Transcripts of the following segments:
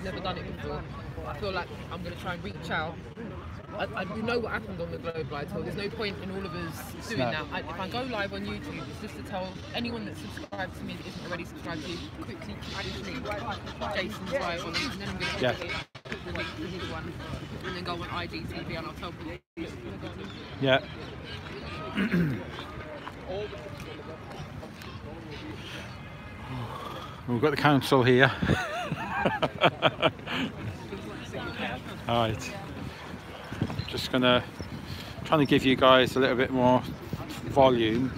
never done it before. I feel like I'm going to try and reach out. We know what happened on the Globalist tour. There's no point in all of us doing that. If I go live on YouTube, it's just to tell anyone that's subscribed to me that isn't already subscribed to you, quickly add this link. Jason's live on it, and then I'm going to put the link to his one, and then go on IGTV, and I'll tell people. Yeah. We've got the council here. Alright. Just trying to give you guys a little bit more volume.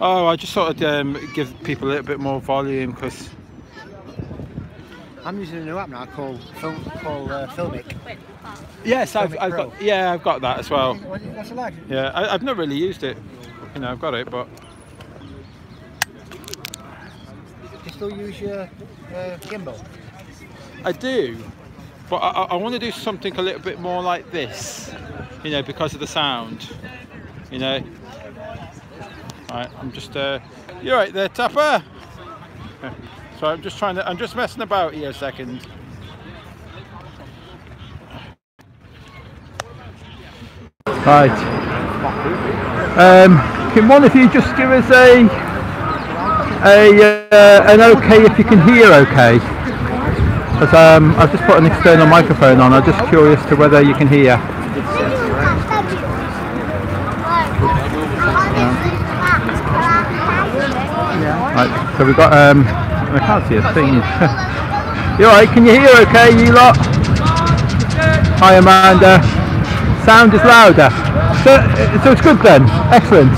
Oh, I just thought I'd give people a little bit more volume because I'm using a new app now called Filmic. Yes, I've got that as well. What's it like? Yeah, I've not really used it. You know, I've got it, but Do you still use your gimbal? I do. But I want to do something a little bit more like this, you know, because of the sound, you know. Right, I'm just, you're right there, Tapper. So I'm just messing about here a second. Right. Can one of you just give us an okay if you can hear okay? Because I've just put an external microphone on. I'm just curious to whether you can hear. Right, so we've got I can't see a thing. You alright? Can you hear okay, you lot? Hi Amanda. Sound is louder. So it's good then. Excellent.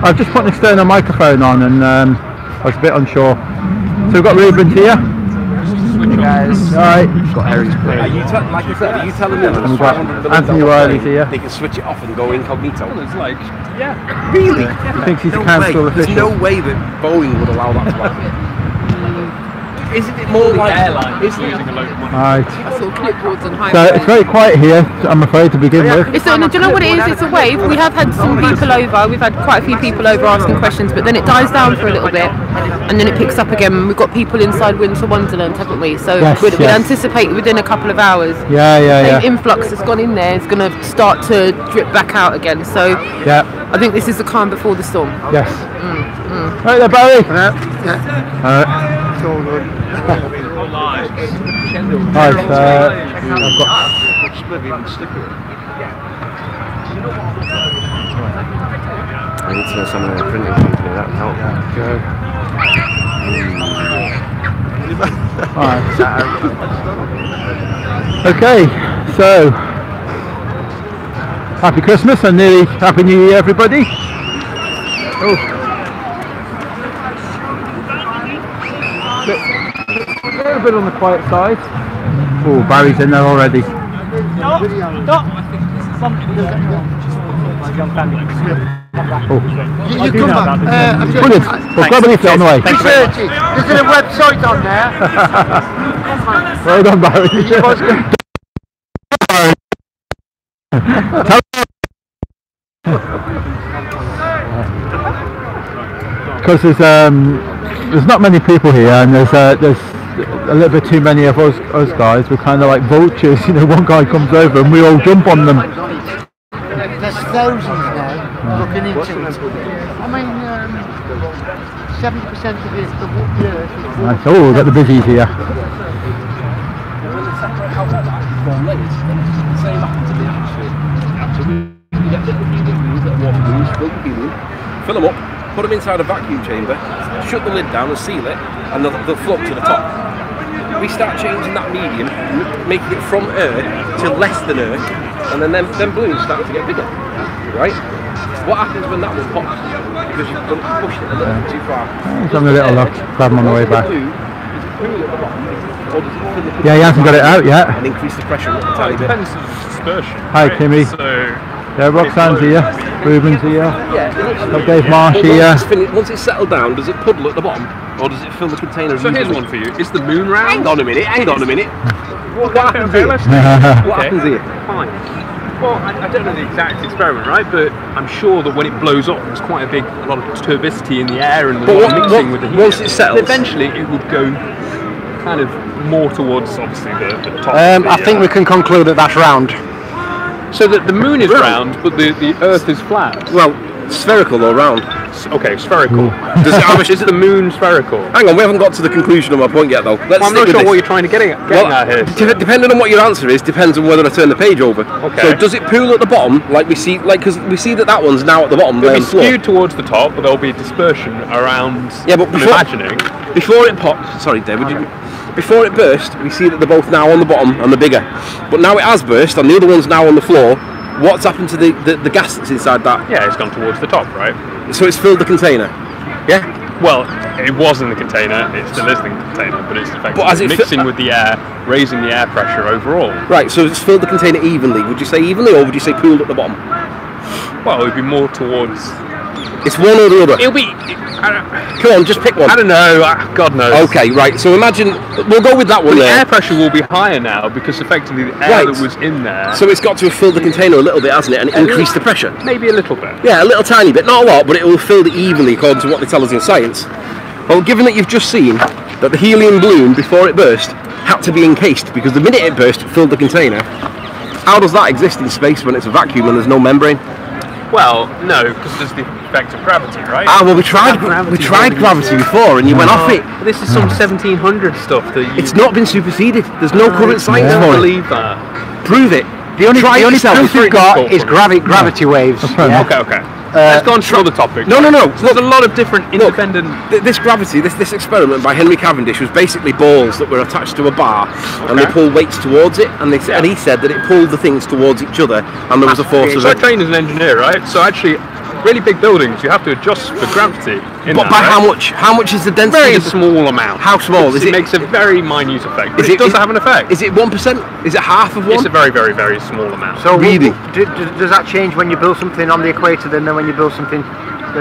I've just put an external microphone on and I was a bit unsure. So we've got Ruben here. Guys, alright. Got Harry's play. Are you telling me we've got Anthony Riley's here. They can switch it off and go incognito? It's like, yeah. Really? He thinks he's a council official. There's no way that Boeing would allow that to happen. Isn't it more like airline is losing a load of money? Right. I saw clipboards and high. So it's very quiet here, I'm afraid, to begin with. Do you know what it is? It's a wave. We have had some people over. We've had quite a few people over asking questions, but then it dies down for a little bit, and then it picks up again. We've got people inside Winter Wonderland, haven't we? So we'd anticipate within a couple of hours. Yeah. The influx that's gone in there is going to start to drip back out again. So I think this is the calm before the storm. Yes. Right there, Barry. Yeah. It's all good. Right, I've got. I need to know some of the printing company, that would help. Okay, so happy Christmas and nearly Happy New Year, everybody. A little bit on the quiet side. Oh, Barry's in there already. You come back. Brilliant. Well, grab a leaflet on the way. There's a website on there. Well done, Barry. Because there's not many people here, and there's a little bit too many of us guys. We're kind of like vultures, you know. One guy comes over and we all jump on them. There's thousands now looking into it. I mean, 70% of it is the earth. Nice. Oh, we've got the busies here. Fill them up, put them inside a vacuum chamber, shut the lid down and seal it, and they'll float to the top. We start changing that medium, making it from air to less than air, and then them balloons start to get bigger, right? What happens when that one pops? Because you've pushed it a little bit too far. He's having a little look, grab him on the way back. Yeah, he hasn't got it out yet. And increase the pressure a tiny bit. Dispersion. Hi, Kimmy. Yeah, Roxanne's here, Ruben's here, Dave Marsh here. Once it's settled down, does it puddle at the bottom, or does it fill the container? So here's one for you. Is the moon round? Hang on a minute. What happens here? What happens here? Fine. Well, I don't know the exact experiment, right? But I'm sure that when it blows up, there's quite a lot of turbidity in the air and a lot of mixing with the heat. Once it settles, eventually it would go kind of more towards obviously the top. I think we can conclude that that's round. So that the moon is round, but the Earth is flat. Well, spherical or round? Okay, spherical. Does it have Is the moon spherical? Hang on, we haven't got to the conclusion of my point yet, though. I'm not sure what you're trying to get at here. Depending on what your answer is, depends on whether I turn the page over. Okay. So does it pool at the bottom, like we see, because we see that one's now at the bottom. It'll be skewed towards the top, but there'll be dispersion around. Yeah, but before it pops, sorry, David. Before it burst, we see that they're both now on the bottom and the bigger. But now it has burst, and the other one's now on the floor. What's happened to the gas that's inside that? Yeah, it's gone towards the top, right? So it's filled the container. Yeah. Well, it was in the container. It still is in the container, but it's effectively mixing with the air, raising the air pressure overall. Right. So it's filled the container evenly. Would you say evenly, or would you say pooled at the bottom? Well, it would be more towards. It's one or the other. It'll be. Come on, just pick one. I don't know. God knows. Okay, right. So imagine we'll go with that one. The there. air pressure will be higher now because effectively the air that was in there. So it's got to have filled the container a little bit, hasn't it, and increased the pressure. Maybe a little bit. Yeah, a little tiny bit, not a lot, but it will fill it evenly according to what they tell us in science. Well, given that you've just seen that the helium balloon before it burst had to be encased because the minute it burst it filled the container. How does that exist in space when it's a vacuum and there's no membrane? Well, no, because there's the effect of gravity, right? Ah, well, we tried gravity before, and you went off it. But this is some 1700 stuff that It's not been superseded. There's no current science I for don't it. believe that. Prove it. The only proof you've got is gravity waves. Yeah. Okay. Let's go on to other topics. No. So there's a lot of different independent. This gravity, this experiment by Henry Cavendish was basically balls that were attached to a bar, and they pull weights towards it, and he said that it pulled the things towards each other, and there was a force of So I trained as an engineer, right? So actually, really big buildings, you have to adjust for gravity. But by how much? How much is the density? Very small amount. How small? It makes a very minute effect. But it does have an effect. Is it 1%? Is it half of one? It's a very, very, very small amount. So really, does that change when you build something on the equator than when you build something?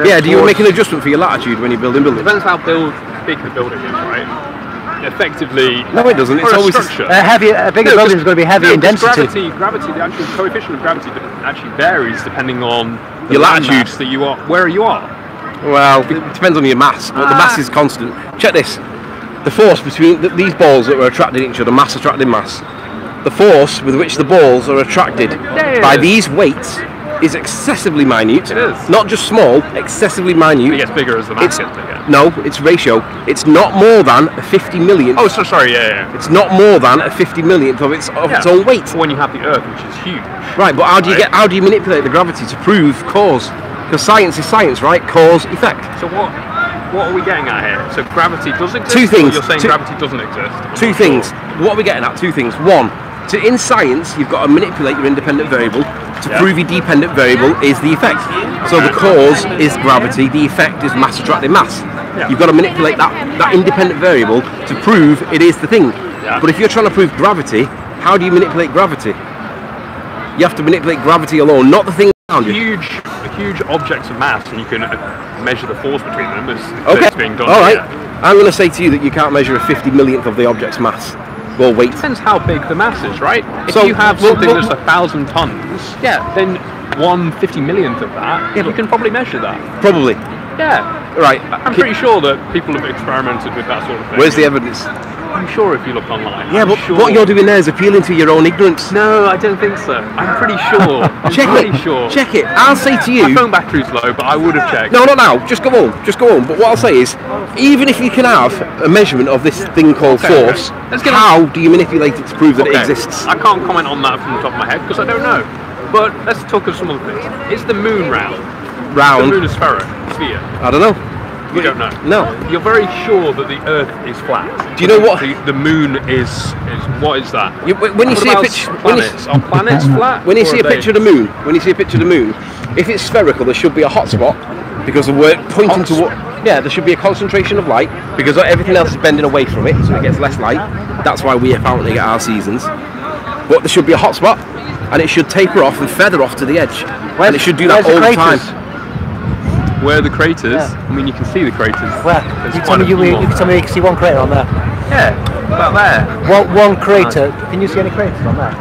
Yeah. Do you make an adjustment for your latitude when you're building buildings? Depends how big the building is, right? Effectively. No, it doesn't. It's always structure. A bigger building is going to be heavy in density. Gravity, the actual coefficient of gravity actually varies depending on your latitude that you are, where you are. Well, it depends on your mass, but the mass is constant. Check this. The force between these balls that were attracting each other, mass attracting mass, the force with which the balls are attracted by these weights is excessively minute. It is. Not just small, excessively minute. It gets bigger as the mass gets bigger. No, it's ratio. It's not more than a 50 millionth. Oh, so sorry, yeah. It's not more than a 50 millionth of its own weight. When you have the Earth, which is huge. Right, but how do you manipulate the gravity to prove cause? Because science is science, right? Cause, effect. So what are we getting at here? So gravity does exist? Two things. Or you're saying gravity doesn't exist? Two things. What are we getting at? Two things. One, in science, you've got to manipulate your independent variable to prove your dependent variable is the effect. So the cause is gravity, the effect is mass attracting mass. Yeah. You've got to manipulate that independent variable to prove it is the thing. Yeah. But if you're trying to prove gravity, how do you manipulate gravity? You have to manipulate gravity alone, not the thing around you. Huge objects of mass, and you can measure the force between them as it's being done. All right. I'm going to say to you that you can't measure a 50 millionth of the object's mass. Well, weight. Depends how big the mass is, right? If you have something that's 1,000 tons, then 1/50 millionth of that, you can probably measure that. Probably. Yeah. Right. I'm pretty sure that people have experimented with that sort of thing. Where's the evidence? I'm sure if you look online. Yeah, but what you're doing there is appealing to your own ignorance. No, I don't think so. I'm pretty sure. Check it. I'll say to you. My phone battery's low, but I would have checked. No, not now. Just go on. But what I'll say is, even if you can have a measurement of this thing called force, how do you manipulate it to prove that it exists? I can't comment on that from the top of my head because I don't know. But let's talk of some other things. Is the moon round? Round. Is the moon a sphere? I don't know. You don't know? No. You're very sure that the Earth is flat. Do you know what? The moon is what is that? When you see a picture, are planets flat? When you see a picture of the moon, if it's spherical, there should be a hot spot because we're pointing to what. Yeah, there should be a concentration of light because everything else is bending away from it, so it gets less light. That's why we apparently get our seasons. But there should be a hot spot, and it should taper off and feather off to the edge, and it should do that all the time. Where are the craters? Yeah. I mean, you can see the craters. Where? You tell me you can see one crater on there. Yeah, about there. One crater. Can you see any craters on there?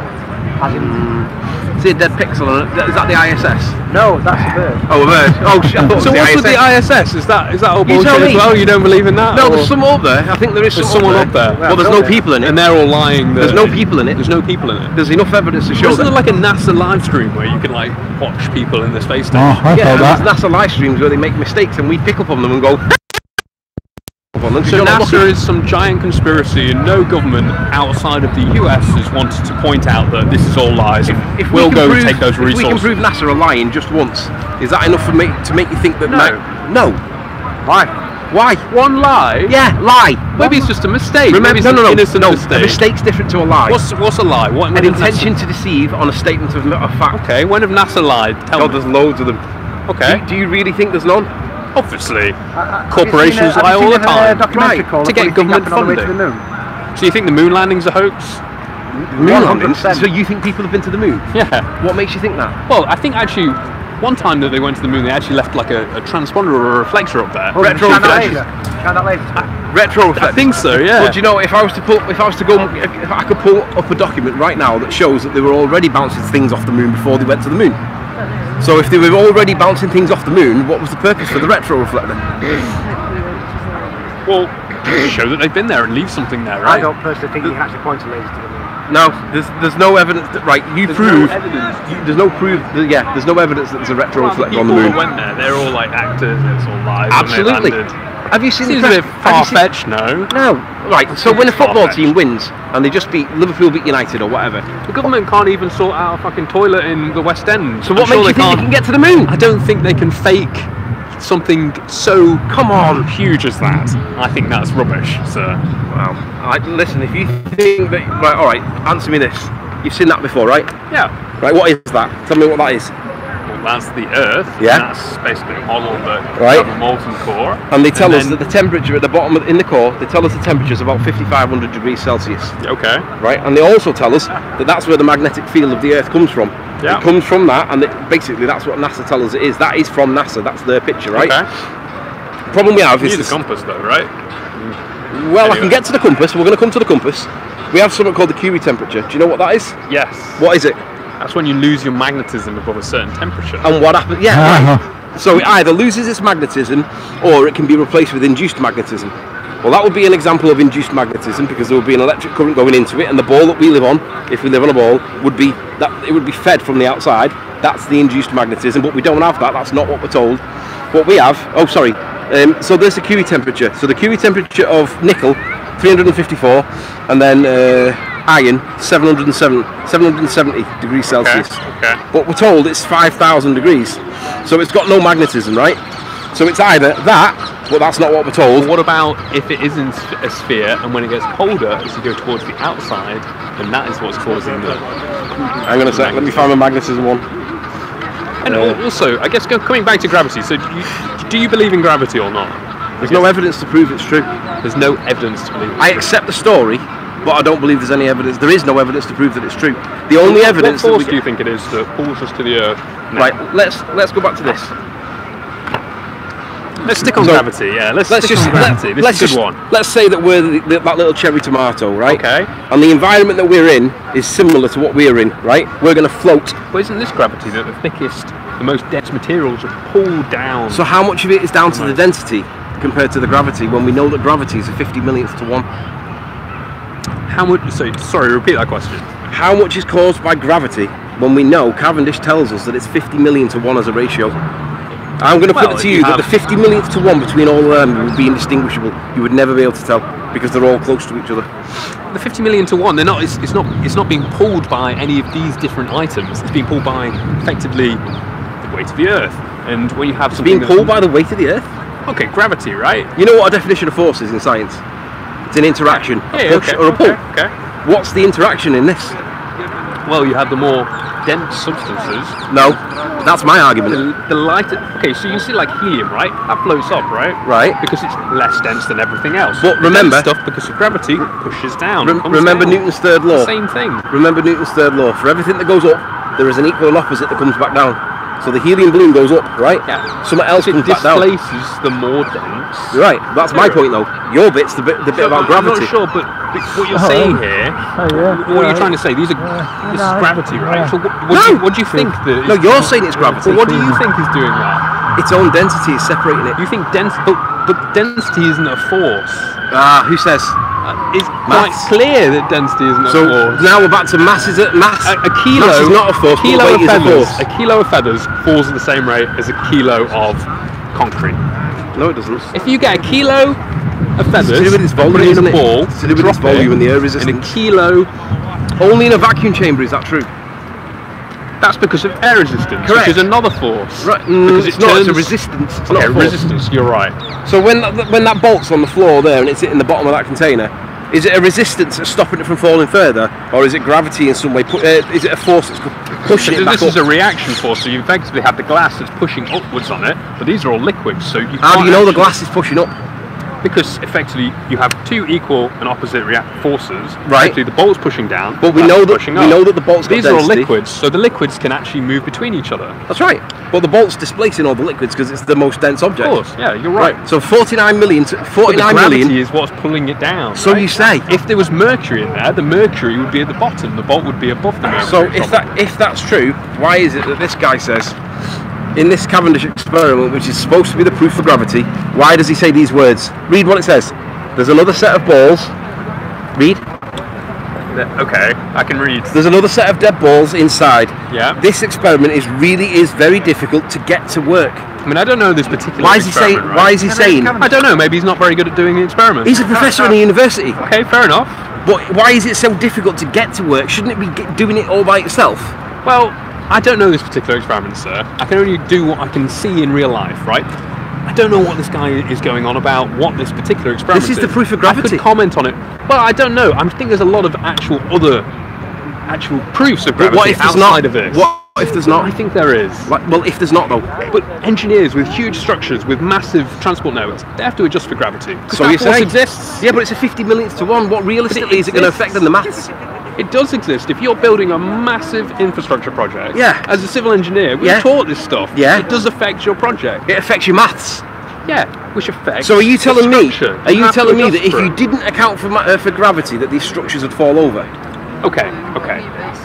see a dead pixel on it. Is that the ISS? No, that's a bird. Oh, a bird. Oh, shit. I thought So it was what's with the ISS? Is that all bullshit tell as me. well? You don't believe in that? No, or- there's some up there. I think there is There's some someone up there. Well, there's no people in it. And they're all lying. There's no people in it. There's no people in it. There's enough evidence to show Wasn't that. there like a NASA live stream where you can like watch people in the space station? Oh, I Yeah, thought there's that. NASA live streams where they make mistakes and we pick up on them and go. On them, 'cause So you're not NASA looking- is some giant conspiracy, and no government outside of the US has wanted to point out that this is all lies. And If we'll we can go prove, take those if we can resources. prove NASA are lying just once, is that enough for me to make you think that? No. No. Why? Why? One lie? Yeah, lie. Maybe it's just a mistake. Remember, Maybe it's no, an no, innocent no. mistake. A mistake's different to a lie. What's a lie? What, An when have intention to deceive on a statement of fact. Okay, when have NASA lied? Tell God, me. there's loads of them. Okay, Do you really think there's none? obviously. Have Corporations you seen lie all the time. documentary Right, called to What get Do You Think government Happened on the Way to the funding. Moon? So you think the moon landing's a hoax? Moon landings? 100%. So you think people have been to the moon? Yeah. What makes you think that? Well, I think actually one time that they went to the moon, they actually left like a transponder or a reflector up there. Retro Shine that reflections. later. Shine that later. Retro I reflections. think so, yeah. Well, do you know, if I was to go, if I could pull up a document right now that shows that they were already bouncing things off the moon before they went to the moon. So if they were already bouncing things off the moon, what was the purpose for the retro reflector? Well, show that they've been there and leave something there, I right? don't personally think you can actually point a laser to the moon. No, there's no evidence that you There's prove. no evidence. There's no proof. Yeah, there's no evidence that there's a retro Well, the reflector on people the that moon. went there, they're all like actors, it's all lies. Absolutely. When they landed. Have you seen Seems the a bit have you seen- far-fetched, no? No. Right. So when a football Far-fetched. team wins and they just beat Liverpool, beat United or whatever. The government can't even sort out a fucking toilet in the West End. So what makes you think they can get to the moon? I don't think they can fake something so Come on. huge as that. I think that's rubbish, sir. Wow. Listen, if you think that, right, all right, answer me this. You've seen that before, right? Yeah. Right. What is that? Tell me what that is. Well, that's the Earth. Yeah. That's basically a model that Right. have a molten core. And they tell us then- that the temperature at the bottom in the core, they tell us the temperature is about 5,500 degrees Celsius. Okay. Right, and they also tell us that that's where the magnetic field of the Earth comes from. Yeah. It comes from that, and basically that's what NASA tells us it is. That is from NASA. That's their picture, right? Okay. The problem we have You is need a this, compass though, right? well, I Anyway. can get to the compass. We're going to come to the compass. We have something called the Curie temperature. Do you know what that is? Yes. What is it? That's when you lose your magnetism above a certain temperature. And what happens? Yeah. Right. So it either loses its magnetism, or it can be replaced with induced magnetism. Well, that would be an example of induced magnetism because there would be an electric current going into it, and the ball that we live on, if we live on a ball, would be that it would be fed from the outside. That's the induced magnetism, but we don't have that. That's not what we're told. What we have, oh sorry, so there's the Curie temperature. So the Curie temperature of nickel, 354, and then iron, 770 degrees Celsius. Okay. But we're told it's 5,000 degrees, so it's got no magnetism, right? So it's either that, but that's not what we're told. What about if it isn't a sphere and when it gets colder as you go towards the outside, and that is what's causing the... Hang on a sec, let me find my magnetism one. And also, I guess coming back to gravity, so do you believe in gravity or not? There's no evidence to prove it's true. There's no evidence to believe. I accept the story, but I don't believe there's any evidence. There is no evidence to prove that it's true. The only evidence What that force do you think it is that pulls us to the Earth? now? Right, let's go back to this. Let's stick on So, gravity, yeah. Let's stick just on gravity. This is a good one. Let's say that we're that little cherry tomato, right? Okay. And the environment that we're in is similar to what we're in, right? We're going to float. But isn't this gravity that the thickest, the most dense materials are pulled down? So how much of it is down to the density compared to the gravity when we know that gravity is a 50 millionth to 1? How much? So, sorry, repeat that question. How much is caused by gravity when we know Cavendish tells us that it's 50 million to 1 as a ratio? I'm going to put Well, it to you you that have- the 50 millionth to 1 between all of them would be indistinguishable. You would never be able to tell because they're all close to each other. The 50 million to 1, they're not. It's not being pulled by any of these different items. It's being pulled by effectively the weight of the Earth. And when you have something Being that's- pulled by the weight of the Earth? Okay, gravity, right? You know what a definition of force is in science? It's an interaction, a Yeah, push okay, or a pull. Okay. What's the interaction in this? Well, you have the more dense substances. No, that's my argument. The lighter. Okay, so you see like helium, right? That floats up, right? Right. Because it's less dense than everything else. But The remember- dense stuff, because of gravity, pushes down. comes Remember down. Newton's third law? Same thing. Remember Newton's third law. For everything that goes up, there is an equal and opposite that comes back down. So the helium balloon goes up, right? Yeah. Something else It comes back down. displaces the more dense. Right, that's my point though. Your bit's the bit about gravity. I'm not sure, but what you're saying here, what you're trying to say, this is gravity, right? So what do you think that? No, you're saying it's gravity. Well, what do you think is doing that? Its own density is separating it. You think but density isn't a force. Ah, who says? It's quite clear that density isn't a So force. now we're back to mass. Is it mass? A kilo Mass is not a force. A kilo but of weight is a feathers. force. A kilo of feathers falls at the same rate as a kilo of concrete. No, it doesn't. If you get a kilo of feathers, It's to do with its volume, put it in isn't a it? ball, It's to do with its drop it, volume and the air and resistance. a kilo. Only in a vacuum chamber is that true? That's because of air resistance, Correct. which is another force. Right. Because It's it not. It's a turns- resistance. It's Okay, not a force. resistance. You're right. So when that bolt's on the floor there and it's in the bottom of that container, is it a resistance that's stopping it from falling further, or is it gravity in some way? Is it a force that's pushing it back This is up? a reaction force, so you effectively have the glass that's pushing upwards on it, but these are all liquids, so you How do can't you know the actually- glass is pushing up? Because effectively you have two equal and opposite forces. Right. Effectively the bolt's pushing down, But we glass know is that pushing we up. know that the bolt's got These are all density. liquids, so the liquids can actually move between each other. That's right. But the bolt's displacing all the liquids because it's the most dense object. Of course, yeah, you're right. So 49 million. But the 49 gravity million. is what's pulling it down. So right? you say. If there was mercury in there, the mercury would be at the bottom, the bolt would be above the mercury. So if that's true, why is it that this guy says, in this Cavendish experiment, which is supposed to be the proof for gravity, why does he say these words? Read what it says. There's another set of balls. Read. Okay, I can read. There's another set of dead balls inside. Yeah. This experiment is very difficult to get to work. I mean, I don't know this particular Why is he saying? experiment, Why right? is he saying? I don't know, maybe he's not very good at doing the experiment. He's a professor in a university. Okay, fair enough. But why is it so difficult to get to work? Shouldn't it be doing it all by itself? Well, I don't know this particular experiment, sir. I can only do what I can see in real life, right? I don't know what this guy is going on about, what this particular experiment is. This is the proof of gravity. I could comment on it. Well, I don't know. I think there's a lot of actual proofs of gravity But what if there's outside not? of this. What if there's I not? think there is. Well, if there's not though. But engineers with huge structures, with massive transport networks, they have to adjust for gravity. Because So that you're force saying? exists. Yeah, but it's a 50 millionth to one. What realistically is it going to affect in the maths? It does exist. If you're building a massive infrastructure project, Yeah. as a civil engineer, we've Yeah. taught this stuff. Yeah. It does affect your project. It affects your maths. Yeah, which affects. So are you telling me? structure. Are you have to telling me adjust that if for you it. didn't account for gravity, that these structures would fall over? Okay.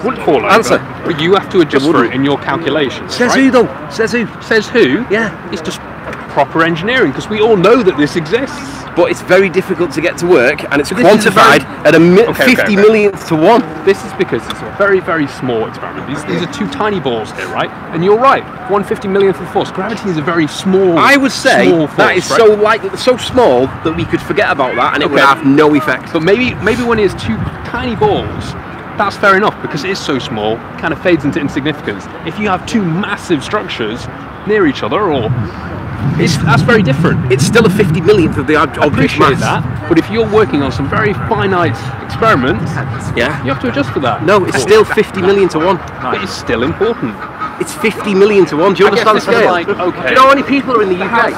Wouldn't fall over. Answer. But you have to adjust for wouldn't. it in your calculations. Says right? who though? Says who? Says who? Yeah. It's just proper engineering, because we all know that this exists. But it's very difficult to get to work, and it's But this is a quantified at a Okay, 50 millionth to one. This is because it's a very, very small experiment. These are two tiny balls here, right? And you're right, 1/50 millionth of the force. Gravity is a very small. I would say small force, that is right? so small that we could forget about that, and it would Okay. have no effect. But maybe when it's two tiny balls, that's fair enough, because it is so small, it kind of fades into insignificance. If you have two massive structures near each other, that's very different. It's still a 50 millionth of the I object appreciate mass. that, but if you're working on some very finite experiments, Yeah. you have to adjust for that. No, it's still 50 million to one. But it's still important. It's 50 million to one. Do you I guess understand the this is scale? like, okay. Do you know how many people are in the UK?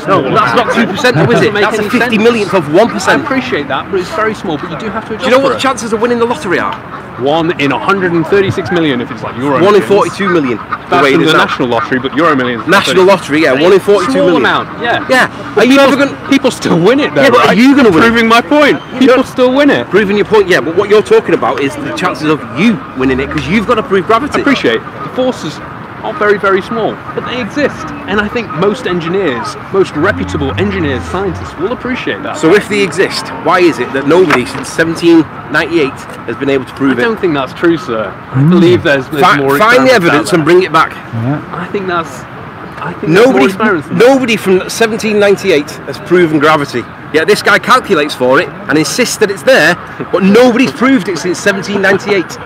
No, that's not 2% though, is Doesn't it? make That's a any 50 sense. millionth of I 1%. appreciate that, but it's very small. But you do have to adjust Do you know for what the it. chances of winning the lottery are? 1 in 136 million if it's like Euro 1 in Millions. 42 million. The That's way it from is the now. national lottery, but Euro Millions. National lottery, yeah, 1 in 42 Small million. amount, yeah. Yeah. But Are you people, ever going people still win it though, Yeah, but are right? you gonna win it? Proving my point. People still win it. proving your point? Yeah, but what you're talking about is the chances of you winning it, because you've got to prove gravity. I appreciate the forces are very, very small, but they exist. And I think most engineers, most reputable engineers, scientists will appreciate that. So if they exist, why is it that nobody since 1798 has been able to I prove it? don't think that's true, sir. I believe there's more Find the experiments evidence out and bring it back. there. I think there's more experiments than that. Nobody from 1798 has proven gravity. Yet this guy calculates for it and insists that it's there, but nobody's proved it since 1798.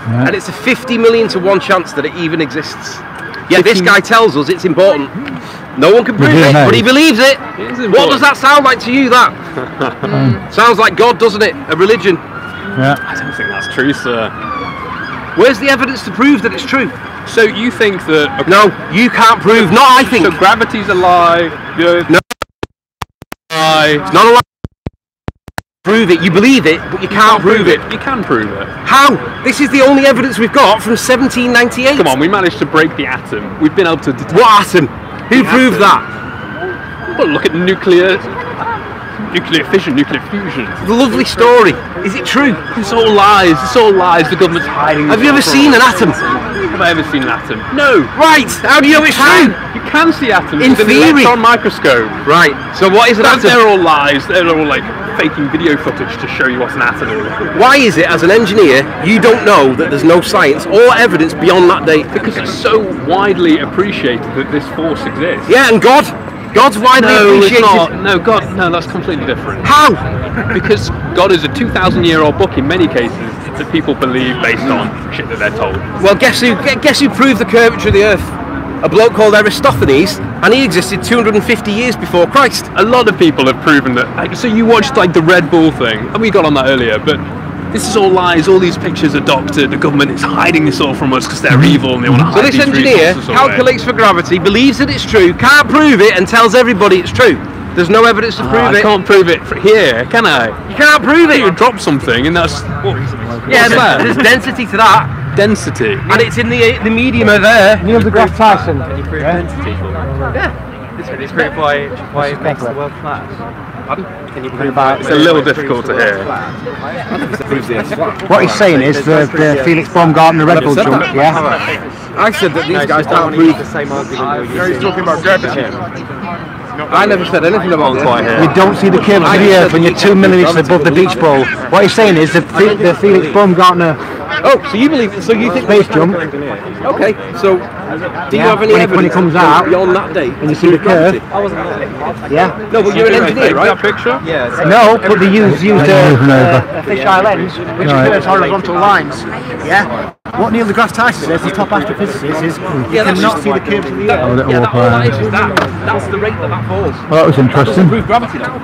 And it's a 50 million to 1 chance that it even exists. Yet this guy tells us it's important. No one can prove it, but he believes it. It is What important. does that sound like to you, that? Sounds like God, doesn't it? A religion. Yeah. I don't think that's true, sir. Where's the evidence to prove that it's true? So you think that... No, you can't prove. Not I think. So gravity's a lie, the Earth No. is a lie. It's not a lie. prove it. You believe it, but you can't prove it. You can prove it. How? This is the only evidence we've got from 1798. Come on, we managed to break the atom. We've been able to detect. What atom? Who proved that? Well, look at nuclear fission, nuclear fusion. Lovely story. Is it true? It's all lies. It's all lies. The government's hiding. Have you ever seen an atom? Have I ever seen an atom? No. Right. How do you know it's true? You can see atoms In with an theory. electron microscope. Right. So what is an atom? They're all lies. They're all like faking video footage to show you what's an atom. Why is it, as an engineer, you don't know that there's no science or evidence beyond that date? Because it's so widely appreciated that this force exists. Yeah, and God's widely appreciated. No, God, no, that's completely different. How? Because God is a 2,000-year-old book in many cases that people believe based on shit that they're told. Well, guess who proved the curvature of the Earth? A bloke called Aristophanes, and he existed 250 years before Christ. A lot of people have proven that. Like, so you watched like the Red Bull thing, and we got on that earlier, but this is all lies. All these pictures are doctored. The government is hiding this all from us because they're evil and they want to hide. So this these engineer resources away. calculates for gravity, believes that it's true, can't prove it, and tells everybody it's true. There's no evidence to prove it. I can't prove it here, can I? You can't prove it. You drop something, and that's yeah. There's density to that. Density. And it's in the medium of air. Neil deGrasse Tyson. Can you prove density? Yeah. Can you prove why it makes the world flat? Can you prove It's a little difficult to hear. What he's saying is the Felix Baumgartner Red Bull jump, yeah? I said that these guys can't prove. the same argument you're using. He's talking about gravity. I never said anything about this. You don't see the curve of the Earth when you're 2 millimeters above the beach ball. What he's saying is the Felix Baumgartner Oh, so you believe? So you think space jump, Okay, so do you have any when evidence it comes out beyond that date? and you see the curve, yeah? No, but you're an engineer, right? That picture? Yeah. No, but they used a fisheye lens which curves horizontal lines, yeah? What Neil deGrasse Tyson says, the top astrophysicist, is you cannot see the curves of the Earth. Yeah, all that is that. That's the rate that falls. Well, that was interesting. Prove gravity now.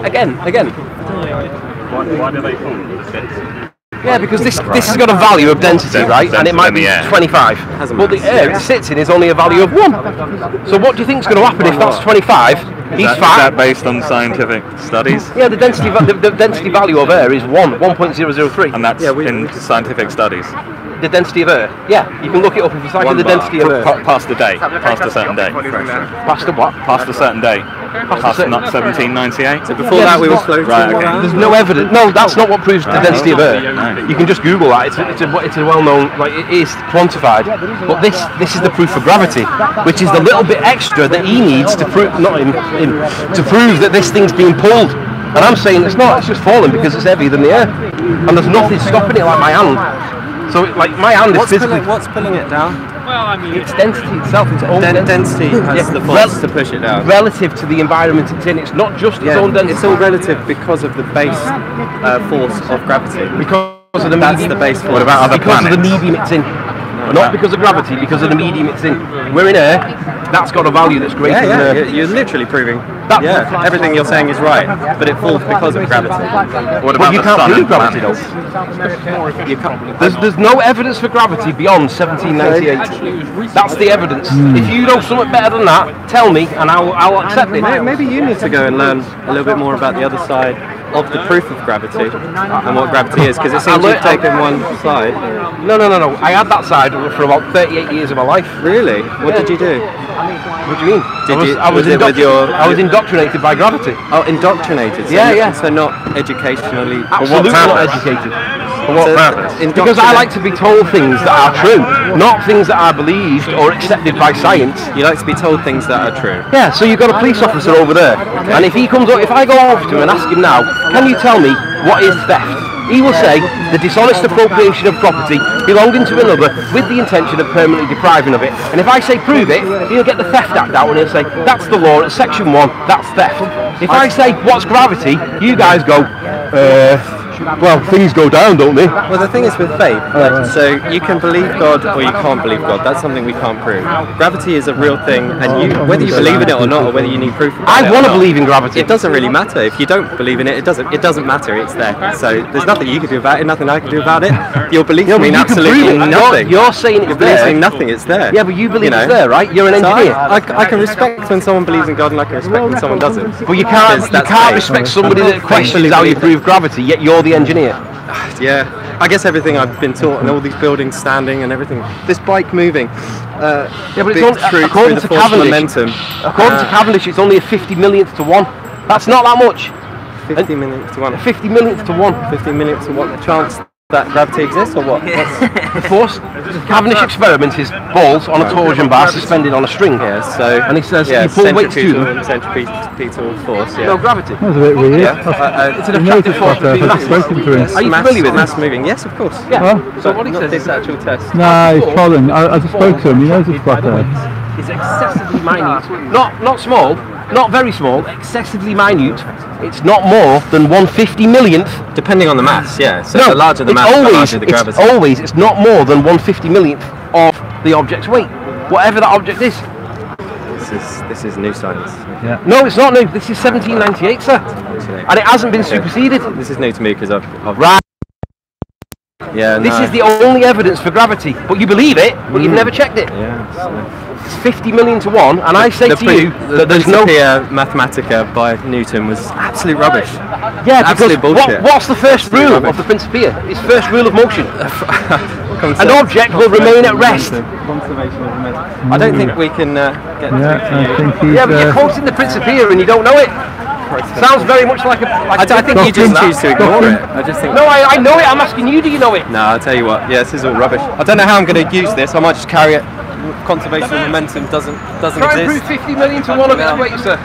Again. Why do they call it? Yeah, because this has got a value of density, right? And it might be 25. But the air it sits in is only a value of 1. So what do you think is going to happen if that's 25? He's Is fat. that based on scientific studies? Yeah, the density value of air is 1.003. And that's in scientific studies? The density of air. Yeah, you can look it up if you type in the density of air. Past a day, past a certain day. Past the what? Past a certain day. Past 1798. So before that we were floating. Right, okay. There's no evidence. No, that's not what proves the density of air. You can just Google that. It's a well-known, like it is quantified. But this is the proof for gravity, which is the little bit extra that he needs to prove, not him, to prove that this thing's being pulled. And I'm saying it's not. It's just falling because it's heavier than the air, and there's nothing stopping it like my hand. So like my hand is physically. What's pulling it down? Well, I mean, It's density itself. Its own Density has the force to push it down. relative to the environment it's in. It's not just its own density. It's all relative because of the base force of gravity. Because of the That's medium. the base force. What about other Because of the planets? medium it's in. Not because of gravity, because of the medium it's in. We're in air. That's got a value that's greater than air. You're literally proving. That- Everything you're saying is right, but it falls because of gravity. What But about you the can't sun prove and gravity planets? though. You can't. There's no evidence for gravity beyond 1798. That's the evidence. If you know something better than that, tell me and I'll accept it. Maybe you need to go and learn a little bit more about the other side of the proof of gravity and what gravity is, because it seems you've taken one side. No. I had that side for about 38 years of my life. Really? What did you do? What do you mean? Was it with your- I was indoctrinated by gravity. Oh, indoctrinated. So Yeah. So not educationally. Absolutely not purpose? educated. For what So purpose? Because I like to be told things that are true, not things that are believed or accepted by science. You like to be told things that are true. Yeah, so you've got a police officer over there, and if he comes up, if I go over to him and ask him now, can you tell me what is theft? He will say the dishonest appropriation of property belonging to another with the intention of permanently depriving of it. And if I say prove it, he'll get the Theft Act out and he'll say that's the law, it's section 1, that's theft. If I say what's gravity, you guys go, Well, things go down, don't they? Well, the thing is with faith, so you can believe God or you can't believe God. That's something we can't prove. Gravity is a real thing, and whether you believe in it or not, or whether you need proof. I want to believe in gravity. It doesn't really matter. If you don't believe in it, it doesn't matter. It's there. So there's nothing you can do about it. Nothing I can do about it. Your belief means absolutely nothing. You're saying it's there. Saying nothing. It's there. Yeah, but you believe it's there, right? You're an engineer. I can respect when someone believes in God, and I can respect when someone doesn't. But you can't respect somebody that questions how you prove gravity, yet you're the engineer. Yeah, I guess everything I've been taught, and all these buildings standing and everything. This bike moving. Yeah, but it's according to Cavendish. According to Cavendish, it's only a 50 millionth to 1. That's not that much. 50 millionth to 1. 50 millionth to 1. 50 millionth to 1 chance that gravity exists, or what? The force. Cavendish experiment is balls on a torsion bar suspended on a string. Yeah, so and he says you pull weights to them. Centripetal force. Yeah. No gravity. That's a bit weird. Yeah. It's an attractive force. I've spoken to him. Are you familiar with mass moving? Yes, of course. Yeah. So what he says is actual test. No, he's trolling. I just spoke to him. He knows it's flat Earth. It's excessively minute. Not small. Not very small. Excessively minute. It's not more than 1/50 millionth. Depending on the mass, yeah. So the larger the mass, the larger the gravity. It's not more than 1/50 millionth of the object's weight, whatever that object is. This is new science. Yeah. No, it's not new. This is 1798, sir, and it hasn't been superseded. This is new to me because I've right. Yeah. This is the only evidence for gravity, but you believe it, but you've never checked it. Yeah. It's 50 million to 1, and I say to you that there's no. The Mathematica by Newton was absolute rubbish. Yeah, because bullshit. What's the first rule of the Principia? It's first rule of motion. An object will remain at rest. Conservation of momentum. I don't think we can get. Yeah, but you're quoting the Principia and you don't know it. Sounds very much like a. I think you just choose to ignore it. I just think. No, I know it. I'm asking you. Do you know it? No, I'll tell you what. Yeah, this is all rubbish. I don't know how I'm going to use this. I might just carry it. Conservation of momentum doesn't Try and prove 50 million to 1 of its weight, sir. The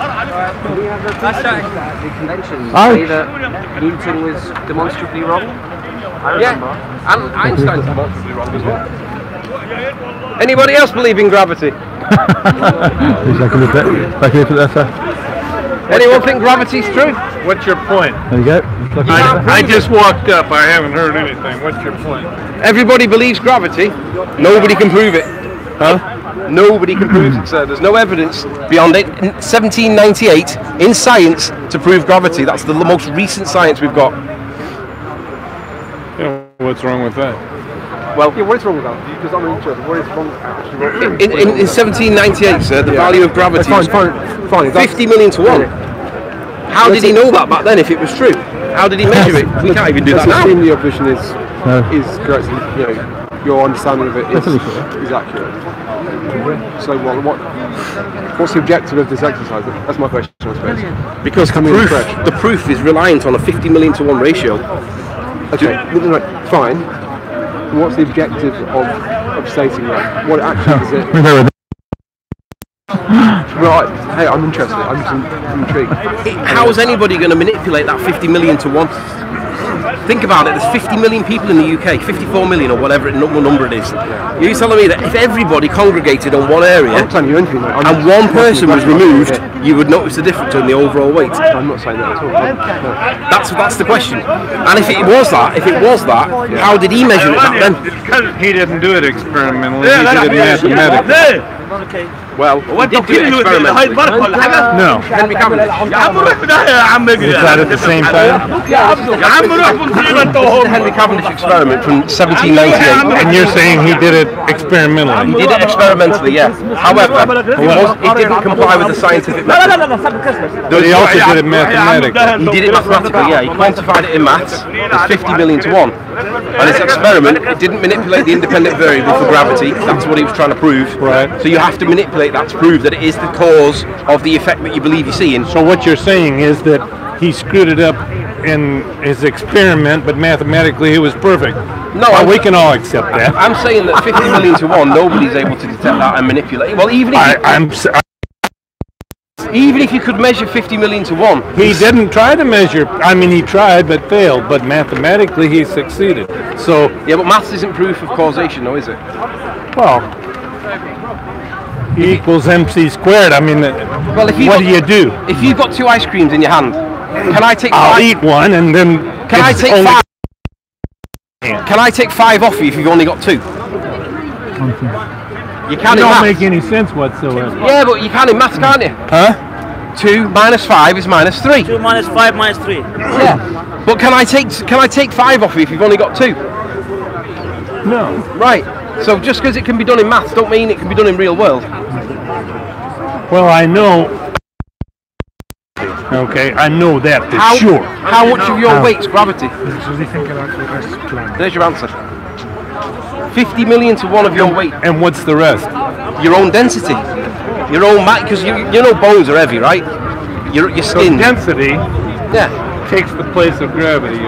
convention say that Newton was demonstrably wrong. Yeah, and Einstein's demonstrably wrong as well. Anybody else believe in gravity? Anyone think gravity's true? What's your point? There you go. I just walked up. I haven't heard anything. What's your point? Everybody believes gravity. Nobody can prove it. Huh? Nobody can prove it, sir. There's no evidence beyond 1798 in science to prove gravity. That's the most recent science we've got. Yeah, what's wrong with that? Well, yeah, what is wrong with that? Because I'm interested. What is wrong actually? In 1798, sir, the value of gravity fine. 50 million to 1. How did he know that back then if it was true? How did he measure it? We can't even do that now. The opposition is correct. You know, your understanding of it is accurate. So what's the objective of this exercise? That's my question, I suppose. Because the proof is reliant on a 50 million to 1 ratio. Okay, fine. What's the objective of stating that? What actually is it? Right, hey, I'm interested. I'm intrigued. How is anybody going to manipulate that 50 million to 1? Think about it, there's 50 million people in the UK, 54 million or whatever number it is. You're telling me that if everybody congregated on one area and one person was removed, you would notice the difference in the overall weight? I'm not saying that at all. That's the question. And if it was that, how did he measure it back then? Because he didn't do it experimentally, he did it mathematically. Well, he did do it experimentally. No. Henry Cavendish. Is that at the same time? This is the Henry Cavendish experiment from 1798. And you're saying he did it experimentally? He did it experimentally, yeah. However, it didn't comply with the scientific method. But he also did it mathematically. He did it mathematically, yeah. He quantified it in maths. It's 50 million to 1. And his experiment, it didn't manipulate the independent variable for gravity. That's what he was trying to prove. Right. So you have to manipulate that to prove that it is the cause of the effect that you believe you're seeing. So what you're saying is that he screwed it up in his experiment, but mathematically it was perfect. No, well, we can all accept that. I'm saying that 50 million to 1, nobody's able to detect that and manipulate it. Well, even if you could measure 50 million to 1. He didn't try to measure. I mean, he tried but failed. But mathematically, he succeeded. So yeah, but maths isn't proof of causation, though, is it? Well, E equals MC squared. I mean, well, what do you do? If you've got 2 ice creams in your hand Can I take I'll 5? eat one, and then Can I it's take only 5? Can I take 5 off you if you've only got 2? You can It in don't maths. make any sense whatsoever. Yeah, but you can in maths, can't you? Huh? 2 minus 5 is minus 3. 2 minus 5 minus 3. Yeah. But can I take 5 off you if you've only got 2? No. Right. So just because it can be done in maths don't mean it can be done in real world. Well, I know. Okay, I know that for sure. How much of your weight's gravity? There's your answer. 50 million to 1 of your weight. And what's the rest? Your own density. Your own mass, because you know bones are heavy, right? Your skin. So density Yeah. takes the place of gravity.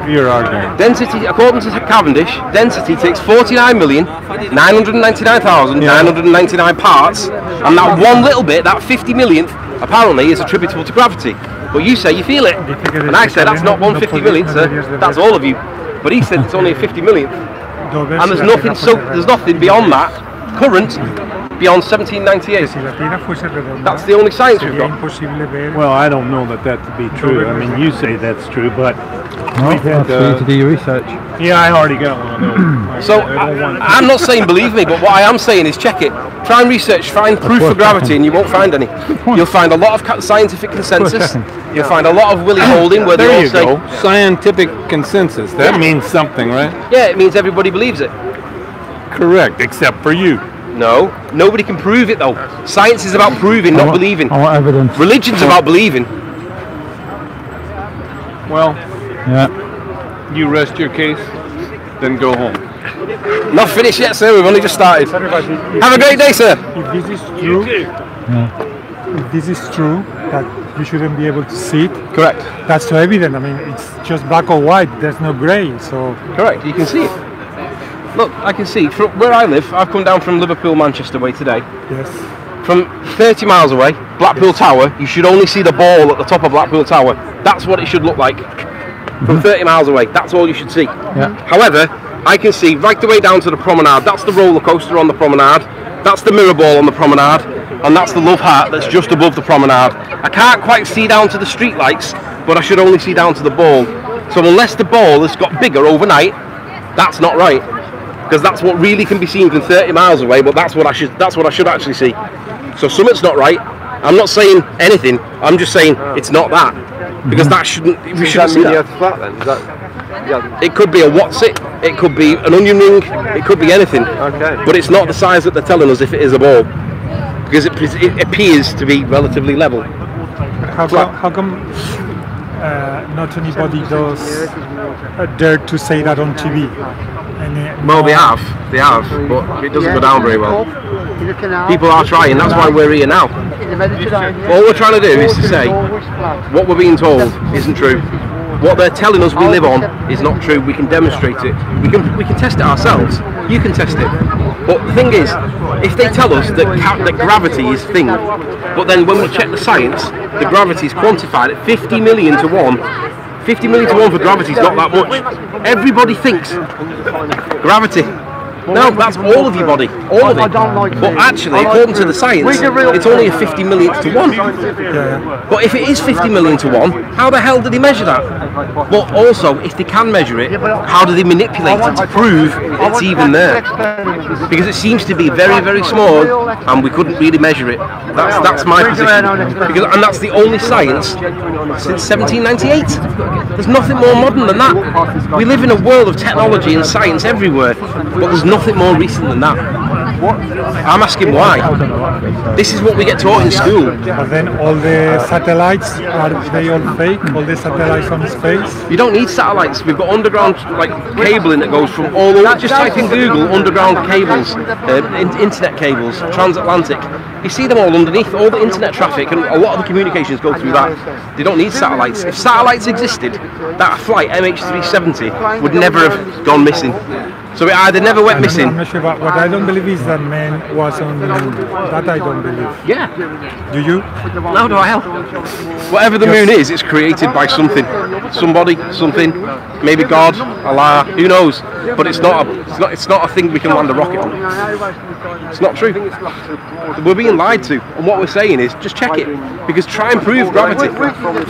You're arguing. Density, according to Cavendish, density takes 49,999,999 parts, and that one little bit, that 50 millionth, apparently is attributable to gravity. But you say you feel it, and I said that's not 150 millionth, sir. That's all of you. But he said it's only a 50 millionth, and there's nothing. There's nothing beyond that current beyond 1798. That's the only science we've got. Well, I don't know that to be true. I mean, you say that's true, but Well, that's for you to do your research. Yeah, I already got one of those. So I'm not saying believe me, but what I am saying is check it. Try and research, find proof for gravity, and you won't find any. You'll find a lot of scientific consensus. You'll find a lot of willy holding where they all say. There you go. Scientific consensus. That means something, right? Yeah, it means everybody believes it. Correct, except for you. No, nobody can prove it though. Science is about proving, not believing. I want evidence. Religion's about believing. Well, yeah. You rest your case, then go home. Not finished yet, sir. We've only just started. Have a great day, sir. If this is true, if this is true, that you shouldn't be able to see it. Correct. That's so evident. I mean, it's just black or white. There's no grey. So. Correct. You can see it. Look, I can see from where I live. I've come down from Liverpool, Manchester way today. Yes. From 30 miles away, Blackpool Tower. You should only see the ball at the top of Blackpool Tower. That's what it should look like. From 30 miles away, that's all you should see. Yeah. However, I can see right the way down to the promenade. That's the roller coaster on the promenade. That's the mirror ball on the promenade, and that's the Love Heart that's just above the promenade. I can't quite see down to the street lights, but I should only see down to the ball. So unless the ball has got bigger overnight, that's not right, because that's what really can be seen from 30 miles away. But that's what I should actually see. So something's not right. I'm not saying anything. I'm just saying it's not that, because that shouldn't. We shouldn't see that. Flat then? Is that, It could be a what's it. It could be an onion ring. It could be anything. Okay. But it's not the size that they're telling us if it is a ball, because it appears to be relatively level. How come not anybody does dare to say that on TV? Well, they have, but it doesn't go down very well. People are trying. That's why we're here now. All we're trying to do is to say what we're being told isn't true. What they're telling us we live on is not true. We can demonstrate it. We can test it ourselves. You can test it. But the thing is, if they tell us that gravity is thing, but then when we check the science, the gravity is quantified at 50 million to 1. 50 million to 1 for gravity is not that much. Everybody thinks gravity. No, that's all of your body, all of it. But actually, according to the science, it's only a 50 millionth to 1. But if it is 50 million to 1, how the hell do they measure that? But also, if they can measure it, how do they manipulate it to prove it's even there? Because it seems to be very, very small, and we couldn't really measure it. That's my position. And that's the only science since 1798. There's nothing more modern than that. We live in a world of technology and science everywhere, but there's nothing more recent than that. I'm asking why. This is what we get taught in school. But then all the satellites, are they all fake? All the satellites from space? You don't need satellites. We've got underground cabling that goes from all over. Just type in Google underground cables, internet cables, transatlantic. You see them all underneath. All the internet traffic and a lot of the communications go through that. They don't need satellites. If satellites existed, that flight MH370 would never have gone missing. So it either never went missing. I'm not sure, but what I don't believe is that man was on the moon. That I don't believe. Yeah. Do you? No, do I help? Whatever the moon is, it's created by something, somebody, something, maybe God, Allah, who knows? But it's not a thing we can land a rocket on. It's not true. We're being lied to, and what we're saying is just check it, because try and prove gravity.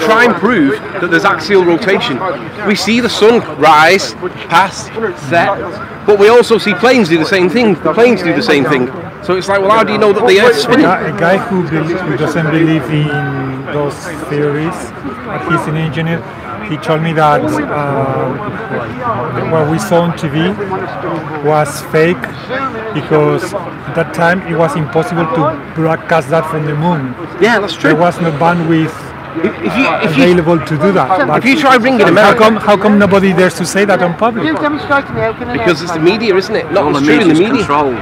Try and prove that there's axial rotation. We see the sun rise, pass, set, but we also see planes do the same thing. The planes do the same thing. So it's like, well, how do you know that the Earth's spinning? A guy who doesn't believe in those theories, he's an engineer. He told me that what we saw on TV was fake, because at that time it was impossible to broadcast that from the moon. Yeah, that's true. There was no bandwidth available to do that. But if you try ringing America, how come nobody dares to say that on public? Because it's the media, isn't it? Not as true in the media. Controlled.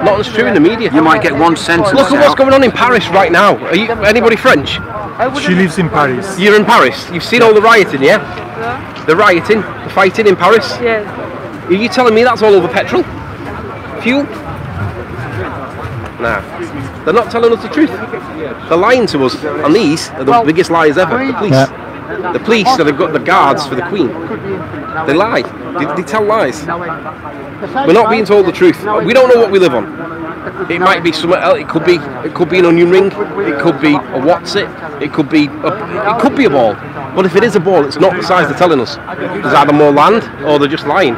Not as true in the media. You might get one sentence. Look at what's going on in Paris right now. Are you anybody French? She lives in Paris. You're in Paris. You've seen all the rioting, yeah? The rioting, the fighting in Paris. Yes. Are you telling me that's all over petrol? Fuel? Nah. They're not telling us the truth. They're lying to us, and these are the biggest lies ever. The police. Yeah. The police that have got the guards for the Queen. They lie. They tell lies. We're not being told the truth. We don't know what we live on. It might be somewhere else. It could be an onion ring. It could be a what's it. It could be a ball. But if it is a ball, it's not the size they're telling us. There's either more land or they're just lying.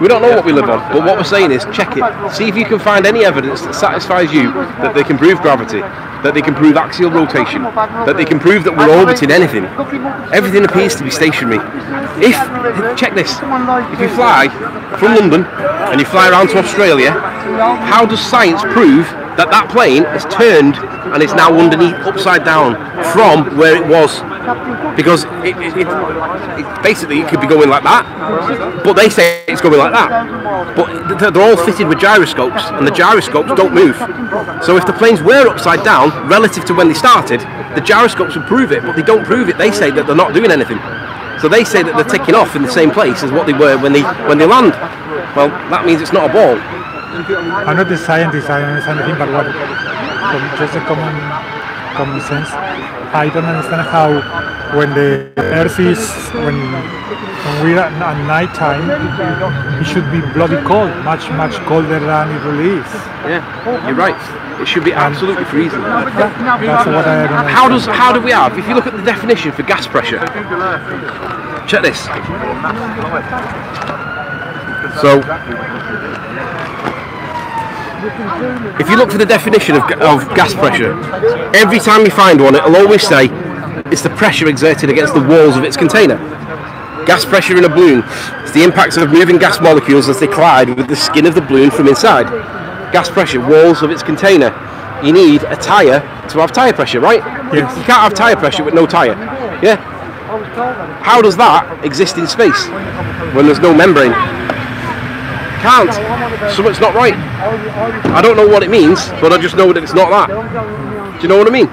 We don't know what we live on, but what we're saying is check it. See if you can find any evidence that satisfies you that they can prove gravity, that they can prove axial rotation, that they can prove that we're orbiting anything. Everything appears to be stationary. Check this, if you fly from London and you fly around to Australia, how does science prove that that plane has turned and is now underneath, upside down from where it was? Because it basically it could be going like that, but they say it's going like that. But they're all fitted with gyroscopes, and the gyroscopes don't move. So if the planes were upside down relative to when they started, the gyroscopes would prove it, but they don't prove it. They say that they're not doing anything. So they say that they're taking off in the same place as what they were when they land. Well, that means it's not a ball. I'm not a scientist, I don't understand anything, but what, from just a common sense, I don't understand how when the Earth is, when we're at night time, it should be bloody cold, much colder than it really is. Yeah, you're right. It should be absolutely freezing. That's what I don't understand. How do we have, if you look at the definition for gas pressure, check this. So, if you look for the definition of gas pressure, every time you find one, it'll always say it's the pressure exerted against the walls of its container. Gas pressure in a balloon is the impacts of moving gas molecules as they collide with the skin of the balloon from inside. Gas pressure, walls of its container. You need a tyre to have tyre pressure, right? Yes. You can't have tyre pressure with no tyre. Yeah? How does that exist in space when there's no membrane? Can't. Something's not right. I don't know what it means, but I just know that it's not that. Do you know what I mean?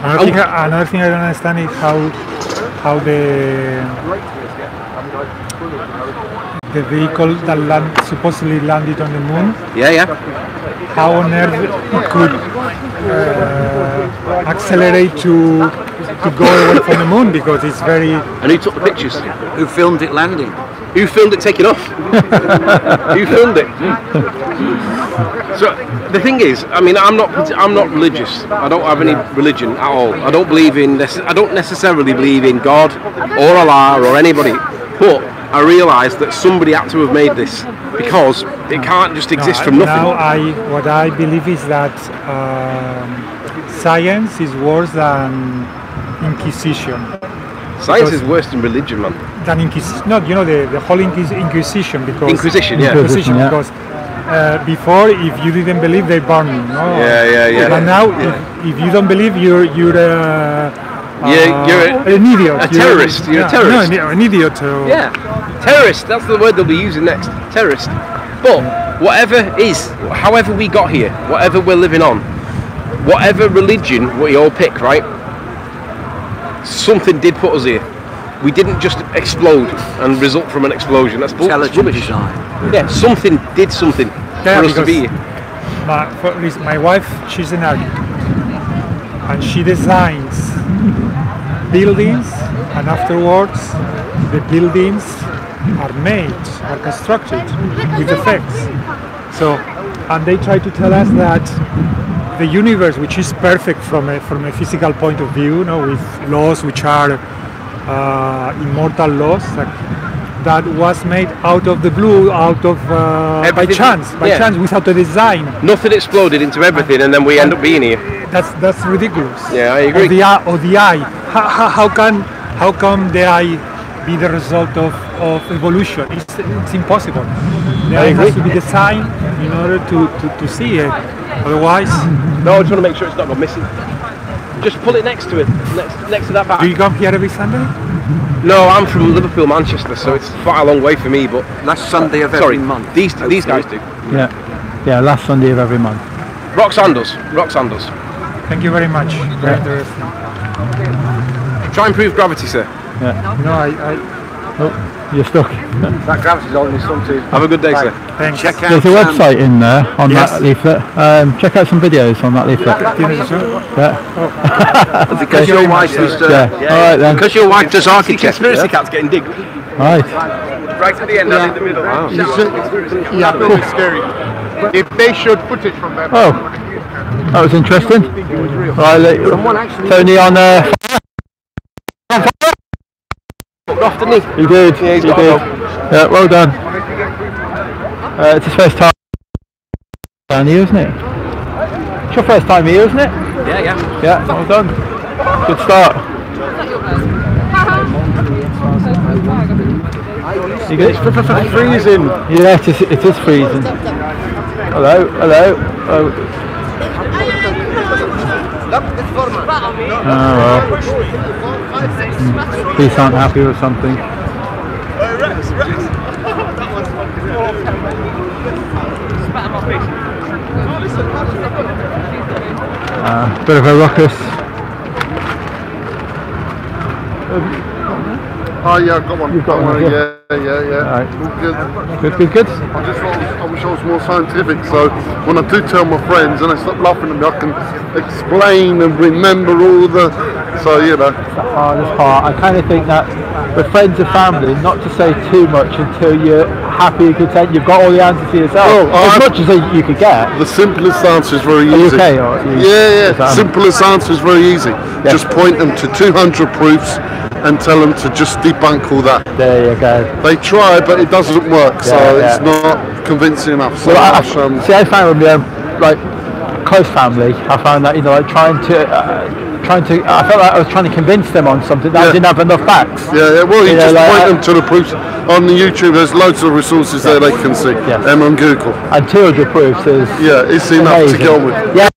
Another thing I don't understand is how the vehicle that supposedly landed on the moon. Yeah. How on earth it could accelerate to go away from the moon, because it's very. And who took the pictures? Who filmed it landing? Who filmed it taking off? Who filmed it? So the thing is, I mean, I'm not religious. I don't have any religion at all. I don't believe in this. I don't necessarily believe in God or Allah or anybody. But I realise that somebody had to have made this, because it can't just exist from nothing. Now what I believe is that science is worse than Inquisition. Science is worse than religion, man. Than Inquisition. No, you know the whole Inquisition, because Inquisition, yeah. Inquisition, because before, if you didn't believe, they burned you. No? Yeah. But now, if you don't believe, you're an idiot. A terrorist. You're a terrorist. No, an idiot. Yeah, terrorist. That's the word they'll be using next. Terrorist. But whatever is, however we got here, whatever we're living on, whatever religion we all pick, right? Something did put us here. We didn't just explode and result from an explosion. That's Intelligent rubbish. design. Yeah, something did something Yeah, for us to because be here. My wife, she's an architect, and she designs buildings, and afterwards the buildings are made, are constructed with effects. So, and they try to tell us that the universe, which is perfect from a physical point of view, you know, with laws which are immortal laws, that was made out of the blue, out of by chance, without a design. Nothing exploded into everything, and then we end up being here. That's ridiculous. Yeah, I agree. Or the eye. How come the eye be the result of evolution? It's impossible. The eye has to be designed in order to see it. Otherwise, no, I just want to make sure it's not gone missing. Just pull it next to it, next to that back. Do you come here every Sunday? No, I'm from Liverpool, Manchester, so it's quite a long way for me. But last Sunday of every month. These guys do. Yeah, last Sunday of every month. Roxanne does. Thank you very much. Very interesting. Try and prove gravity, sir. Yeah. No, you're stuck. That gravity's holding his son too. Have a good day, sir. Thanks. Check out. There's a website in there on that leaflet. Check out some videos on that leaflet. Yeah. Because your wife does. All right then. Because your wife does architecture. Conspiracy cat's getting digged. Right. Right at the end, and in the middle. Wow. Yeah, pretty scary. If they showed footage from that. Oh, that was interesting. Right, Tony on there. Off, didn't he? He did. Yeah, he did. Yeah, well done. It's his first time down here, isn't it? It's your first time here, isn't it? Yeah. Yeah, well done. Good start. You good? It's freezing. Yeah, it is freezing. Hello. Oh. Oh well. Please aren't happy with something. Bit of a ruckus. Oh yeah, I've got one. You've got one, Yeah. Right. Good. I wish I was more scientific, so when I do tell my friends and they stop laughing at me, I can explain and remember all the. So you know. It's the hardest part. I kind of think that with friends and family, not to say too much until you're happy and content, you've got all the answers to yourself. As much as you could get. The simplest answer is very easy. Okay, yeah. Simplest answer is very easy. Yeah. Just point them to 200 proofs and tell them to just debunk all that. There you go. They try, but it doesn't work, so it's not convincing enough. So I found with like close family, I found that like trying to. I felt like I was trying to convince them on something that I didn't have enough facts. Yeah. Well, you just point them to the proofs on the YouTube. There's loads of resources there they can see, and on Google. And 200 proofs is it's enough to get on with. Yeah.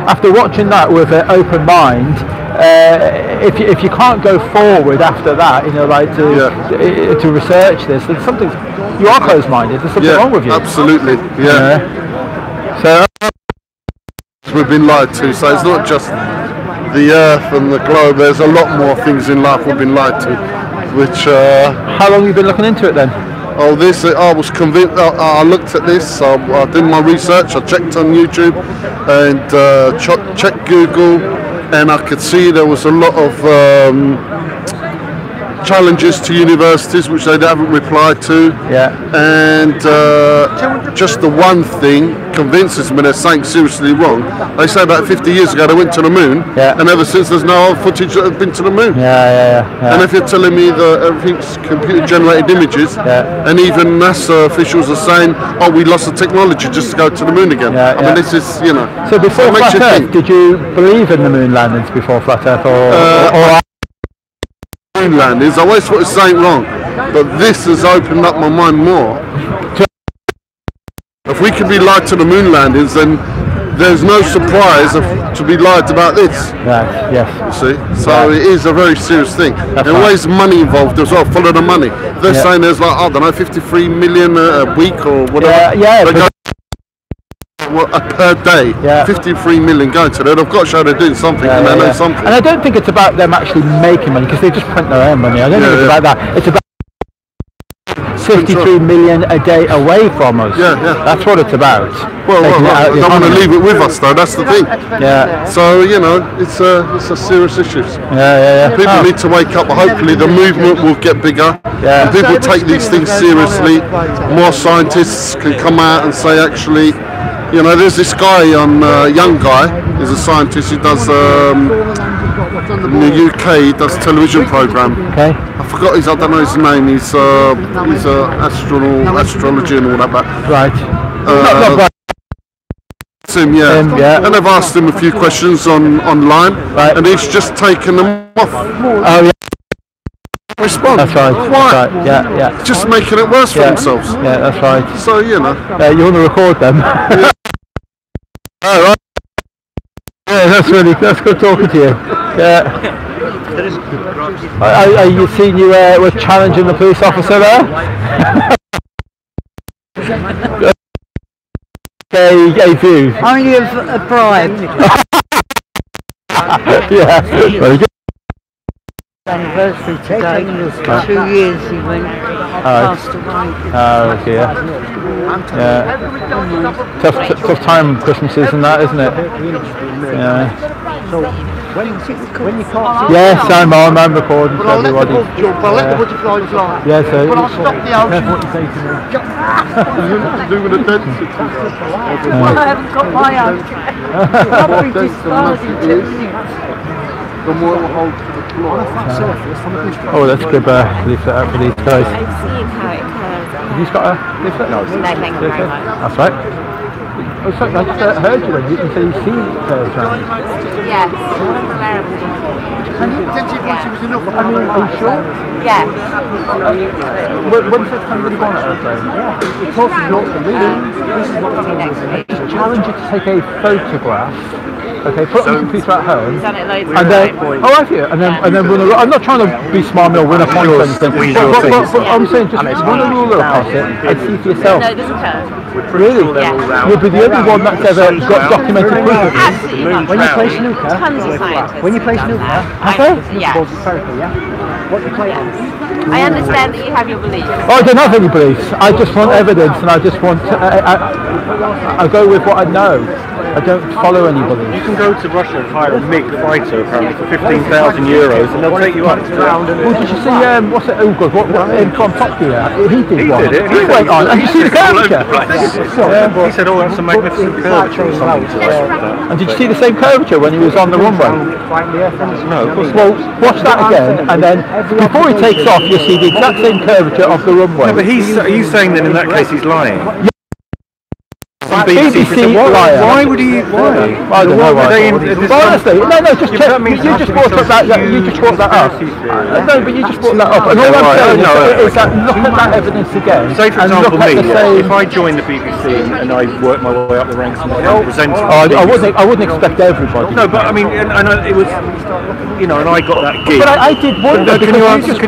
After watching that with an open mind, if you can't go forward after that, to research this, then you are closed-minded. There's something wrong with you. Absolutely. Yeah. So we've been lied to. So it's not just the Earth and the globe. There's a lot more things in life we've been lied to. Which. How long have you been looking into it then? Oh, I was convinced. I looked at this. I did my research. I checked on YouTube and checked Google, and I could see there was a lot of challenges to universities which they haven't replied to. Yeah. And just the one thing convinces me there's something seriously wrong. They say about 50 years ago they went to the moon, and ever since there's no footage that have been to the moon. Yeah. And if you're telling me that everything's computer-generated images, and even NASA officials are saying, "Oh, we lost the technology just to go to the moon again." I mean, this is, So before Flat Earth, did you believe in the moon landings before Flat Earth, or moon landings? I always thought it was something wrong, but this has opened up my mind more. If we can be lied to the moon landings, then there's no surprise to be lied about this. Right, yes. You see? So it is a very serious thing. There's always money involved as well, follow the money. They're saying there's like, I don't know, 53 million a week or whatever. per day. Yeah. 53 million going to there. They've got to show they're doing something, and they know something. And I don't think it's about them actually making money, because they just print their own money. I don't think it's about that. It's about 53 million a day away from us. Yeah. That's what it's about. Well, they don't want to leave it with us, though. That's the thing. Yeah. So it's a serious issue. Yeah. People need to wake up. Hopefully, the movement will get bigger. Yeah. And people take these things seriously. More scientists can come out and say, actually, there's this guy young guy. He's a scientist. He does in the UK. He does a television program. Okay. I forgot I don't know his name. He's astrology and all that. But right. Him, yeah. And they've asked him a few questions online, right. And he's just taken them off. Oh yeah. Respond. That's right. Why? That's right. Yeah. Just making it worse for themselves. Yeah, that's right. So you want to record them? Yeah. Oh, right. Yeah, that's good talking to you. Yeah. You seen you were challenging the police officer there? A view. Only a bribe. Yeah. Very good. Anniversary today. 2 years he went. Passed away. Oh dear. Yeah. Tough time Christmases and that, isn't it? Yeah. Yes, I'm recording for everybody. Yeah, so to do with the density. I haven't got my own. Probably discarded too. The more it will hold to the floor. Oh, let's give a leaflet out for these guys. I've seen how it curves. Have you got a leaflet? No, thank you very much. That's right. Oh, sorry, I just heard you when you said you've seen it curves around. Yes. And you potentially once it was enough. I mean, are you sure? Yes. When's this time going to go on at our phone? It's also not for me. This is what I'm just challenge you to take a photograph. Okay, put it on the computer at home. He's done it loads and then, have you? And then run a. I'm not trying to be smarmy or win a point or anything. But I'm saying just run a ruler across it and see for yourself. No, it doesn't curve. Really? Yeah. You'll be the only one that's ever got documented proof of it. Absolutely not. When you play snooker, tons of scientists. When you play snooker, yeah. What do you play on? I understand that you have your beliefs. Oh, I don't have any beliefs. I just want evidence, and I just want. I go with what I know. I don't follow anybody. You can go to Russia and hire a MiG fighter apparently for 15,000 euros, and they'll take you up. Well, did you see? What's it? Oh God! What from Top Gear? He did one. Did it. He went on. And you see the curvature? He said, "Oh, that's a magnificent curvature or something." And did you see the same curvature when he was on the runway? No, of course. Well, watch that again, and then before he takes off, you see the exact same curvature of the runway. No, but are you saying that in that case he's lying? BBC liar. Why would he? Why? I don't know why. Honestly, no, just check. You just brought up that. You just brought that up. No, but you just brought that up. And all I'm saying is that look at that evidence again. Say for example me, if I joined the BBC and I worked my way up the ranks and became a presenter. I wouldn't expect everybody. No, but I mean, and it was, and I got that gig. But I did wonder. I'm just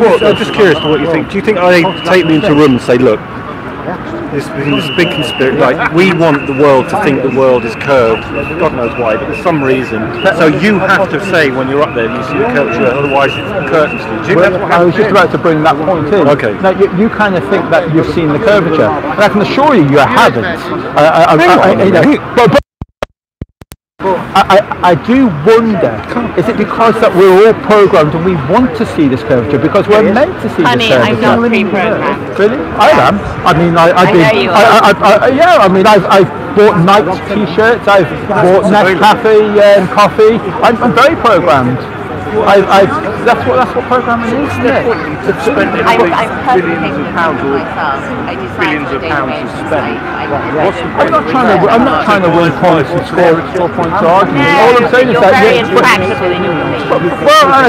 curious to what you think. Do you think I take me into a room and say, look? This big conspiracy, like we want the world to think the world is curved, God knows why, but for some reason. So you have to say when you're up there you see the curvature, otherwise it's curtains. I was just about to bring that point in. Okay. Now you kind of think that you've seen the curvature, and I can assure you haven't. I do wonder, is it because that we're all programmed and we want to see this curvature, because we're meant to see this curvature? I'm not pre-programmed. Really? I am. I mean, I've bought Nike t-shirts, I've bought Nescafe coffee. I'm very programmed. That's what programming is, isn't it? I'm billions of pounds or billions of pounds spent. I'm not trying to win points and score points or arguments. All I'm saying is that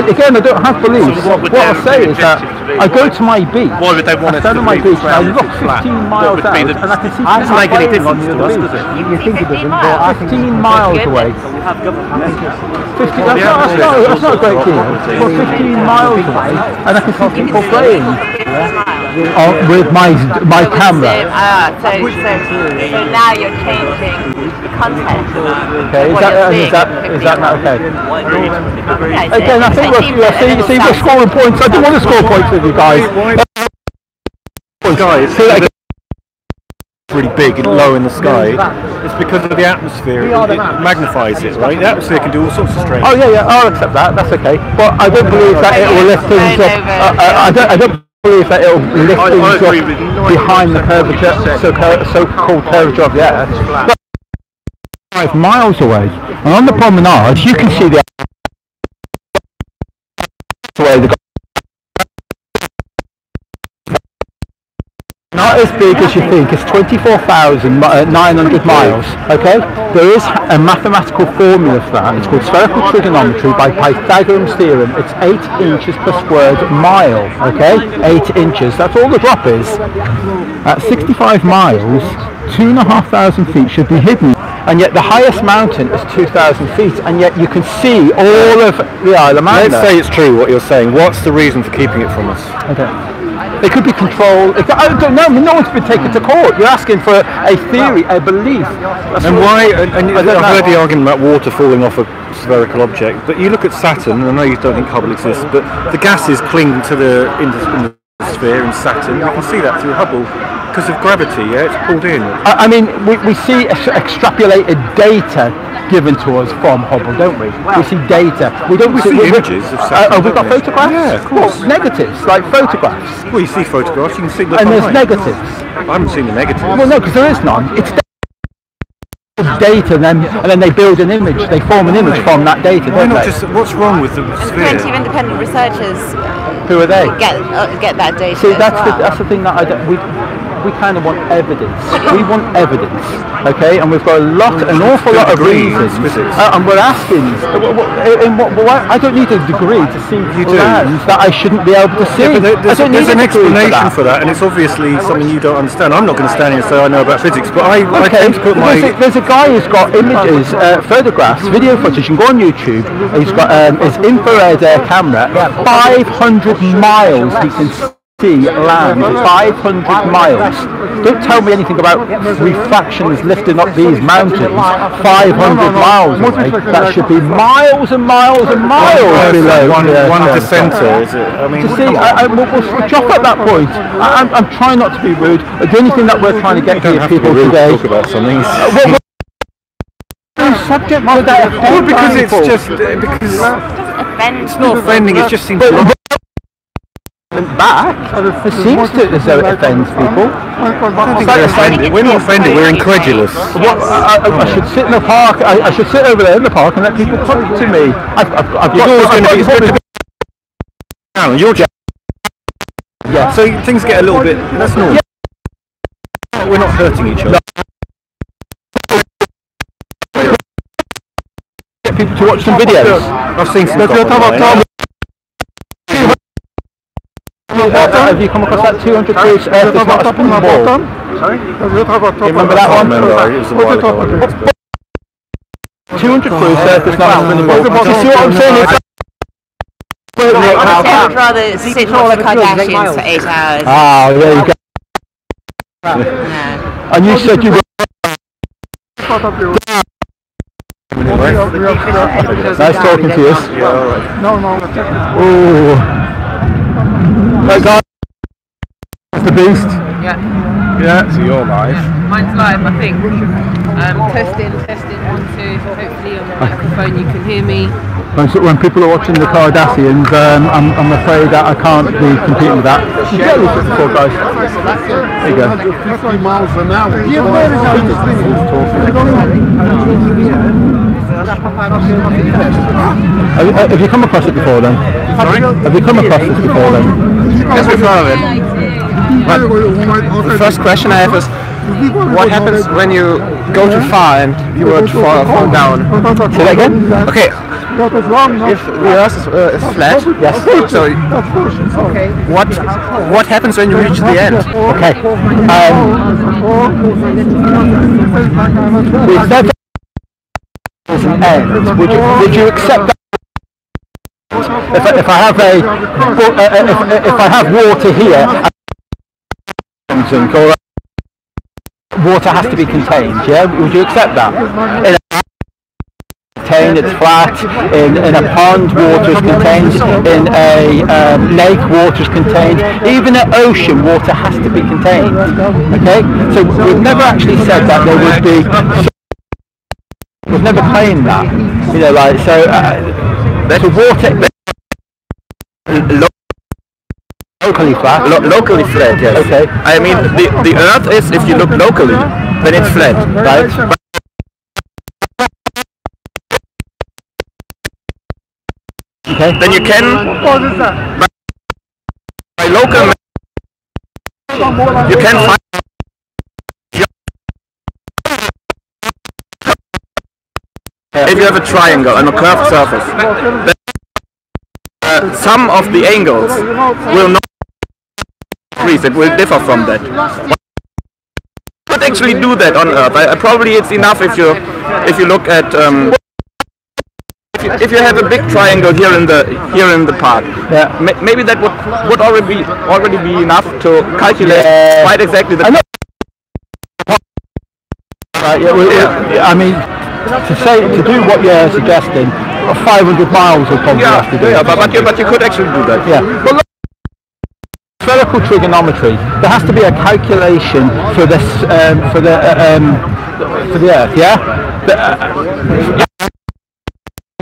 again, I don't have beliefs. What I say is that I go to my beach. Why would they want us to stand on my beach and I look 15 miles out and I can see doesn't make any difference to us, does it? You think it doesn't, but I think 15 miles away. 15 that's not a great deal. We're 15 miles away, and I can see people playing with my camera. So now you're changing the context. Okay, is that not okay? Again, I think we're scoring points. I do want to score points with you guys. Really big and low in the sky. It's because of the atmosphere. It magnifies it, right? The atmosphere can do all sorts of strange. Oh yeah, I'll accept that. That's okay. But I don't believe that it will lift things up. I don't believe that it will lift things up behind the curvature, so-called curvature of the Earth. But 5 miles away, and on the promenade, you can see the not as big as you think. It's 24,900 miles. Okay, there is a mathematical formula for that. It's called spherical trigonometry by Pythagorean's theorem. It's 8 inches per squared mile. Okay, 8 inches. That's all the drop is. At 65 miles, 2,500 feet should be hidden. And yet the highest mountain is 2,000 feet, and yet you can see all of the Isle of Man. Let's say it's true what you're saying. What's the reason for keeping it from us? Okay. It could be control. I don't know. No one's been taken to court. You're asking for a theory, a belief. And why? And I've heard the argument about water falling off a spherical object, but you look at Saturn, and I know you don't think Hubble exists, but the gases cling to the sphere in Saturn. You can see that through Hubble because of gravity. Yeah, it's pulled in. I mean, we see extrapolated data given to us from Hubble, don't we? We see data. We don't see images of Saturn. We've got photographs? Yeah, of course. Well, negatives, like photographs. Well, you see photographs, you can see the and there's negatives. I haven't seen the negatives. Well, no, because there is none. It's data, and then they build an image. They form an image from that data, don't they? What's wrong with the sphere? Plenty of independent researchers. Who are they? Get that data. See, that's the thing that I don't. We kind of want evidence. We want evidence, okay? And we've got an awful lot of reasons. And we're asking, I don't need a degree to see lands that I shouldn't be able to see. There's an explanation for that, and it's obviously something you don't understand. I'm not going to stand here and say I know about physics, but I tend to put my... There's a guy who's got images, photographs, video footage. You can go on YouTube. He's got his infrared camera. 500 miles he can see land. 500 miles. Don't tell me anything about refractions lifting up these mountains 500 miles away. That should be miles and miles and miles below. One at the centre, is it? I mean, to see, we'll switch off at that point. I'm trying not to be rude. The only thing that we're trying to get here, people, today. Talk about something. Subject matter. Well, because it's just it's not offending. It just seems. Back, it seems to as though it offends people. We're not offended, we're incredulous. I should sit in the park, I should sit over there in the park and let people come to me. You're yeah. So things get a little bit, that's normal. Yeah. We're not hurting each other. Get people to watch some videos. I've seen some. Have you come across that 200 cruise Earth is not a spinning ball? Sorry? You remember that one? It was a while ago. 200 cruise Earth is not a spinning ball. Do you see what I'm saying? I would rather sit with the Kardashians for 8 hours. Ah, there you go. No. And you said you were... Nice talking to you. Yeah, alright. Oh. Hey guys, the beast. Yeah. So you're live. Yeah. Mine's live, I think. Testing, 1, 2. Hopefully on the microphone you can hear me. When people are watching the Kardashians, I'm afraid that I can't be competing with that. You get this before, guys. There you go. 50 miles an hour. Have you come across it before then? Sorry? Have you come across this before then? Yes, we've heard of it. The first question I have is, what happens when you go too far and you will fall down? Say that again? Okay. If the Earth is flat, yes. So what happens when you reach the end? Okay. We said ends. Would you accept that? If I have if I have water here, or water has to be contained. Yeah, would you accept that? It's flat. In a pond, water is contained. In a lake, water is contained. Even an ocean, water has to be contained. Okay, so we've never actually said that there would be. We've never claimed that. You know, like so. The water. Locally flat. Locally flat. Yes. Okay. I mean, the Earth is, if you look locally, then it's flat, right? Okay. Then you can, by local, you can find if you have a triangle on a curved surface, then some of the angles will not increase, it will differ from that. You could actually do that on Earth. Probably it's enough if you look at if you have a big triangle here in the park, yeah. Maybe that would already be enough to calculate quite exactly the. I mean, to do what you're suggesting, 500 miles will probably have to do. Yeah, but you could actually do that. Yeah. Well, look, spherical trigonometry. There has to be a calculation for this for the Earth. Yeah.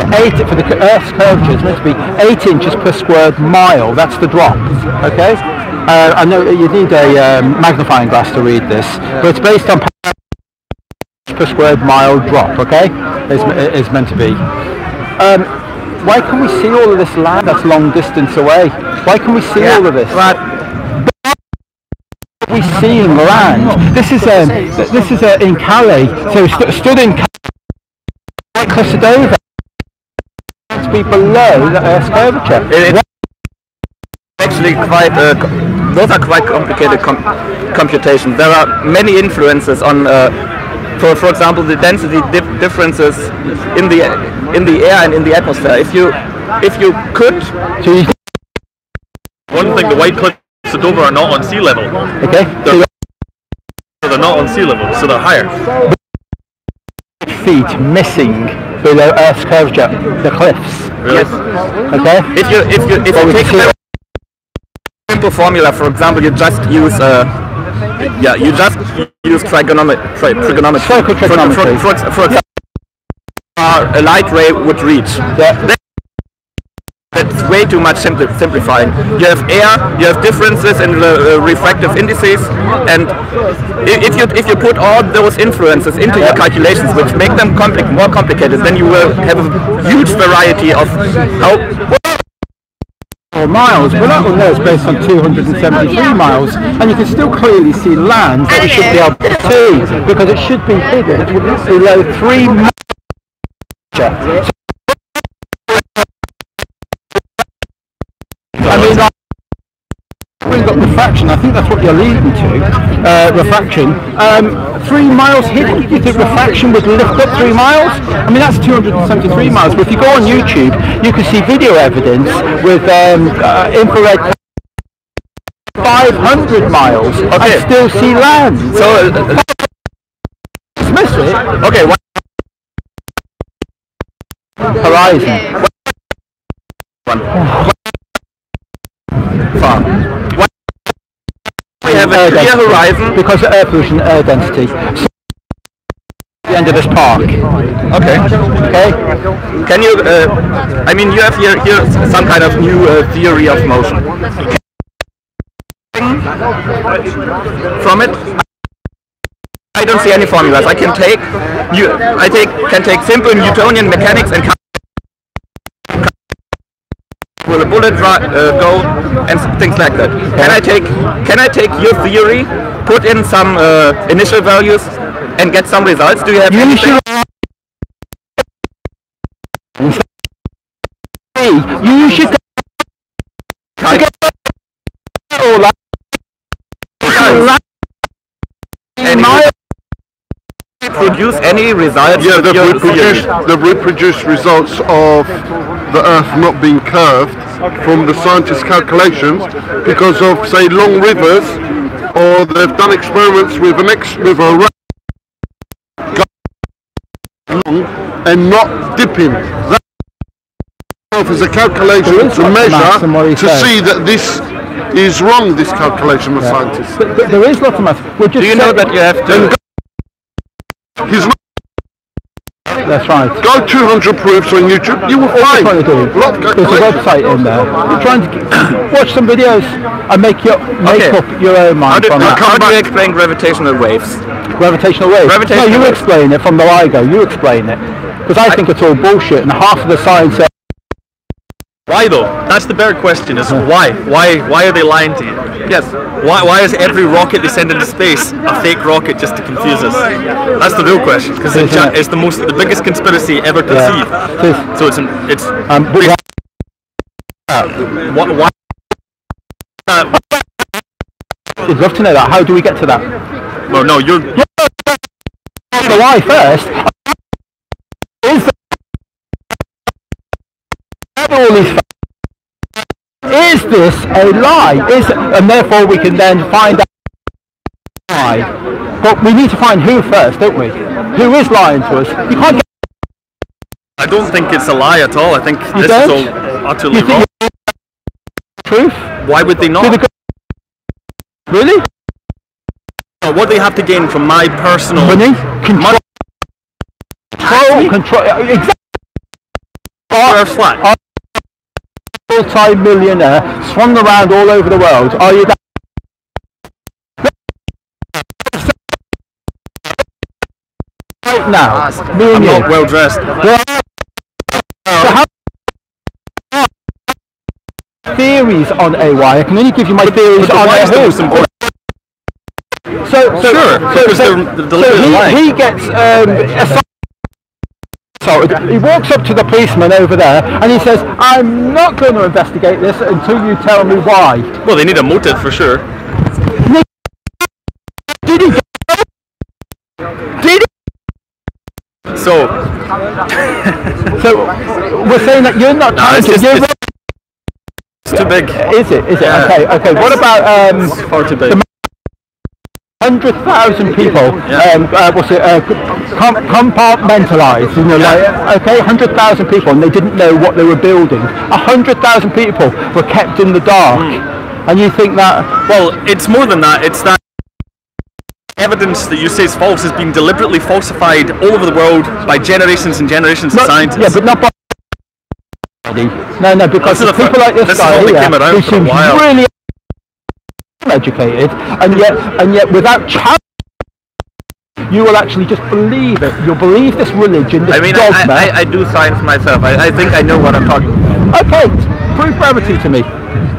For the Earth's curvature, it's meant to be 8 inches per square mile. That's the drop. Okay. I know you need a magnifying glass to read this, but it's based on per square mile drop. Okay, is meant to be. Why can we see all of this land that's long distance away? Why can we see all of this? We seeing land. This is in Calais. So stood in Calais, right across the over. To be below the Earth's curvature. It's actually quite. Those are quite complicated computations. There are many influences on. For example, the density differences in the air and in the atmosphere. If you could, one thing, the White Cliffs of Dover are not on sea level. Okay. They're not on sea level, so they're higher. Feet missing below Earth's curvature, the cliffs. Really? Yes. Okay. If you take a simple formula, for example, you just use trigonometry. Circle trigonometry. For example, a light ray would reach. That's way too much simplifying. You have air, you have differences in the refractive indices, and if you put all those influences into your calculations, which make them more complicated, then you will have a huge variety of how. Miles, but that one there is based on 273 miles, and you can still clearly see land that we should be able to see, because it should be hidden below 3 miles. I mean, bring up refraction. I think that's what you're leading to. Refraction. 3 miles hidden. You think refraction would lift up 3 miles? I mean, that's 273 miles. But if you go on YouTube, you can see video evidence with infrared 500 miles. Okay. And still see land. So dismiss it. Okay. Horizon. Far. We have a clear horizon because of air pollution, air density. So the end of this park. Okay. Okay. Can you? I mean, you have here some kind of new theory of motion. From it, I don't see any formulas. I can take simple Newtonian mechanics and will a bullet go and things like that. Can I take your theory, put in some initial values, and get some results? Do you have anything? You should and produce reproduce any results? Yeah, they've reproduced results of the Earth not being curved from the scientists' calculations because of, say, long rivers, or they've done experiments with a rat long and not dipping. That is a calculation to measure to see that this is wrong. This calculation of scientists. But there is lots of maths. Do you know that you have to? He's not. That's right. Go 200 proofs on YouTube. You will find. There's a website in there. You're trying to watch some videos and make up your own mind from that. How do you explain gravitational waves? Gravitational waves? No, you explain it from the LIGO. You explain it. Because I think it's all bullshit, and half of the science. Why though? That's the better question. Is why? Why are they lying to you? Yes. Why is every rocket they send into space a fake rocket just to confuse us? That's the real question, because it's the biggest conspiracy ever conceived. So it's. Why? I'd love to know that. How do we get to that? Well, no, you're. The why first. Is this a lie? And therefore we can then find out why. But we need to find who first, don't we? Who is lying to us? You can't get. I don't think it's a lie at all. I think this is all utterly wrong. Truth? Why would they not? Really? What do they have to gain from my personal money? Control. Exactly. Flat. Multi-millionaire, swung around all over the world. Are you that? Right now, me and I'm you. not well dressed. Theories on AY. I can only give you my theories on who. So he gets So he walks up to the policeman over there and he says, I'm not going to investigate this until you tell me why. Well, they need a motive for sure. Did he? So we're saying that you're not trying to... It's too big. Is it? Yeah. Okay. What about it's far too big. 100,000 people, compartmentalised, okay, 100,000 people, and they didn't know what they were building. 100,000 people were kept in the dark, and you think that... Well, it's more than that. It's that evidence that you say is false has been deliberately falsified all over the world by generations and generations of scientists. Yeah, but not by... No, because people like this guy here, who seems really educated, and yet without challenge, you will actually just believe it. You'll believe this religion, this dogma. I do science myself. I think I know what I'm talking about. Okay, prove gravity to me.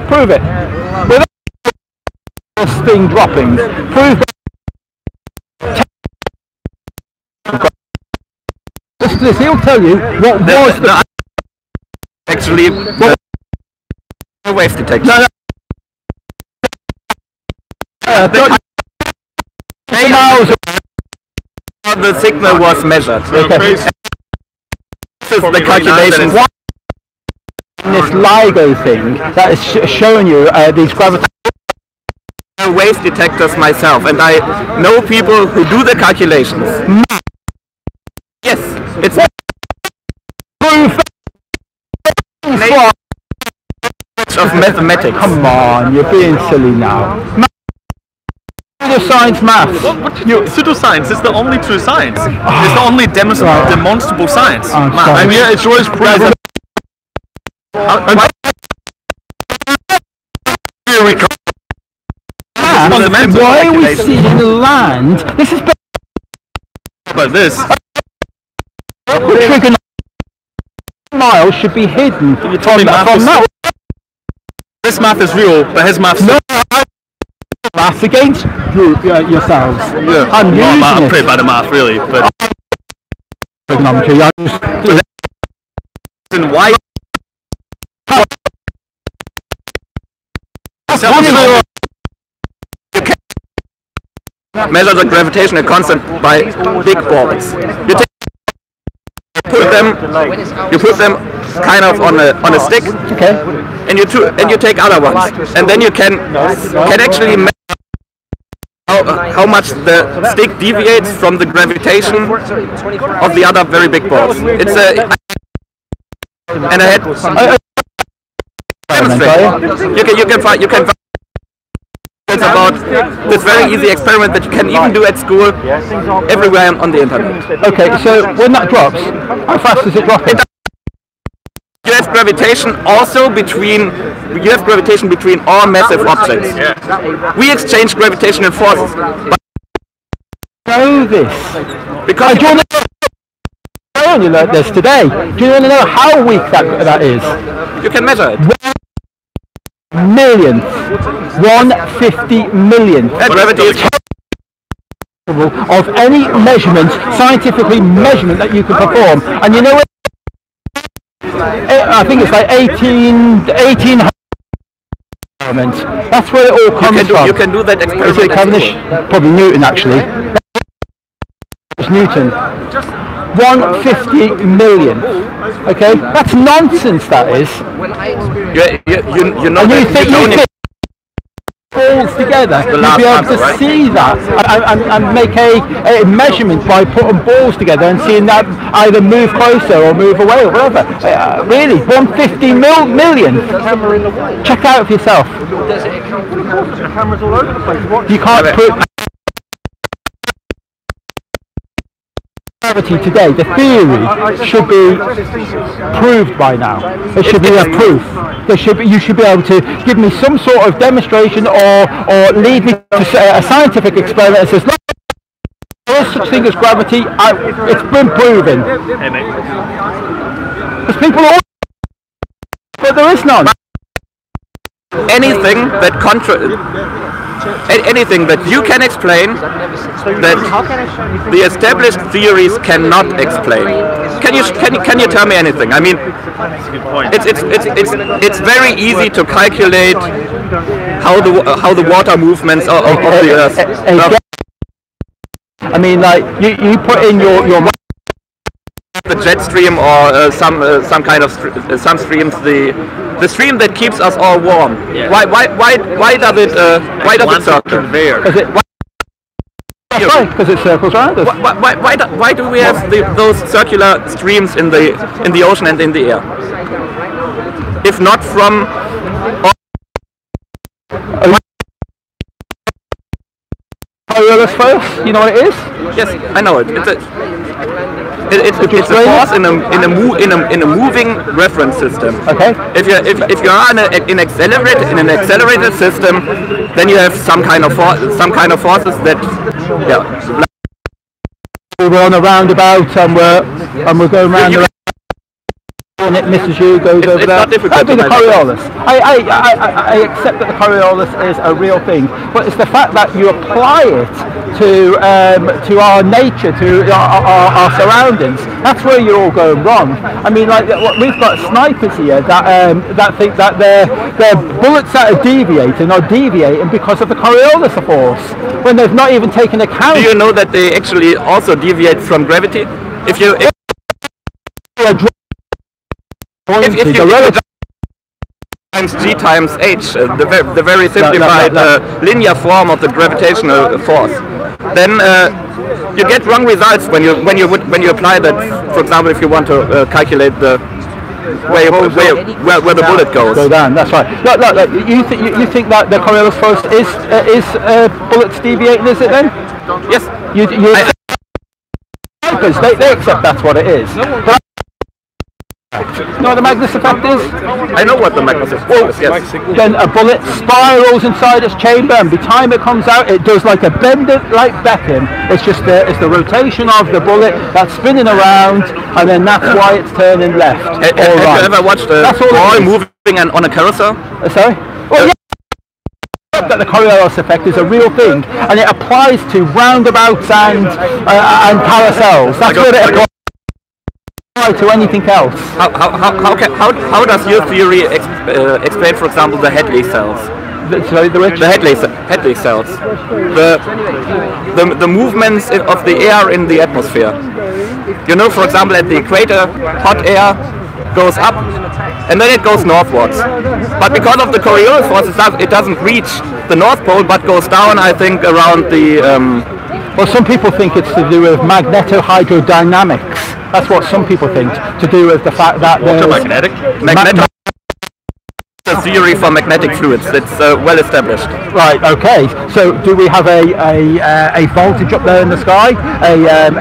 Prove it. Without this thing dropping. Prove this. He'll tell you what was the... Actually, the wave detector. No. The signal was measured. Okay. This is the calculation. This LIGO thing that is showing you these gravitational wave detectors myself, and I know people who do the calculations. Yes, it's proof of mathematics. Come on, you're being silly now. Pseudoscience maths. Pseudoscience is the only true science. It's the only demonstrable science. And yeah, it's always proven. Why are we seeing land? This is but this trigonometry miles should be hidden from that. This math is real, but his math's no. Maths against yourselves. Yeah. I'm pretty bad at math, really, but trigonometry. Why? measure the gravitational constant by big balls. You put them kind of on a stick, okay, and you take other ones, and then you can actually measure how much the stick deviates from the gravitation of the other very big balls. It's a and I had you can find it's about this very easy experiment that you can even do at school everywhere on the internet. Okay, so when that drops, how fast does it drop? You have gravitation also between all massive objects. We exchange gravitational forces. But know this because I only learned this today. Do you want to know how weak that is? You can measure it. 1 millionth. 150 millionth. Gravity is of any measurement, scientifically measurement that you can perform. And you know what? I think it's like 1800. That's where it all comes from. You can do that experiment. Is it Cavendish? Probably Newton actually. It's Newton. 150 million. Okay, that's nonsense. That is. You know and you that think balls together, you'll be able to see that and make a measurement by putting balls together and seeing that either move closer or move away or whatever. Really, 150 million. Check out for yourself. You can't put gravity today. The theory should be proved by now. It should be a proof. You should be able to give me some sort of demonstration or lead me to a scientific experiment that says, look, there is such thing as gravity. It's been proven. Because people are, but there is none. Anything that you can explain that the established theories cannot explain. Can you tell me anything? I mean, it's very easy to calculate how the water movements of the Earth. I mean, like you put in your the jet stream or some kind of some streams, the stream that keeps us all warm. Yeah. Why does it circle? That's right, because it circles around us. Why do we have those circular streams in the ocean and in the air? If not from Coriolis first, you know what it is? Yes, I know it. It's a force in a moving reference system. Okay. If you are in an accelerated system, then you have some kind of forces that we're on a roundabout and we're going round and and it misses you, goes over there. That'd be the Coriolis. I accept that the Coriolis is a real thing, but it's the fact that you apply it to our nature, to our surroundings. That's where you're all going wrong. I mean, like we've got snipers here that think that their bullets that are deviating because of the Coriolis force, when they've not even taken account. Do you know that they actually also deviate from gravity? If you times g times h, the very simplified linear form of the gravitational force, then you get wrong results when you apply that. For example, if you want to calculate the where the bullet goes. Go down. That's right. Look, you think that the Coriolis force is bullets deviating? Is it then? Yes. They accept that's what it is. You know what the Magnus effect is? I know what the Magnus effect is, yes. Then a bullet spirals inside its chamber, and by the time it comes out, it does like a bend like Beckham. It's just it's the rotation of the bullet that's spinning around, and then that's why it's turning left. Have you ever watched a ball moving on a carousel? Sorry? Well, yeah. That the Coriolis effect is a real thing, and it applies to roundabouts and carousels. That's what it applies to anything else. How does your theory explain, for example, the Hadley cells? Sorry, the Hadley cells. The movements of the air in the atmosphere. You know, for example, at the equator, hot air goes up and then it goes northwards. But because of the Coriolis force, it doesn't reach the North Pole, but goes down, I think, around the... Well, some people think it's to do with magnetohydrodynamics. That's what some people think, to do with the fact that there's... The theory for magnetic fluids. It's well established. Right. Okay. So, do we have a voltage up there in the sky?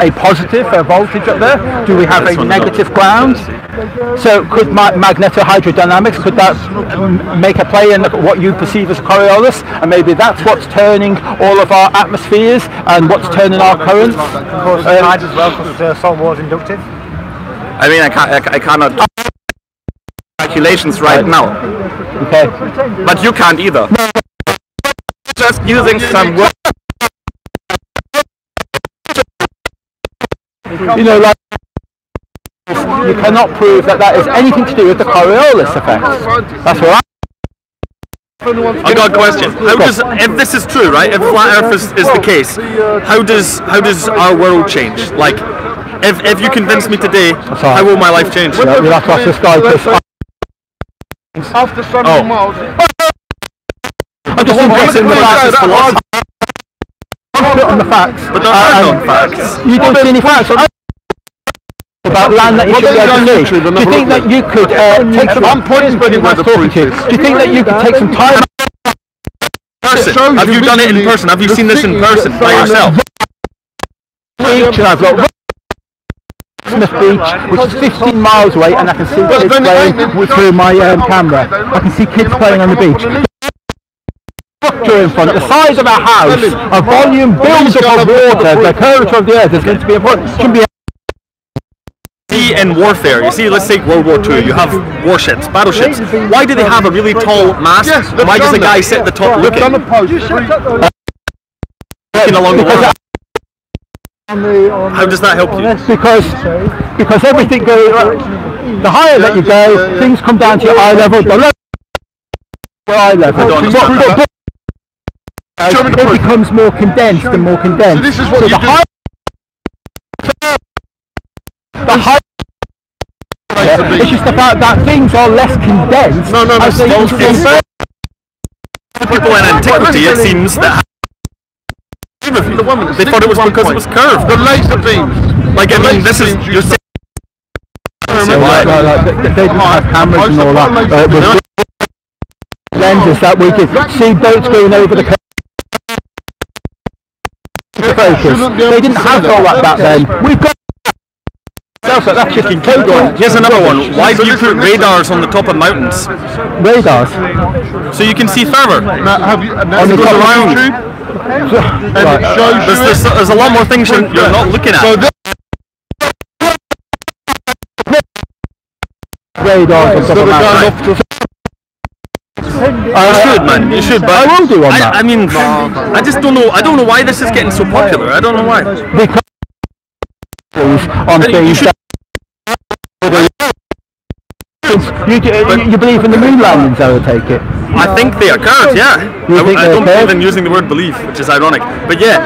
A positive voltage up there? Do we have a negative ground? So, could magnetohydrodynamics, could that make a play in what you perceive as Coriolis? And maybe that's what's turning all of our atmospheres and what's turning our currents. Of course, tides as well, because salt water is inductive. I mean, I cannot calculations right now. Okay. But you can't either. Just using some words. You know, like, you cannot prove that is anything to do with the Coriolis effect. That's what I got a question. How does, if this is true, right? If flat Earth is the case, how does our world change? Like, if you convince me today, how will my life change? You'll have to ask this guy. After 7 miles. I'm just interested in the facts. On the facts. But there are no facts. You don't see any facts about land that you should be able to see. Do you think that you could take some... I'm pointing where the proof is. Do you think that you could take some time... Person. Have you done it in person? Have you seen this in person by yourself? Beach, and I've got Smith Beach, which is 15 miles away, and I can see kids playing through my camera. I can see kids playing on the beach. In front, the size of our house, a volume builds up of water, the curvature of the earth is going to be important. See, in warfare, you see, let's take World War II, you have warships, battleships. Why do they have a really tall mast? Why does a guy sit at the top looking along the water? How does that help you? Because everything goes, the higher that you go, things come down to your eye level, the lower eye level. It becomes more condensed and more condensed. So this is what the higher it's just the fact that things are less condensed. People in antiquity, it seems that they thought it was because it was curved. The laser beams. Like, I mean, this is you're saying. They didn't have cameras and all that. With lenses that we could see boats going over the focus. They didn't have all that back then. We've got that chicken code on. Here's another one. Why do you put radars on the top of mountains? Radars? So you can see further. Now, have you, on the top of YouTube? And it shows there's a lot more things you're not looking at. So radars on top of mountains. You should, man. You should, but I will do on that. I mean, I just don't know. I don't know why this is getting so popular. I don't know why. Because on things you believe in the moon landings, I would take it. I think they occurred, yeah. I don't believe in using the word belief, which is ironic. But yeah.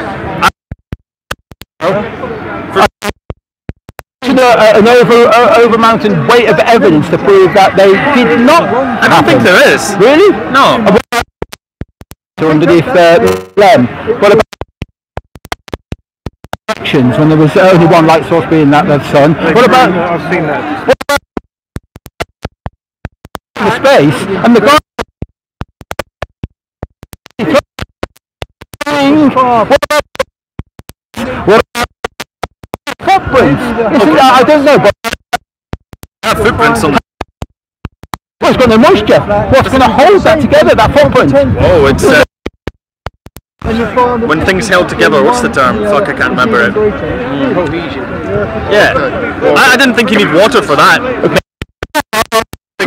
An over-mountain weight of evidence to prove that they did not I don't think there is. Really? No. Underneath them. What about actions when there was only one light source being that the sun? What about I've seen that. What about the space and the guy? What about footprints? I don't know, but footprints on. Well, it's got no moisture. What's going to hold that together? That footprint? Oh, it's when things held together. What's the term? Fuck, I can't remember it. Yeah, I didn't think you need water for that. Okay.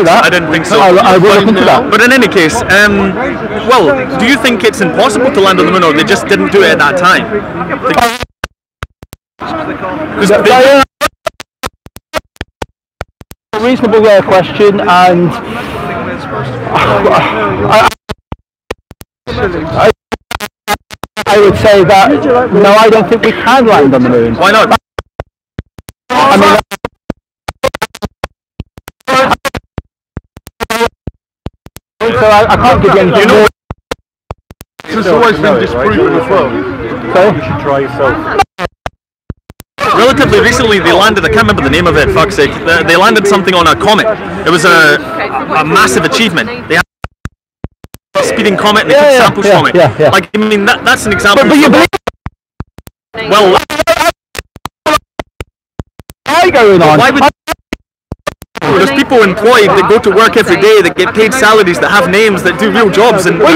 I didn't think so. I will look into that. But in any case, well, do you think it's impossible to land on the moon, or they just didn't do it at that time? A reasonable question, and I would say that no, I don't think we can land on the moon. Why not? I mean, so I can't give you anything more. It's always been disproven as well. So You should try yourself. Relatively recently, they landed. I can't remember the name of it. Fuck's sake! They landed something on a comet. It was a massive achievement. They had a speeding comet and they took samples from it. Like, I mean, that's an example. But you believe? Well, going on? Why would there's people employed that go to work every day that get paid salaries that have names that do real jobs and. For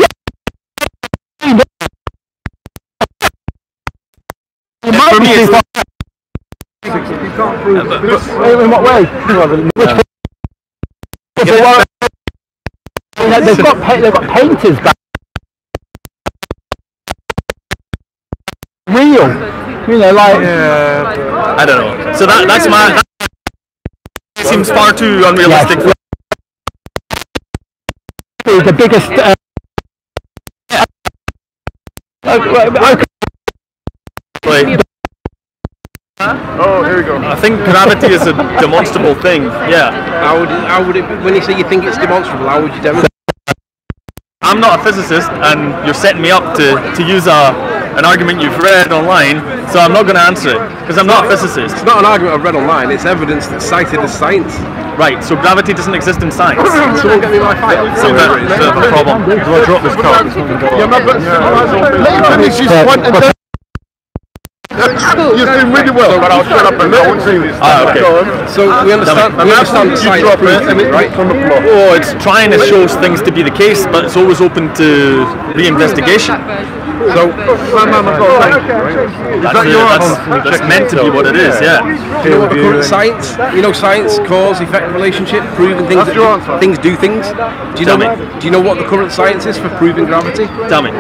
me, it's in what way? They've got painters back. Real, you know, like. I don't know. So that's my. That seems far too unrealistic. The biggest. Oh, here we go. I think gravity is a demonstrable thing. Yeah. How would it? When you say you think it's demonstrable, how would you demonstrate? I'm not a physicist, and you're setting me up to use an argument you've read online, so I'm not going to answer it because I'm not a physicist. It's not an argument I've read online. It's evidence that's cited as science. Right. So gravity doesn't exist in science. Someone get me my file. So that's a problem. Do I drop this card? You're doing really well, but I'll shut up and I won't say this. Okay. So we understand the science, right? Oh, it's trying to show things to be the case, but it's always open to re-investigation. So that's meant to be what it is, yeah. You know what the current science? You know science, cause-effect relationship, proving things that things do things. Do you know what the current science is for proving gravity? Tell me.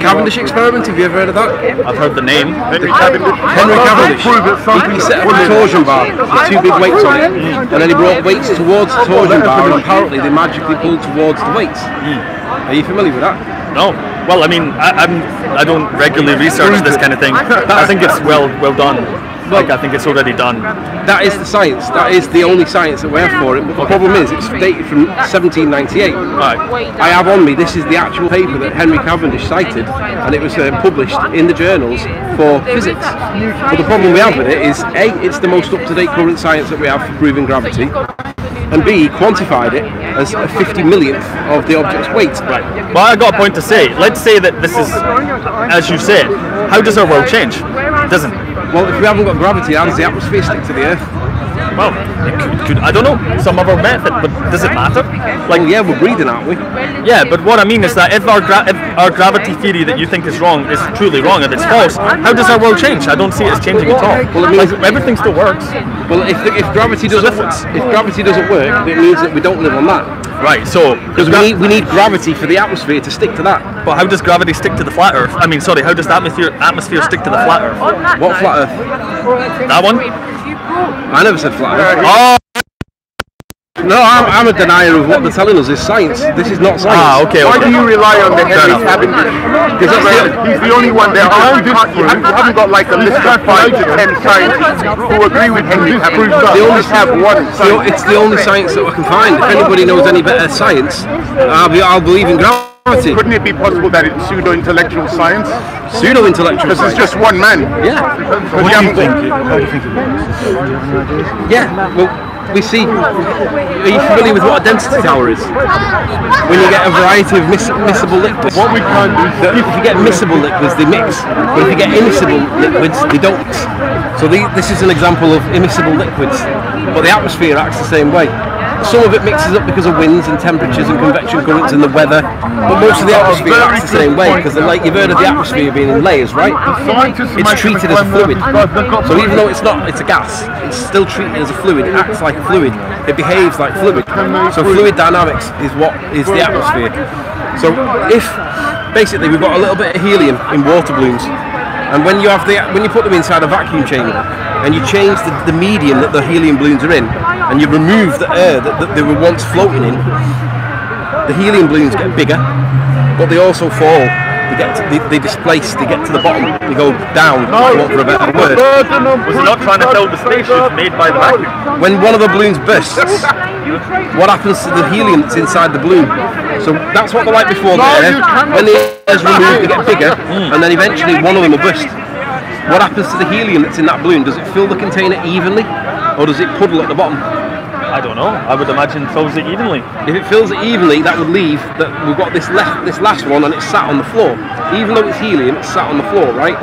Cavendish experiment. Have you ever heard of that? I've heard the name. Henry Cavendish. He set up a torsion bar with two big weights on it, and then he brought weights towards the torsion bar, and apparently they magically pulled towards the weights. Are you familiar with that? No. Well, I mean, I don't regularly research this kind of thing. I think it's well done. Like, I think it's already done. That is the science. That is the only science that we have for it. But the problem is, it's dated from 1798. Right. I have on me, this is the actual paper that Henry Cavendish cited, and it was published in the journals for physics. But the problem we have with it is, A, it's the most up-to-date current science that we have for proving gravity, and B, quantified it as a 50 millionth of the object's weight. Right. Well, I got a point to say. Let's say that this is, as you said, how does our world change? It doesn't. Well, if we haven't got gravity, how does the atmosphere stick to the Earth? Well, it could, I don't know, some other method, but does it matter? Like, well, yeah, we're breathing, aren't we? Yeah, but what I mean is that if our gravity theory that you think is wrong is truly wrong and it's false, how does our world change? I don't see it as changing at all. Well, it means everything still works. Well, if gravity doesn't work, it means that we don't live on that. Right, so because we need gravity for the atmosphere to stick to that. But how does gravity stick to the flat Earth? I mean, sorry, how does the atmosphere stick to the flat Earth? What flat Earth? That one? I never said flat Earth. Oh! No, I'm a denier of what they're telling us is science. This is not science. Ah, okay. Why do you rely on the Henry Cavendish? Because he's the only one there. You haven't got like a list of 5 to 10 scientists who agree with Henry Cavendish. They only have one. It's the only science that I can find. If anybody knows any better science, I'll believe in gravity. Couldn't it be possible that it's pseudo-intellectual science? Pseudo-intellectual because science? It's just one man. Yeah. What do you think? How do you think it works? Yeah. Well, we see. Are you familiar with what a density tower is? When you get a variety of miscible liquids. What we can't do is if you get miscible liquids, they mix. But if you get immiscible liquids, they don't mix. So this is an example of immiscible liquids. But the atmosphere acts the same way. Some of it mixes up because of winds and temperatures and convection currents and the weather, but most of the atmosphere acts the same way because, like, you've heard of the atmosphere being in layers, right? It's treated as a fluid. So even though it's a gas, it's still treated as a fluid. It acts like a fluid. It behaves like fluid. So fluid dynamics is what is the atmosphere. So if basically we've got a little bit of helium in water balloons, and when you put them inside a vacuum chamber and you change the medium that the helium balloons are in, and you remove the air that they were once floating in, the helium balloons get bigger, but they also fall. They displace, they get to the bottom, they go down, for a better word. Was it not trying to fill the spaces made by the vacuum? When one of the balloons bursts, what happens to the helium that's inside the balloon? So that's what they're like before the air. When the air is removed, they get bigger, and then eventually one of them will burst. What happens to the helium that's in that balloon? Does it fill the container evenly, or does it puddle at the bottom? I don't know. I would imagine it fills it evenly. If it fills it evenly, that would leave that we've got this last one, and it's sat on the floor. Even though it's helium, it's sat on the floor, right?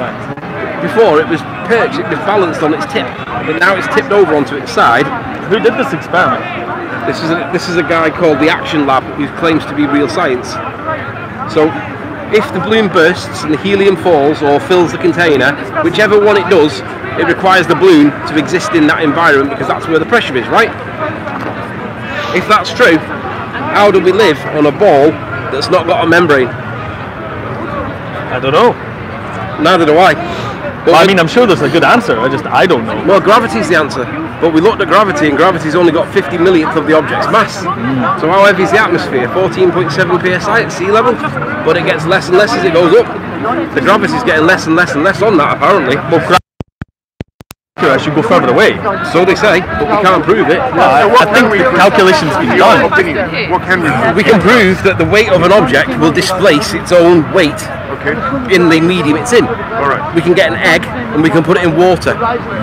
Before it was perched, it was balanced on its tip, but now it's tipped over onto its side. Who did this experiment? This is a guy called the Action Lab, who claims to be real science. So, if the balloon bursts and the helium falls or fills the container, whichever one it does, it requires the balloon to exist in that environment because that's where the pressure is, right? If that's true, how do we live on a ball that's not got a membrane? I don't know. Neither do I. Well, I mean, I'm sure there's a good answer, I don't know. Well, gravity's the answer. But we looked at gravity, and gravity's only got 50 millionth of the object's mass. So how heavy is the atmosphere? 14.7 psi at sea level. But it gets less and less as it goes up. The gravity's getting less and less and less on that, apparently. Well, I should go further away. So they say, but we can't prove it. I think the calculations can be done. What can we do? We can prove that the weight of an object will displace its own weight in the medium it's in. Alright. We can get an egg and we can put it in water.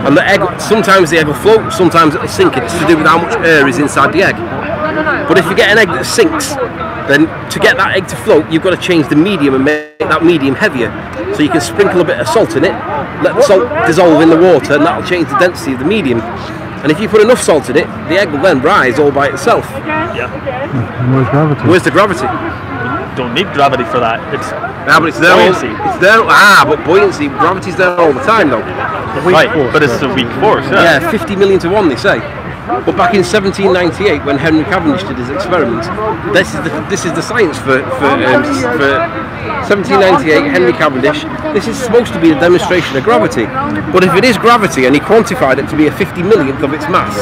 And the egg, sometimes the egg will float, sometimes it'll sink. It's to do with how much air is inside the egg. But if you get an egg that sinks, then to get that egg to float, you've got to change the medium and make that medium heavier. So you can sprinkle a bit of salt in it, let the salt dissolve in the water, and that'll change the density of the medium. And if you put enough salt in it, the egg will then rise all by itself. Yeah. Where's gravity? Where's the gravity? You don't need gravity for that. It's but it's there. buoyancy. It's there. But buoyancy, gravity's there all the time, though. Right, but it's a weak force. Yeah, 50 million to 1, they say. But back in 1798, when Henry Cavendish did his experiments, this is the science for 1798. Henry Cavendish. This is supposed to be a demonstration of gravity. But if it is gravity, and he quantified it to be a 50 millionth of its mass,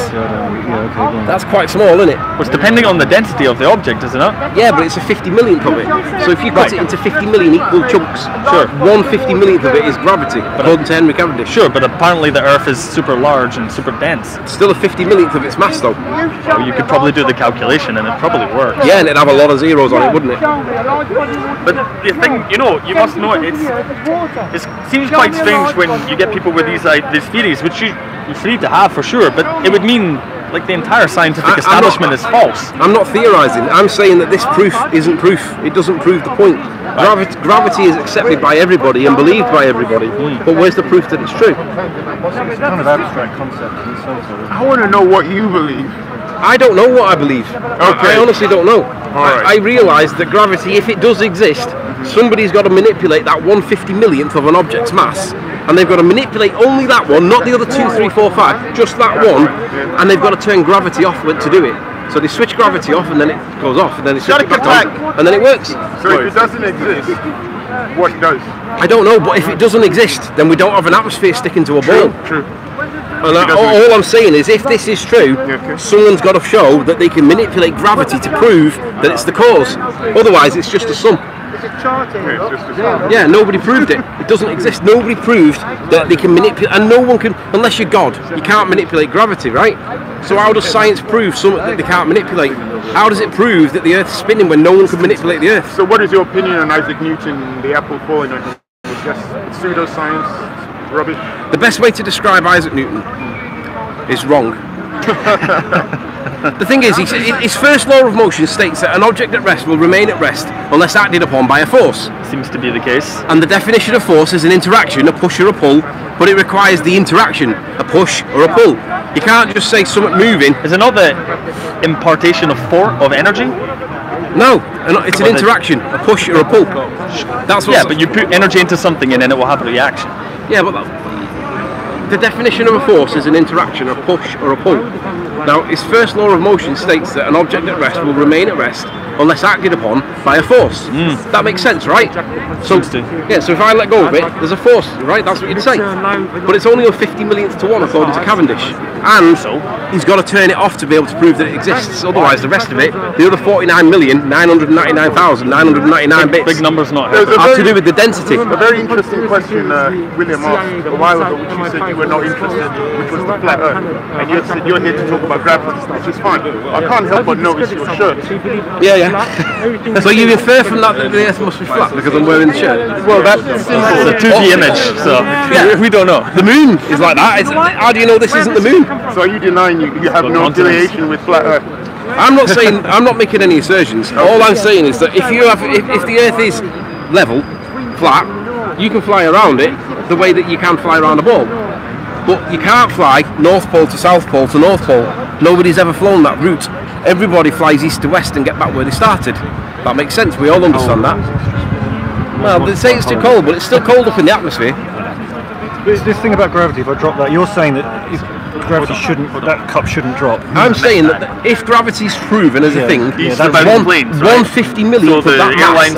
that's quite small, isn't it? Well, it's depending on the density of the object, isn't it? Yeah, but it's a 50 millionth of it. So if you cut it into 50 million equal chunks, sure, 1/50 millionth of it is gravity, according to Henry Cavendish. Sure, but apparently the Earth is super large and super dense. It's still a 50 millionth of its mass, though. Well, you could probably do the calculation and it probably works. Yeah, and it'd have a lot of zeros on it, wouldn't it? But the thing, you must know it seems quite strange when you get people with these theories, which you need to have for sure, but it would mean like the entire scientific establishment is false. I'm not theorising. I'm saying that this proof isn't proof. It doesn't prove the point. Gravity is accepted by everybody and believed by everybody, but where's the proof that it's true? It's kind of abstract concept in itself. I want to know what you believe. I don't know what I believe. Okay. I honestly don't know. Right. I realise that gravity, if it does exist, somebody's got to manipulate that 1/50 millionth of an object's mass, and they've got to manipulate only that one, not the other 2, 3, 4, 5, just that one, and they've got to turn gravity off to do it. So they switch gravity off, and then it goes off, and then they switch it back on, and then it works. So if it doesn't exist, what does? I don't know, but if it doesn't exist, then we don't have an atmosphere sticking to a ball. True. And all I'm saying is, if this is true, someone's got to show that they can manipulate gravity to prove that it's the cause. Otherwise, it's just a sum. Yeah, nobody proved it. It doesn't exist. Nobody proved that they can manipulate, and no one can, unless you're God, you can't manipulate gravity, right? So how does science prove something that they can't manipulate? How does it prove that the Earth's spinning when no one can manipulate the Earth? So what is your opinion on Isaac Newton, the apple falling on him? It's just pseudoscience, rubbish? The best way to describe Isaac Newton is wrong. The thing is, his first law of motion states that an object at rest will remain at rest unless acted upon by a force. Seems to be the case. And the definition of force is an interaction, a push or a pull, but it requires the interaction, a push or a pull. You can't just say something moving. Is it not the impartation of energy? No, it's an interaction, a push or a pull. That's what. Yeah, but you put energy into something and then it will have a reaction. Yeah, but the definition of a force is an interaction, a push or a pull. Now, his first law of motion states that an object at rest will remain at rest unless acted upon by a force. That makes sense, right? So yeah, so if I let go of it, there's a force, right? That's what you'd say. But it's only on 50 millionth to 1 according to Cavendish, and he's got to turn it off to be able to prove that it exists. Otherwise, the rest of it, the other 49,999,999 bits, big numbers not have to do with the density. A very interesting question William asked a while ago, which you said you were not interested, which was the flat Earth, and you said you're here to talk about gravity, which is fine. I can't help but notice your shirt. Yeah. So you infer from that that the Earth must be flat because I'm wearing the shirt? Well, that's a 2D image, so we don't know. The moon is like that. How do you know this isn't the moon? So are you denying you have no affiliation with flat Earth? I'm not saying, I'm not making any assertions. All I'm saying is that if the Earth is level, flat, you can fly around it the way that you can fly around a ball. But you can't fly North Pole to South Pole to North Pole. Nobody's ever flown that route. Everybody flies east to west and get back where they started. That makes sense, we all understand that. Well, they say it's too cold, but it's still cold up in the atmosphere. This thing about gravity, if I drop that, you're saying that if gravity shouldn't, that cup shouldn't drop. I'm saying that if gravity's proven as a thing, that's about 150 million for that mass,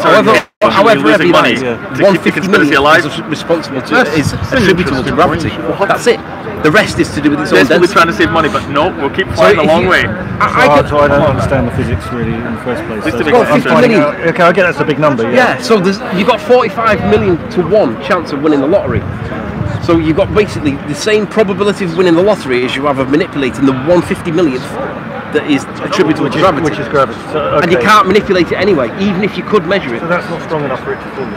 however heavy that is, 150 million is responsible to, is attributable to gravity. That's it. The rest is to do with its own density. We're trying to save money, but no, we'll keep flying a long way. I don't understand the physics really in the first place. Okay, I get that's a big number. Yeah, so you've got 45 million to 1 chance of winning the lottery. So you've got basically the same probability of winning the lottery as you have of manipulating the 150 millionth that is attributable to gravity. Which is gravity. So, okay. And you can't manipulate it anyway, even if you could measure it. So that's not strong enough for it to fall.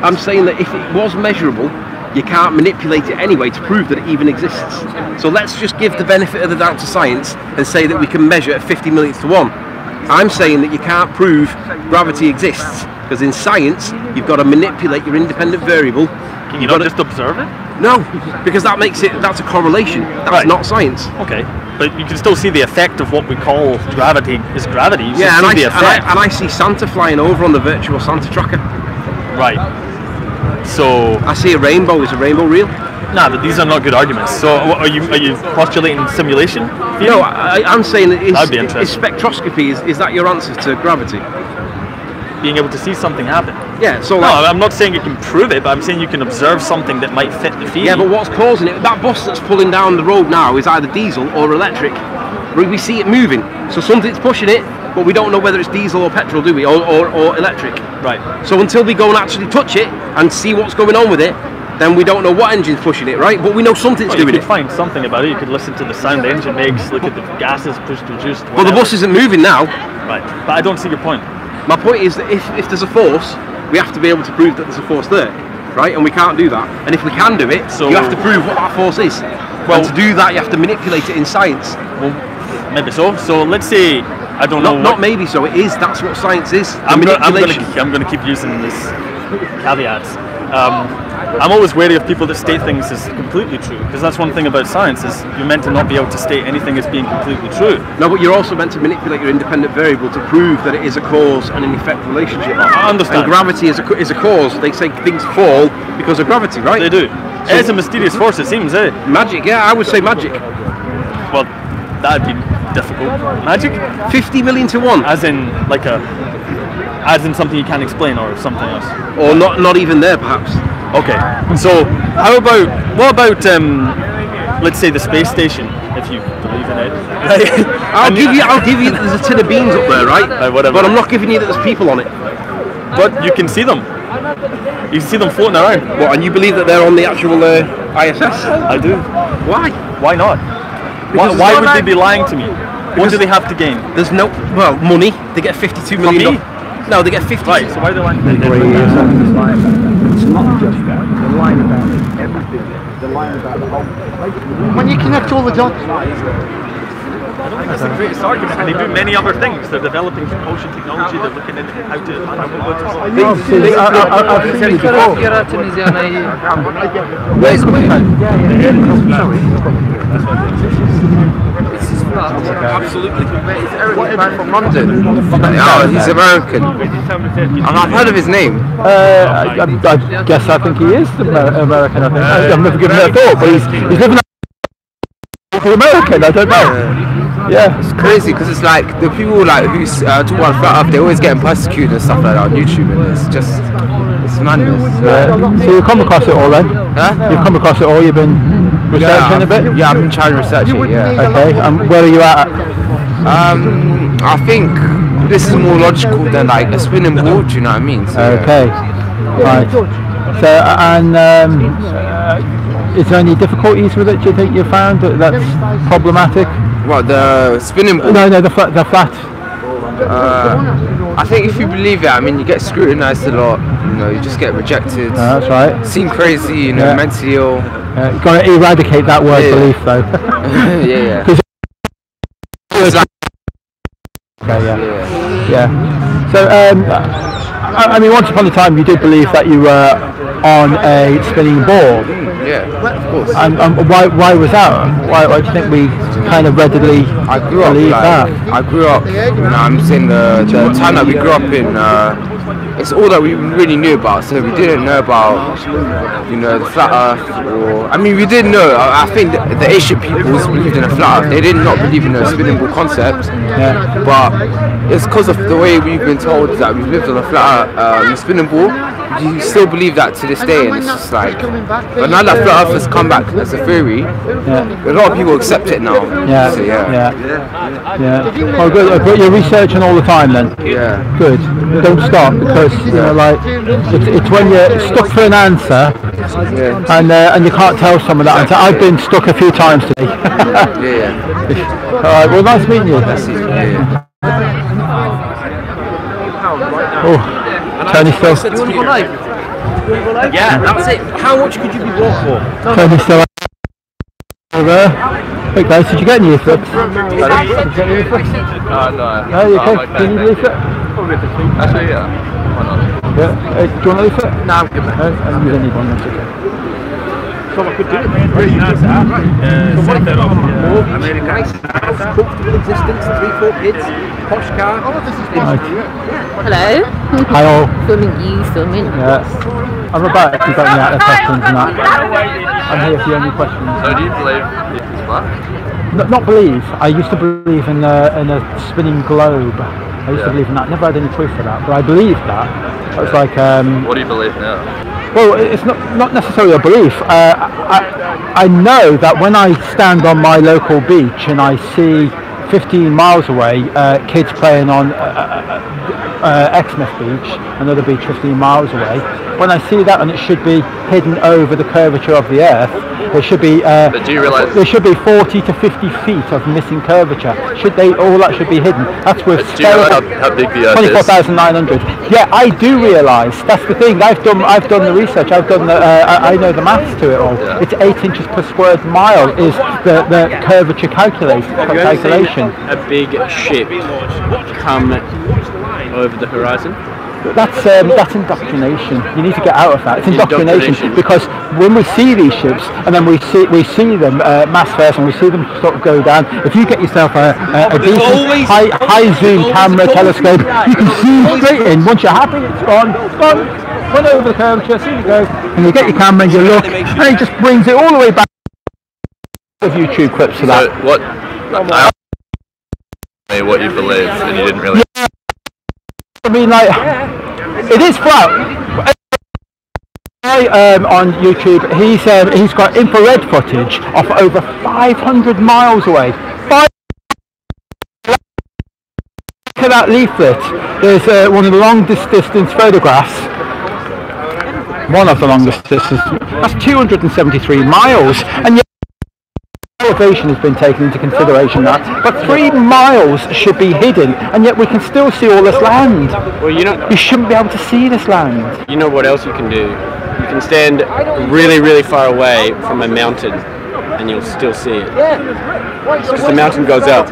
I'm saying that if it was measurable, you can't manipulate it anyway to prove that it even exists. So let's just give the benefit of the doubt to science and say that we can measure at 50 millionth to 1. I'm saying that you can't prove gravity exists, because in science you've got to manipulate your independent variable. Can you not just observe it? No, because that's a correlation. That's not science. Okay, but you can still see the effect of what we call gravity is gravity. Yeah, and I see Santa flying over on the virtual Santa tracker. Right. So I see a rainbow. Is a rainbow real? Nah, but these are not good arguments. So are you postulating simulation? No, I'm saying that is spectroscopy. Is that your answer to gravity? Being able to see something happen. Yeah, so no, I'm not saying you can prove it, but I'm saying you can observe something that might fit the field. Yeah, but what's causing it? That bus that's pulling down the road now is either diesel or electric. We see it moving, so something's pushing it, but we don't know whether it's diesel or petrol, do we? Or electric. Right. So until we go and actually touch it and see what's going on with it, then we don't know what engine's pushing it, right? But we know something's doing it. You could find something about it. You could listen to the sound the engine makes, look at the gases produced. Well, the bus isn't moving now. Right, but I don't see your point. My point is that if there's a force, we have to be able to prove that there's a force there, right? And we can't do that. And if we can do it, you have to prove what that force is. Well, and to do that, you have to manipulate it in science. Well, maybe so. So let's say, I don't know. Not maybe so. It is. That's what science is. I'm going to keep using this caveats. I'm always wary of people that state things as completely true, because that's one thing about science, is you're meant to not be able to state anything as being completely true. No, but you're also meant to manipulate your independent variable to prove that it is a cause and an effect relationship. I understand. And gravity is a cause. They say things fall because of gravity, right? They do. So it's a mysterious force, it seems, eh? Magic, yeah, I would say magic. Well, that'd be difficult. Magic? 50 million to 1. As in, as in something you can't explain, or something else? Or not even there, perhaps. Okay, so what about let's say the space station, if you believe in it? I'll give you that there's a tin of beans up there, right? Whatever. But I'm not giving you that there's people on it. But you can see them. You can see them floating around. What, and you believe that they're on the actual ISS? I do. Why? Why not? Why would they be lying to me? What do they have to gain? There's no, well, money. They get 52 million. No, they get 50. Right, so why are they lying? It's not just that. They're lying about everything. They're lying about the whole place. When you connect all the dots. I don't think that's the greatest argument, and they do many other things. They're developing propulsion technology, they're looking into how to... I've seen it before. Where's Absolutely. From London. No, he's American. And I've heard of his name. I guess I think he is American. I think. I've never given it a thought, but he's living for American. I don't know. Yeah. It's crazy because it's like the people like who talk about flat Earth, they're always getting persecuted and stuff like that on YouTube, and it's just it's madness. So you've come across it all then? Huh? You've come across it all. You've been researching a bit. Yeah, I've been trying to research it. Yeah. Okay. And where are you at? I think this is more logical than like a spinning ball. Do you know what I mean? So, okay. Right. So and is there any difficulties with it? Do you think you found that's problematic? What, the spinning ball? No, the flat. I think if you believe it, I mean, you get scrutinised a lot. You know, you just get rejected. That's right. Seem crazy, you know, mentally ill. You've got to eradicate that word belief, though. yeah. Yeah. So, I mean, once upon a time, you did believe that you were on a spinning ball. Yeah, of course. And why was that? Why do you think we kind of readily believe that? I grew up, you know, I'm saying the time that we grew up in, it's all that we really knew about. So we didn't know about, you know, the flat Earth, or I mean, we did know. I think the Asian peoples believed in a flat Earth. They did not believe in a spinning ball concept. Yeah. But it's because of the way we've been told that we've lived on a flat Earth, spinning ball. You still believe that to this day, and it's just like, but now that flat Earth has come back as a theory, a lot of people accept it now. Yeah. So, Yeah. Oh, good. But you're researching all the time, then. Yeah. Good. Don't stop, because you know, like, it's when you're stuck for an answer, and you can't tell someone that answer. I've been stuck a few times today. All right. Well, nice meeting you. Oh. Tony still. Yeah, that's it. How much could you be bought for? Tony still over. Hey guys, did you get any leaflets? Did you get any leaflets? No. No, you okay? Do you need a leaflet? Actually, yeah. Why not? Yeah. Do you want a leaflet? No, I'm good, man. You don't need one, that's okay. So I could do it. Really nice to have. American house, comfortable existence, 3-4 kids, posh car. Hello. Hi all. Filming you, filming. Yeah. I'm about if you've got any out of questions and that. I'm here if you have any questions. So do you believe it's flat? Not believe. I used to believe in a spinning globe. I used to believe in that. Never had any proof for that, but I believed that. It was like. What do you believe now? Well, it's not necessarily a belief. I know that when I stand on my local beach and I see 15 miles away kids playing on Exmouth Beach, another beach 15 miles away, when I see that, and it should be hidden over the curvature of the earth, there should be but do you realise there should be 40 to 50 feet of missing curvature. All that should be hidden. That's with do you know how big the earth is? 24,900. Yeah, I do realise. That's the thing. I've done the research. I've done I know the maths to it all. Yeah. It's 8 inches per square mile is the curvature calculation. Have you ever seen a big ship come over the horizon? That's indoctrination. You need to get out of that. It's indoctrination because when we see these ships and then we see them mass first and we see them sort of go down. If you get yourself a decent high zoom camera telescope, you can zoom straight in. Once you're happy, it's gone. Run over the curvature, see you go, and you get your camera and you look, and it just brings it all the way back. Of YouTube clips for that. So what? What you believe, and you didn't really. Yeah. I mean, like, it is flat. On YouTube, he's got infrared footage of over 500 miles away. Look at that leaflet. There's one of the longest distance photographs. One of the longest distance. That's 273 miles, and yet elevation has been taken into consideration now, but 3 miles should be hidden, and yet we can still see all this land. Well, you shouldn't be able to see this land. You know what else you can do? You can stand really, really far away from a mountain, and you'll still see it. Because the mountain goes up,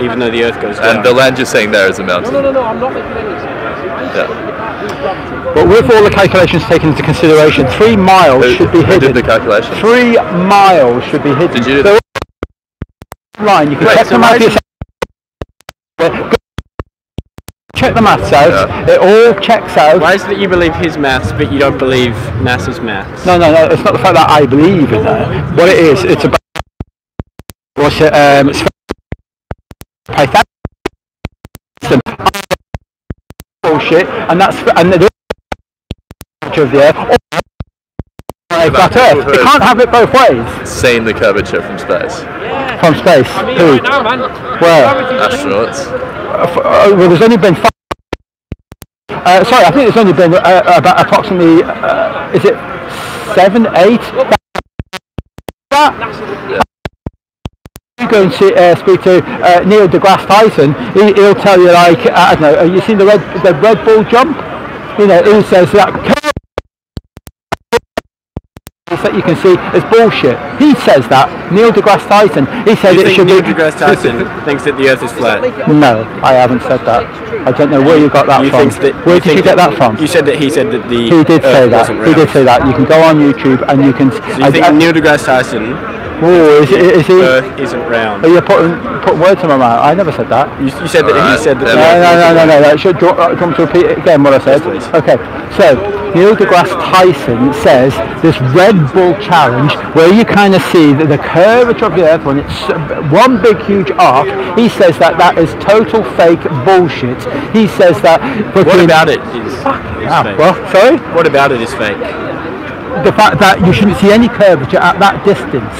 even though the earth goes down. And the land you're saying there is a mountain. No, I'm not making any. Yeah. But with all the calculations taken into consideration, 3 miles should be hidden. Who did the calculation? 3 miles should be hidden. Did you do line, you can check the maths yourself. Check the maths out. Yeah. It all checks out. Why is it that you believe his maths, but you don't believe NASA's maths? No, it's not the fact that I believe in that. What it is, it's about bullshit, and that's and the of the Earth. Flat Earth. You can't have it both ways. Saying the curvature from space. From space. Who? Where? Astronauts. Well, there's only been sorry, I think there's only been about approximately is it 7, 8? Yeah. You go and speak to Neil deGrasse Tyson. He'll tell you, like, I don't know. You seen the Red Bull jump? You know, he says that you can see is bullshit. He says that. Neil deGrasse Tyson. He says it should Neil be. deGrasse Tyson thinks that the Earth is flat? No, I haven't said that. I don't know where you got that from. Where did you get that from? You said that he said that the He did say that. He did say that. You can go on YouTube and you can. So you think Neil deGrasse Tyson? Oh, is he? Earth isn't round. Are you putting words in my mouth? I never said that. You said that he said that. No. Do you want to repeat it again? What I said? Please. Okay. So Neil deGrasse Tyson says this Red Bull challenge, where you kind of see the curvature of the Earth when it's one big huge arc. He says that is total fake bullshit. He says that. What about it is fake? Well, sorry. What about it is fake? The fact that you shouldn't see any curvature at that distance.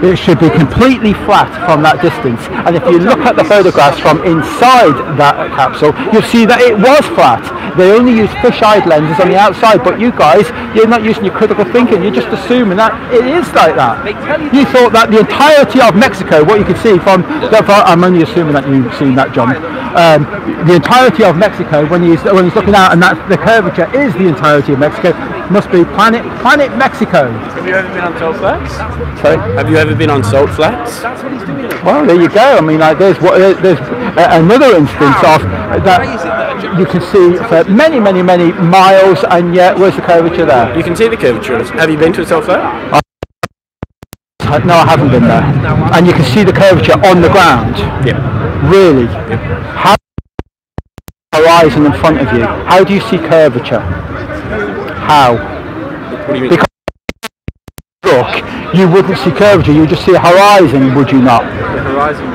It should be completely flat from that distance. And if you look at the photographs from inside that capsule, you'll see that it was flat. They only use fisheye lenses on the outside, but you guys, you're not using your critical thinking. You're just assuming that it is like that. You thought that the entirety of Mexico, what you could see from, I'm only assuming that you've seen that, John. The entirety of Mexico, when he's looking out, and that the curvature is the entirety of Mexico, must be planet Mexico. Have you ever been on salt flats? Sorry? Have you ever been on salt flats? Well, there you go. I mean, like, there's another instance of that you can see for many miles, and yet where's the curvature there? You can see the curvature. Have you been to a salt flat? No, I haven't been there. And you can see the curvature on the ground. Yeah. Really? How horizon in front of you? How do you see curvature? How? What do you mean? Because look, you wouldn't see curvature. You would just see a horizon, would you not? The horizon.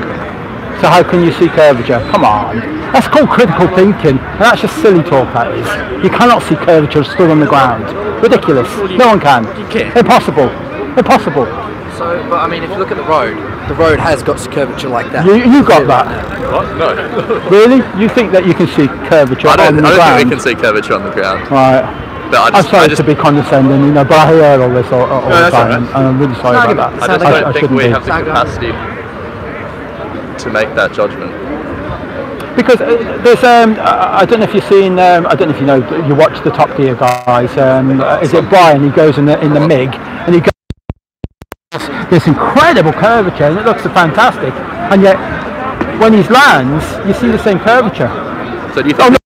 So how can you see curvature? Come on. That's called critical thinking, and that's just silly talk, that is. You cannot see curvature stood on the ground. Ridiculous. No one can. You can. Impossible. Impossible. So, but I mean, if you look at the road has got curvature like that. You got that? What? No. Really? You think that you can see curvature on the ground? I don't think we can see curvature on the ground. Right. But I'm sorry to be condescending, you know, but I hear all this all the time, and I'm really sorry about that. I just don't think we have the capacity to make that judgment. Because there's, I don't know if you've seen, I don't know if you know, you watch the Top Gear guys. Is it Brian? He goes in the MiG, and he goes this incredible curvature, and it looks fantastic. And yet, when he lands, you see the same curvature. So do you think?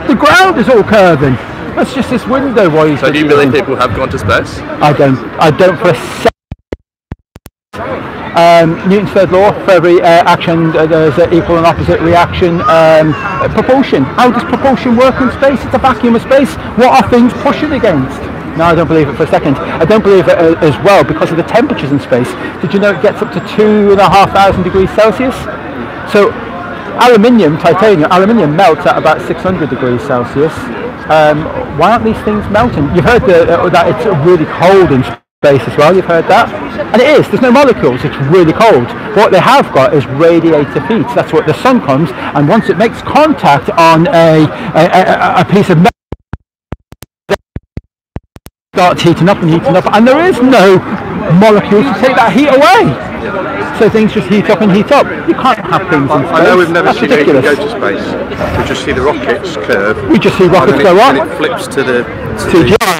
The ground is all curving. That's just this window. So do you believe people have gone to space? I don't for a second. Newton's third law, for every action there's an equal and opposite reaction. Propulsion. How does propulsion work in space? It's a vacuum of space. What are things pushing against? No, I don't believe it for a second. I don't believe it as well because of the temperatures in space. Did you know it gets up to 2,500 degrees Celsius? So aluminium melts at about 600 degrees Celsius. Why aren't these things melting? You've heard that it's really cold in space as well. You've heard that, and it is. There's no molecules. It's really cold. What they have got is radiative heat. That's what the sun comes, and once it makes contact on a piece of metal, it starts heating up, and there is no molecules to take that heat away. So things just heat up and heat up. You can't have things in space. I know we've never That's seen ridiculous. anything go to space. We just see the rockets curve. We just see rockets go up. And it flips to the... Yeah.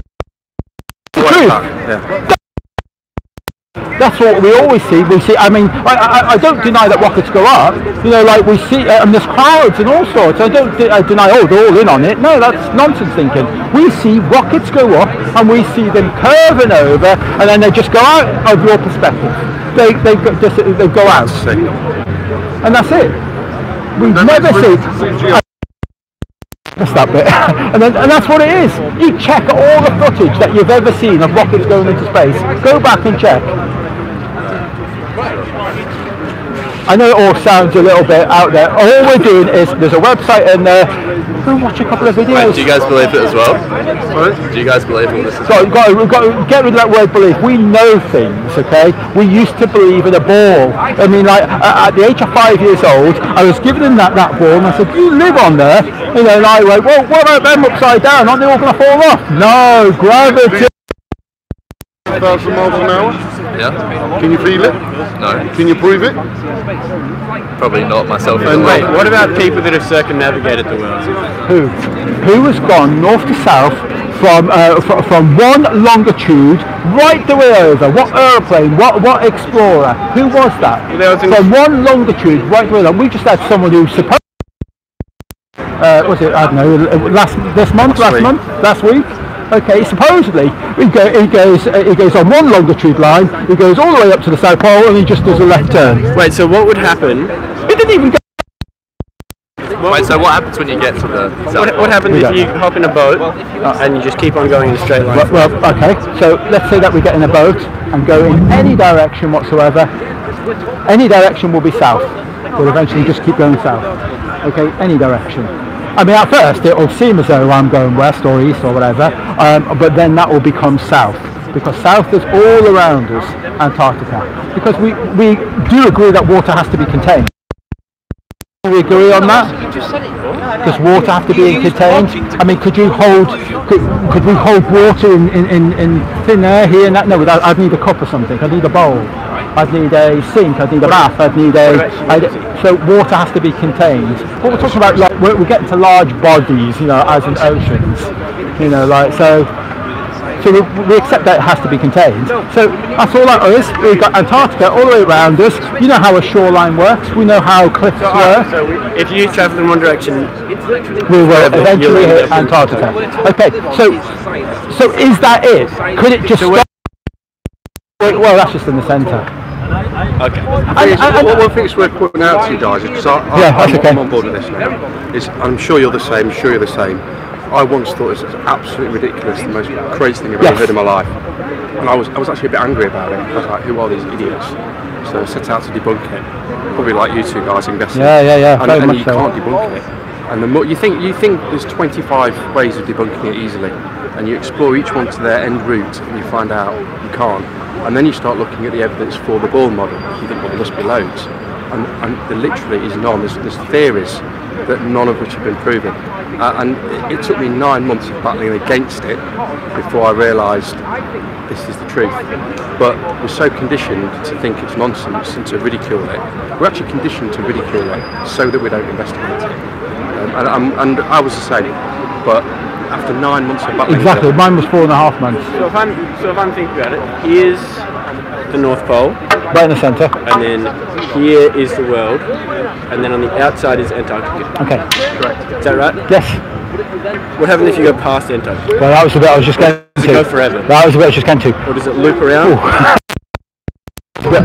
That's what we always see. I mean, I don't deny that rockets go up. You know, like we see, and there's clouds and all sorts. I don't deny, they're all in on it. No, that's nonsense thinking. We see rockets go up, and we see them curving over, and then they just go out of your perspective. They go out, and that's it. We never see. That's that bit. and that's what it is. You check all the footage that you've ever seen of rockets going into space. Go back and check. I know it all sounds a little bit out there. All we're doing is there's a website in there. Go and watch a couple of videos. Wait, do you guys believe it as well? Do you guys believe in this as well? We've got to get rid of that word belief. We know things, okay? We used to believe in a ball. I mean, like at the age of 5 years old, I was giving him that ball, and I said, "You live on there." You know, and I went, "Well, what about them upside down? Aren't they all going to fall off?" No, gravity. 1,000 miles an hour? Yeah. Can you feel it? No. Can you prove it? Probably not myself. And wait, what about people that have circumnavigated the world? Who has gone north to south from one longitude right the way over? What airplane? What explorer? Who was that? From one longitude right the way over. We just had someone who supposed. Was it? I don't know. Last week. Okay, supposedly he goes on one longitude line. He goes all the way up to the South Pole, and he just does a left turn. Wait, so what would happen? He didn't even go. Wait, so what happens when you get to the South Pole? What happens if you hop in a boat and you just keep on going in a straight line? Well, okay. So let's say that we get in a boat and go in any direction whatsoever. Any direction will be south. We'll eventually just keep going south. Okay, any direction. I mean, at first it will seem as though I'm going west or east or whatever, but then that will become south, because south is all around us, Antarctica. Because we do agree that water has to be contained. We agree on that? Does water have to be contained? I mean, could we hold water in thin air here and that? No, I'd need a cup or something. I'd need a bowl. I'd need a sink. I'd need a bath. So water has to be contained. What we're talking about, like, we're getting to large bodies, you know, as in oceans, you know, like so. So we accept that it has to be contained. So that's all that is. We've got Antarctica all the way around us. You know how a shoreline works. We know how cliffs work. So if you travel in one direction, we will eventually hit Antarctica. Okay, so is that it? Could it just stop? Well, that's just in the centre. Okay. One thing that's worth pointing out to you guys, because I'm on board with this now, is I'm sure you're the same, I once thought this was absolutely ridiculous, the most crazy thing I've ever heard in my life. And I was actually a bit angry about it. I was like, who are these idiots? So I set out to debunk it. Probably like you two guys investing. Yeah. And you can't debunk it. And the more you think there's 25 ways of debunking it easily, and you explore each one to their end route, and you find out you can't. And then you start looking at the evidence for the Bohr model. You think, well, there must be loads. And there literally is none. There's theories that none of which have been proven. And it took me 9 months of battling against it before I realised this is the truth. But we're so conditioned to think it's nonsense and to ridicule it. We're actually conditioned to ridicule it so that we don't investigate it. And I was the same. But after 9 months of battling exactly, mine was 4.5 months. So if I'm thinking about it, here's the North Pole. Right in the centre. And then here is the world. And then on the outside is Antarctica. Okay. Correct. Is that right? Yes. What happens if you go past Antarctica? Well, that was the bit I was just getting to. Does it go forever? That was the bit I was just getting to. Or does it loop around?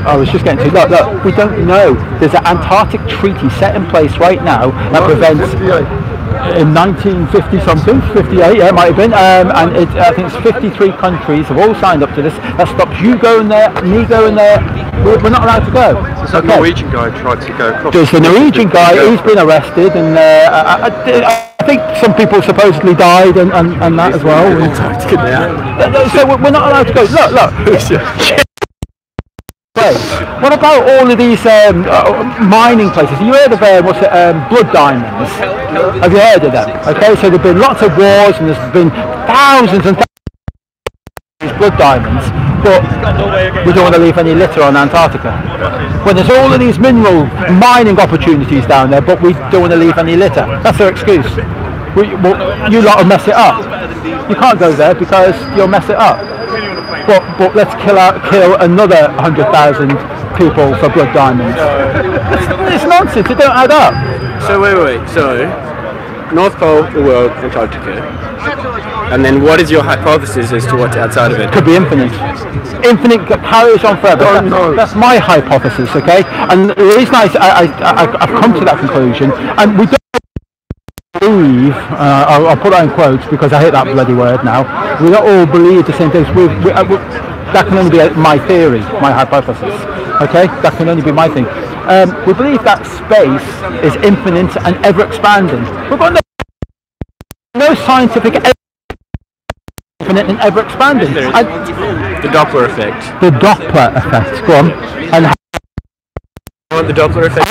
I was just getting to. Look, we don't know. There's an Antarctic treaty set in place right now that prevents... In 1950 something, 58, yeah, it might have been, and I think it's 53 countries have all signed up to this. That stops you going there, me going there. We're not allowed to go. So that Norwegian guy tried to go across. There's the Norwegian guy, he's been arrested, and I think some people supposedly died and that as well. So we're not allowed to go. Look. What about all of these mining places? You heard of blood diamonds? Have you heard of them? Okay, so there've been lots of wars and there's been thousands and thousands of blood diamonds, but we don't want to leave any litter on Antarctica. When there's all of these mineral mining opportunities down there, but we don't want to leave any litter. That's their excuse. You lot will mess it up. You can't go there because you'll mess it up. But let's kill another 100,000 people for blood diamonds. It's nonsense. It don't add up. So wait. So North Pole, the world, Antarctica, and then what is your hypothesis as to what's outside of it? Could be infinite. Infinite carries on forever. That's my hypothesis. Okay, and the reason I've come to that conclusion, and we don't believe, I'll put that in quotes because I hate that bloody word now, we don't all believe the same things. That can only be my theory, my hypothesis, okay? That can only be my thing. we believe that space is infinite and ever expanding. We've got no scientific evidence infinite and ever expanding. The Doppler effect. The Doppler effect. Go on. And the Doppler effect.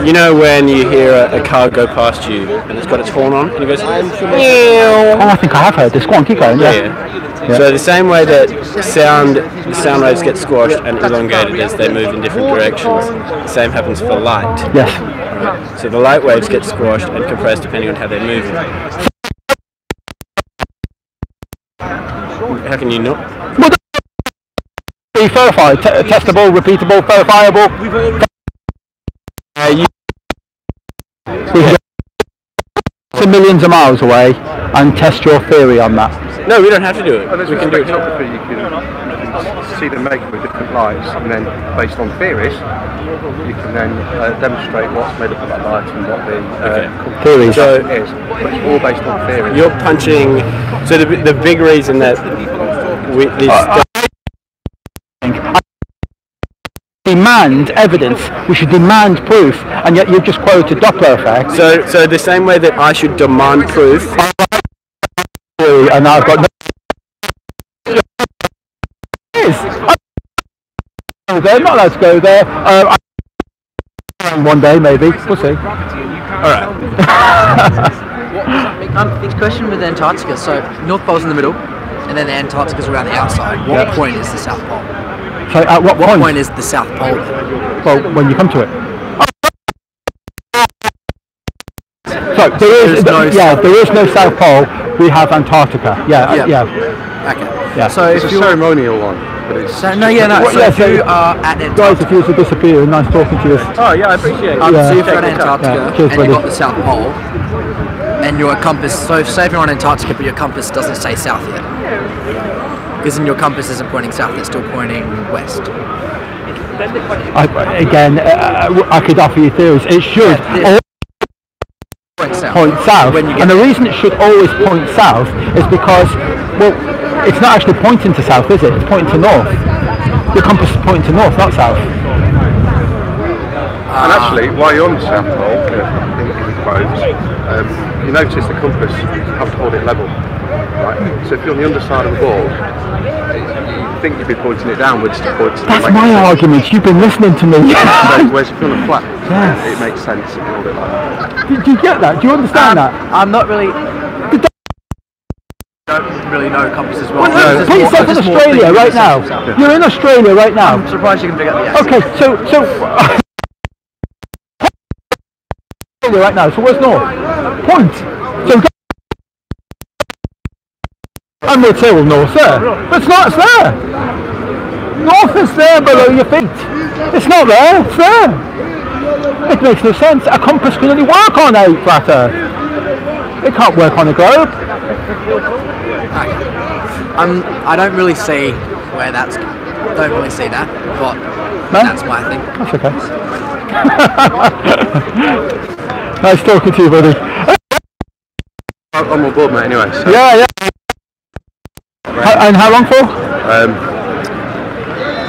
You know when you hear a car go past you and it's got its horn on and it goes, oh, I think I have heard this. Go on, keep going. Yeah. So the same way that the sound waves get squashed and elongated as they move in different directions, the same happens for light. Yes. Right. So the light waves get squashed and compressed depending on how they're moving. How can you not? Well, be verified, testable, repeatable, verifiable. Millions of miles away and test your theory on that. No, we don't have to do it. We can do spectrography. You can see them making with different lights, and then based on theories, you can then demonstrate what's made up of that light and what the theories is. But it's all based on theory. You're punching. So the big reason that demand evidence, we should demand proof, and yet you've just quoted Doppler effect. So the same way that I should demand proof, and I've got no. I'm not allowed to go there. One day maybe. We'll see. All right. It's a question with Antarctica. So North Pole's in the middle, and then the Antarctica's around the outside. What point is the South Pole? So at what point is the South Pole? Well, when you come to it. So there is no South Pole. We have Antarctica. Yeah. Okay. Yeah. So it's a ceremonial one. But it's so if you are at Antarctica, guys, if you were to disappear, nice talking to you. Oh yeah, I appreciate it. So if you're at Antarctica and you've got the South Pole, and your compass. So say if you're on Antarctica, but your compass doesn't say south yet. Because your compass isn't pointing south, it's still pointing west. I could offer you theories. It should point south. And the reason it should always point south is because, well, it's not actually pointing to south, is it? It's pointing to north. Your compass is pointing to north, not south. And actually, while you're on the South Pole, in quotes, you notice the compass, you have to hold it level. Right? So if you're on the underside of the ball, you think you'd be pointing it downwards to point to the That's my argument, you've been listening to me. Whereas if you're on a flat, it makes sense if you hold it like that. Do you get that? Do you understand that? I'm not really... I don't really know compasses well. Put yourself in Australia right now. You're in Australia right now. I'm surprised you can figure out the accent. Okay, so right now, so where's north? Point. So I'm going to say, well, north's there. But it's not, it's there. North is there below your feet. It's not there, it's there. It makes no sense. A compass can only work on a flat Earth. It can't work on a globe. I don't really see where that's... don't really see that, but that's my thing. That's okay. Nice talking to you, buddy. I'm on board, mate, anyway. So. Yeah. And how long for?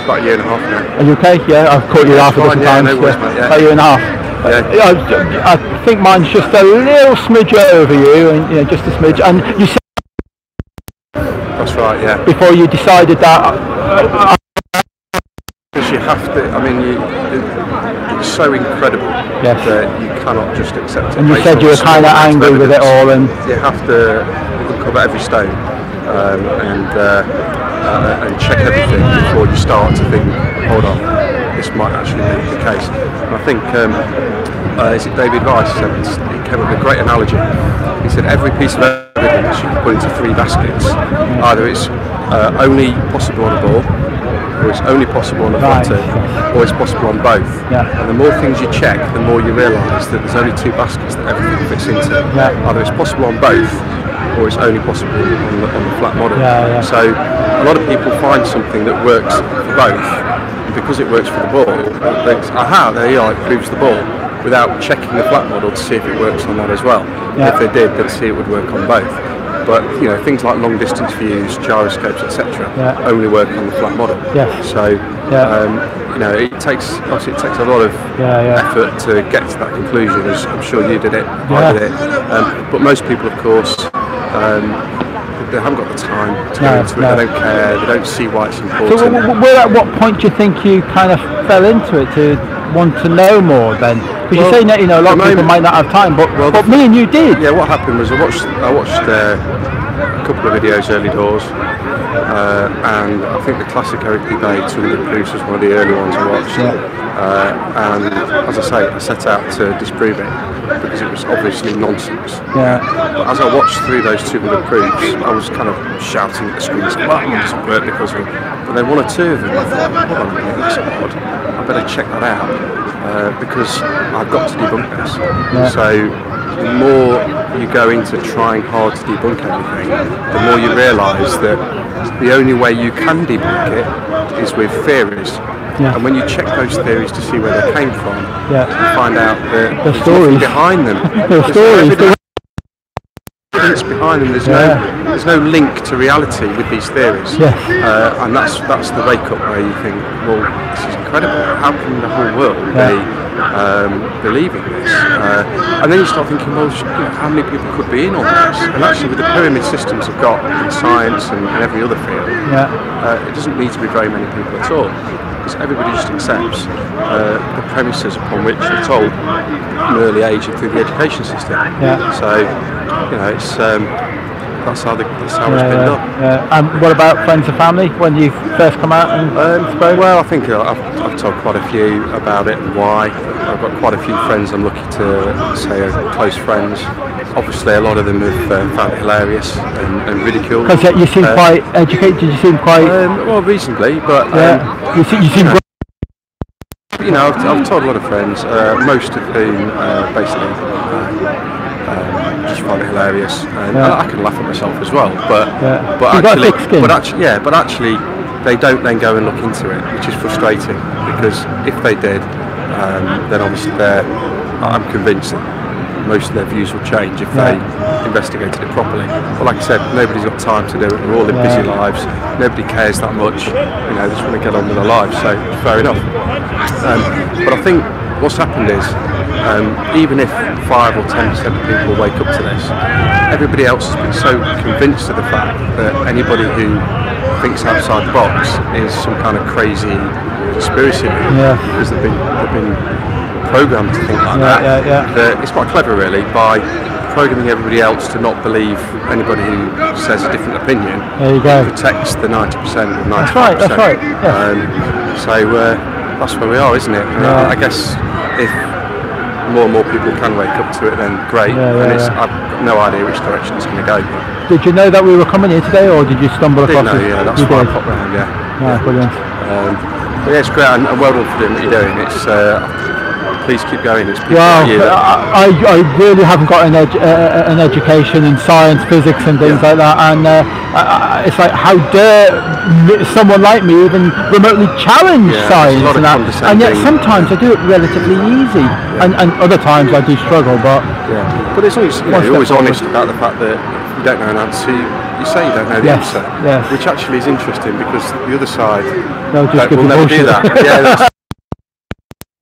About a year and a half now. Are you okay? Yeah, I've caught you half a dozen times. No worries, mate, About a year and a half. I think mine's just a little smidge over you, and just a smidge. And you said that's right, yeah. Before you decided that. Because you have to. I mean, it's so incredible that you cannot just accept it. And you said you were kind of angry with it all, and you have to look at every stone and check everything before you start to think, hold on, this might actually be the case. And I think is it David Rice said he came up with a great analogy. He said every piece of evidence you can put into three baskets. Either it's only possible on a ball, or it's only possible on a flat earth, or it's possible on both. And the more things you check, the more you realise that there's only two baskets that everything fits into. Either it's possible on both, or it's only possible on the flat model. So a lot of people find something that works for both, and because it works for the ball, it thinks, aha, there you are, it proves the ball, without checking the flat model to see if it works on that as well. If they did, they'd see it would work on both. But things like long distance views, gyroscopes, etc., only work on the flat model. So you know, it takes a lot of effort to get to that conclusion. As I'm sure you did it, I did it. But most people, of course, they haven't got the time to go into it. They don't care. They don't see why it's important. So, at what point do you think you kind of fell into it to want to know more? Then, because you're saying that, you know, a lot of people might not have time, but me and you did. Yeah, what happened was I watched a couple of videos early doors. And I think the classic Dubay 200 proofs was one of the early ones I watched. And as I say, I set out to disprove it because it was obviously nonsense. But as I watched through those 200 proofs, I was kind of shouting at the screen, saying, "Well, it doesn't work because of it." But then one or two of them, I thought, "Hold on a minute, that's odd. I better check that out because I've got to debunk this." So the more you go into trying hard to debunk everything, the more you realise that the only way you can debunk it is with theories. And when you check those theories to see where they came from, you find out that there's nothing behind them. There's evidence behind them. There's no link to reality with these theories. And that's the wake up where you think, well, this is incredible. How can the whole world be believing this? And then you start thinking, well, how many people could be in on this? And actually, with the pyramid systems we've got in science and every other field, it doesn't need to be very many people at all. Because everybody just accepts the premises upon which they're told from an early age through the education system. So, you know, it's that's how it's been done. And what about friends and family when you first come out and spoke? Well, I think I've told quite a few about it and why. I've got quite a few friends I'm lucky to say are close friends. Obviously, a lot of them have found it hilarious and ridiculed. Because you seem quite educated. You seem quite well, reasonably, but you seem. You know, I've told a lot of friends, most of whom basically just find it hilarious, and I can laugh at myself as well. But actually, they don't then go and look into it, which is frustrating because if they did, then obviously I'm convinced that most of their views will change if they investigated it properly. But like I said, nobody's got time to do it. They're all in busy lives. Nobody cares that much. You know, they just want to get on with their lives. So fair enough. But I think what's happened is, even if 5 or 10% of people wake up to this, everybody else has been so convinced of the fact that anybody who thinks outside the box is some kind of crazy conspiracy because they've been programmed to think like that. It's quite clever, really, by programming everybody else to not believe anybody who says a different opinion. There you go. It protects the 90% or 95%. That's right. So that's where we are, isn't it? I guess if more and more people can wake up to it, then great. I've got no idea which direction it's going to go. Did you know that we were coming here today, or did you stumble across it? That's why I popped round. Brilliant. But yeah, it's great, and well done for doing what you're doing. It's please keep going. It's I really haven't got an education in science, physics and things like that, and it's like, how dare someone like me even remotely challenge science and that, and yet sometimes I do it relatively easy, and other times I do struggle, but but it's always, you're always honest about the fact that if you don't know an answer, you say you don't know the answer, which actually is interesting because the other side will never do that.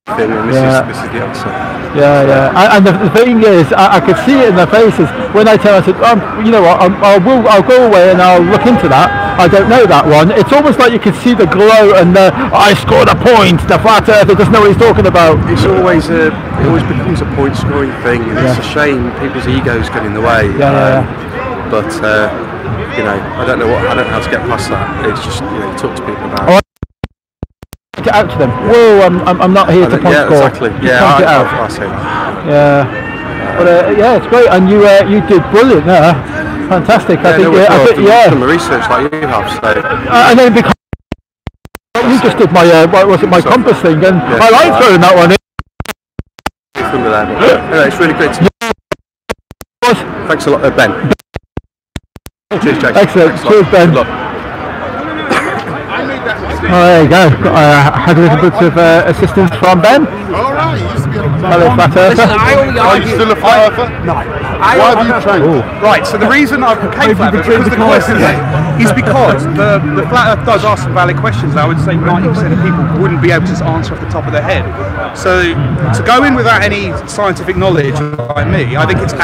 And this is the answer. And the thing is, I could see it in their faces when I tell them, I said, you know what, I'll go away and I'll look into that. I don't know that one. It's almost like you can see the glow and I scored a point. The flat earther doesn't know what he's talking about. It always becomes a point scoring thing, and it's a shame people's egos get in the way. But you know, I don't know how to get past that. It's just, you know, you talk to people about it. Get out to them. Whoa, I'm not here to point score. Exactly. I see that. But it's great, and you did brilliant there. Fantastic. I think done the research like you have. So. And then because you just did my my compass thing, and I like throwing that one in. Anyway, it's really great to Thanks a lot, Ben. Cheers, Jake. Excellent. Cheers, Ben. Good luck. there you go. Had a little bit of assistance from Ben. Alright, you used to be a Hello, flat earther. Are you still a flat earther? No. Why have you changed? Right, so the reason I became flat earth is because the flat earth does ask some valid questions. I would say 90% of people wouldn't be able to answer off the top of their head. So to go in without any scientific knowledge like me, I think it's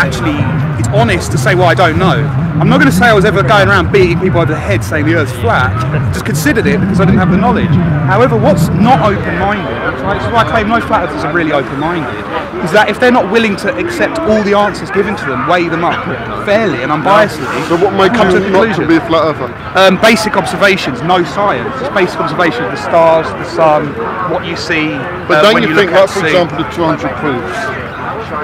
honest to say, well, I don't know. I'm not going to say I was ever going around beating people over the head saying the Earth's flat. Just considered it because I didn't have the knowledge. However, what's not open-minded, which is why I claim most flat earthers are really open-minded, is that if they're not willing to accept all the answers given to them, weigh them up fairly and unbiasedly, so what makes you not to be a flat earther? Basic observations, no science. It's basic observation of the stars, the sun, what you see. But don't you think that, for example, the 200 proofs?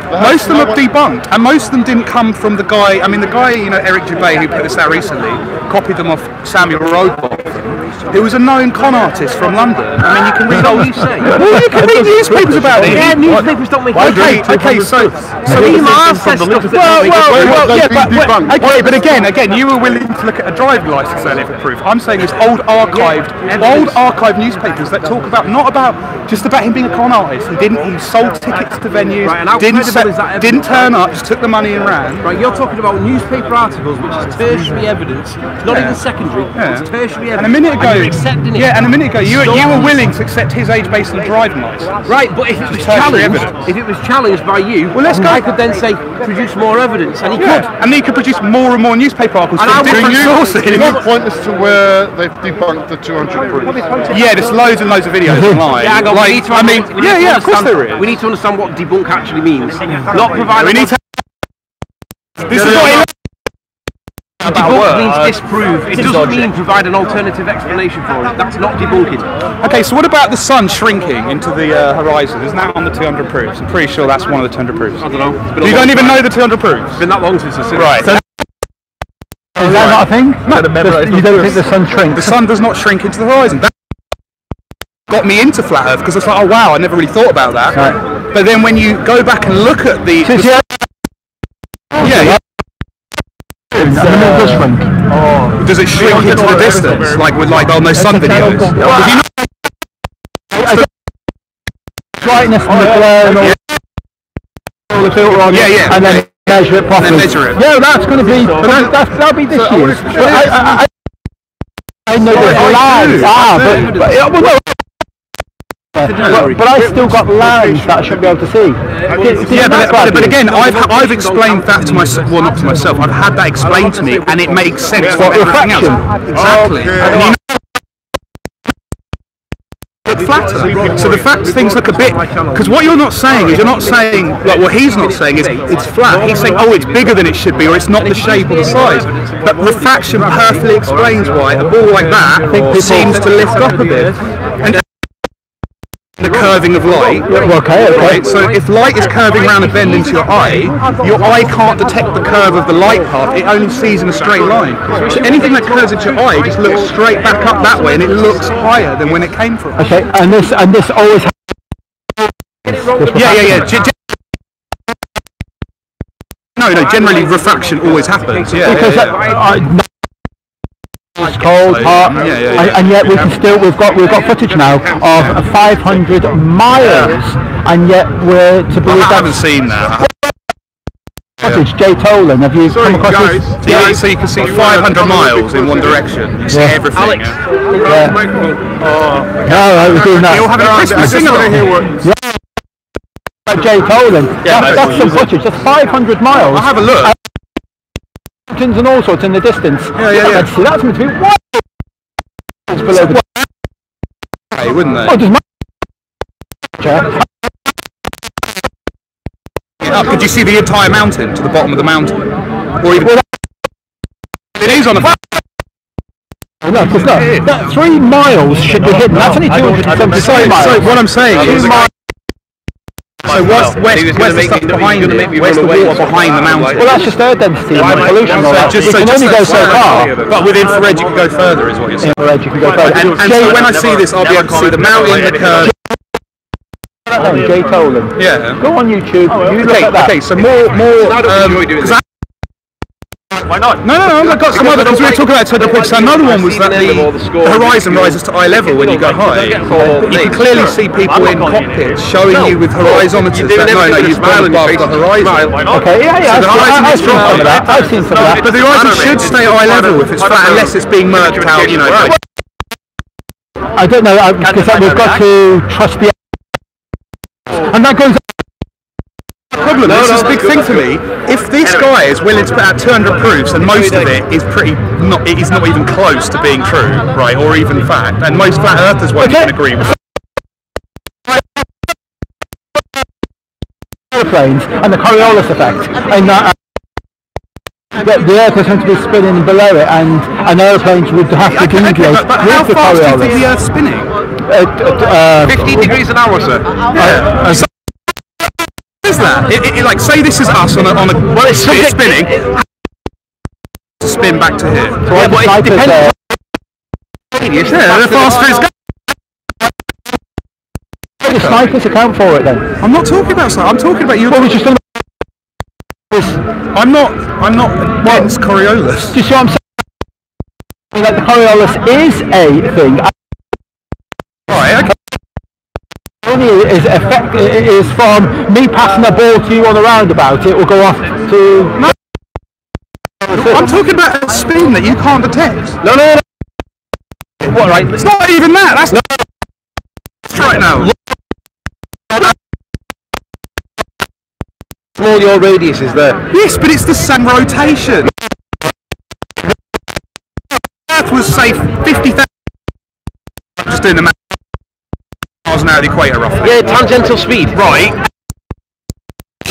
Most of them are debunked, and most of them didn't come from the guy. I mean, the guy, Eric Dubay, who put this out recently, copied them off Samuel Robotham, who was a known con artist from London. I mean, you can read all you say. Well, you can read newspapers about it. Yeah, newspapers don't make Okay, so EMR says stuff okay, but again, you were willing to look at a driving license earlier for proof. I'm saying there's old archived newspapers that talk about just about him being a con artist. He sold tickets to venues, didn't turn up, just took the money and ran. Right, you're talking about newspaper articles, which is tertiary evidence, not even secondary. It's tertiary evidence. And a minute ago, you're accepting it. Yeah, and a minute ago, you were willing to accept his age based on driving license. Right, but if it was challenged by you, well, let's go. I could then say produce more evidence, and he could. And he could produce more and more newspaper articles from different sources. Can you point us to where they've debunked the 200 proofs? Yeah, there's loads and loads of videos online. Yeah, of course there is. We need to understand what debunk actually means. Not provide. We need to. This is what debunk means disprove. It doesn't mean provide an alternative explanation for it. That's not debunking. Okay, so what about the sun shrinking into the horizon? Isn't that on the 200 proofs? I'm pretty sure that's one of the 200 proofs. I don't know. You don't even know the 200 proofs? It's been that long since I've seen it. Right. Is that not a thing? No, you don't think the sun shrinks? The sun does not shrink into the horizon. That got me into flat Earth because I was like, oh wow, I never really thought about that. Right. But then when you go back and look at the does it shrink into the distance like with on those sun videos? Brightness and the glare and all the filter on it, and then measure it properly. Yeah, that's going to be that'll be this year. I know there's lines. But I still got lines that I should be able to see. But again, I've explained that to myself. Well, not to myself. I've had that explained to me, and it makes sense for everything else. Exactly. And flatter. So the fact things look a bit, because what you're not saying is like what he's not saying is it's flat. He's saying, oh, it's bigger than it should be, or it's not the shape or the size. But refraction perfectly explains why a ball like that seems to lift up a bit. And the curving of light. Okay. Right? So if light is curving around a bend into your eye can't detect the curve of the light path, it only sees in a straight line. So anything that curves into your eye just looks straight back up that way, and it looks higher than when it came from. Okay, and this always happens. Yeah. No, generally refraction always happens. Yeah. Because it's cold, hot, and yet we've got footage now of 500 miles, and yet we're to believe I haven't seen that. Footage, Jay Tolan, have you come across this? Yeah, so you can see 500 miles in one direction. You see everything. Alex, we're doing that. You're having a Christmas sing-along. Jay Tolan. That's some footage. That's 500 miles. I'll have a look. And all sorts in the distance. Yeah. So that's meant to be miles below the. Hey, wouldn't they? Oh, could you see the entire mountain to the bottom of the mountain? Or even it is on the. No, because that 3 miles should be hidden. That's only 270 miles. So what I'm saying is. So where's the stuff behind it? Where's the water behind the mountain? Well, that's just air density and pollution. You can only go so far. But with infrared you can go further, is what you're saying. Infrared you can go further. And so when I see this, I'll be able to see the mountain, the curve. Jay Tolan. Yeah. Go on YouTube. You look at that. Okay, so more. Why not? No, I've got some other, because we were talking about total pitch. So another one was that the horizon rises to eye level when you go high. You can clearly see people in cockpits showing you with horizometers that you've gone above the horizon. Okay, yeah, I've seen some of that. I've seen some of that. But the horizon should stay at eye level if it's flat, unless it's being merged out, you know. I don't know, because we've got to trust the... And that goes... Problem. This is a big thing for me. If this guy is willing to put out 200 proofs, and most of it is it is not even close to being true, right, or even fact, and most flat earthers won't even agree with airplanes and the Coriolis effect, and that the Earth is going to be spinning below it, and airplanes would have to deviate with the fast do you Coriolis. think the Earth's spinning? 15 degrees an hour, sir. Is that? Like, say this is us on a well, it's spinning. To spin back to here. So yeah, but it depends. Yeah, the faster it's going. The snipers account for it then. I'm not talking about snipers. I'm talking about you. What was just I'm not against Coriolis. Do you see what I'm saying? Like the Coriolis is a thing. Right. Okay. Is from me passing a ball to you on the roundabout. It will go off to. No. I'm talking about a spin that you can't detect. No. What? Right? It's not even that. That's not right now. Small your radius is there. Yes, but it's the same rotation. Earth was say 50,000. Just doing the math. Miles an hour the equator, roughly. Yeah, tangential speed. Right.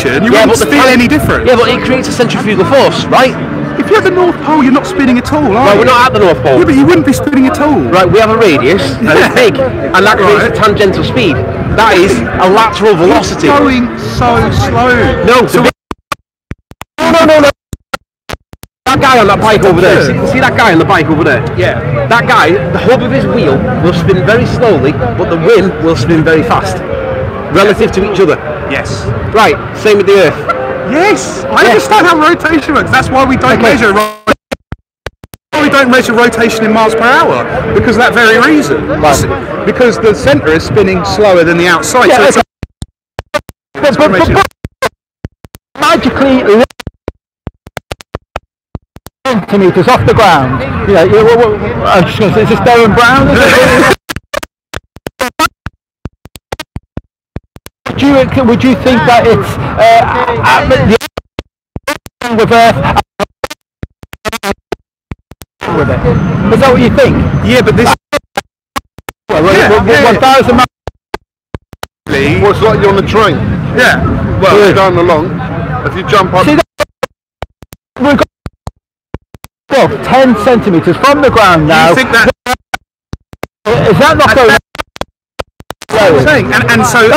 You wouldn't feel any different. Yeah, but it creates a centrifugal force, right? If you're at the North Pole, you're not spinning at all, are you? Right, we're not at the North Pole. Yeah, but you wouldn't be spinning at all. Right, we have a radius, and it's big, and that creates a tangential speed. That is a lateral velocity. It's going so slow. No, no. That guy on that bike over there, see that guy on the bike over there? Yeah. That guy, the hub of his wheel will spin very slowly, but the rim will spin very fast, relative to each other. Yes. Right, same with the Earth. Yes, I understand how rotation works. That's why we don't measure. We don't measure rotation in miles per hour because of that very reason. Right. Because the centre is spinning slower than the outside. Yeah, so but magically centimetres off the ground. Yeah, I'm just going to say, is this Darren Brown? Would you think that it's with Earth with it? Is that what you think? Yeah, but this 1,000 miles. Well, it's like you're on the train. Yeah. Well, you're going along. If you jump up. See that? We've got 10 centimetres from the ground now. You think that? Is that not going? That's what I'm saying. And so.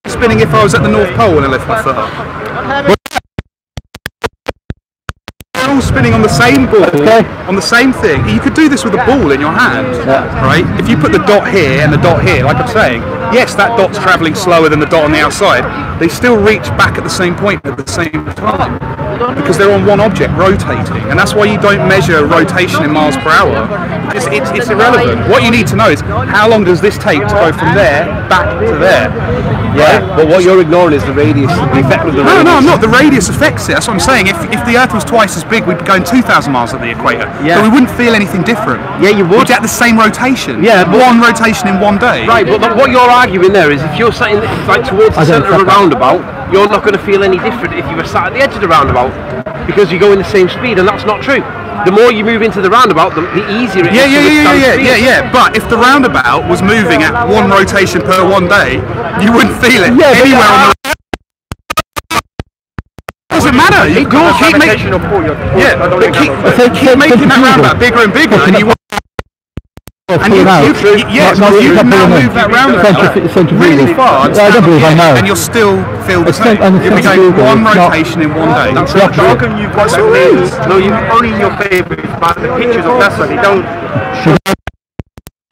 Spinning if I was at the North Pole when I lift my foot up. We're all spinning on the same ball, on the same thing. You could do this with a ball in your hand, right? If you put the dot here and the dot here, like I'm saying, yes, that dot's travelling slower than the dot on the outside. They still reach back at the same point at the same time because they're on one object rotating, and that's why you don't measure rotation in miles per hour. It's irrelevant. What you need to know is how long does this take to go from there back to there. Yeah, but what you're ignoring is the radius, the effect of the radius. No, I'm not. The radius affects it. That's what I'm saying. If the Earth was twice as big, we'd be going 2,000 miles at the equator. Yeah. But we wouldn't feel anything different. Yeah, you would. We'd get the same rotation. Yeah, but one rotation in one day. Right, but what you're arguing there is if you're sat like towards the centre of a roundabout, you're not going to feel any different if you were sat at the edge of the roundabout because you go in the same speed, and that's not true. The more you move into the roundabout, the easier it is to withstand speed. Yeah. But if the roundabout was moving at one rotation per one day, you wouldn't feel it anywhere on the. Doesn't matter. You keep making. Keep making that roundabout bigger and bigger, and you. And you can now move that roundabout really far, and you'll still feel the same. You'll be going one rotation in one day. That's not true. How come you've got so many? No, you're only in your favour, but the pictures of that they don't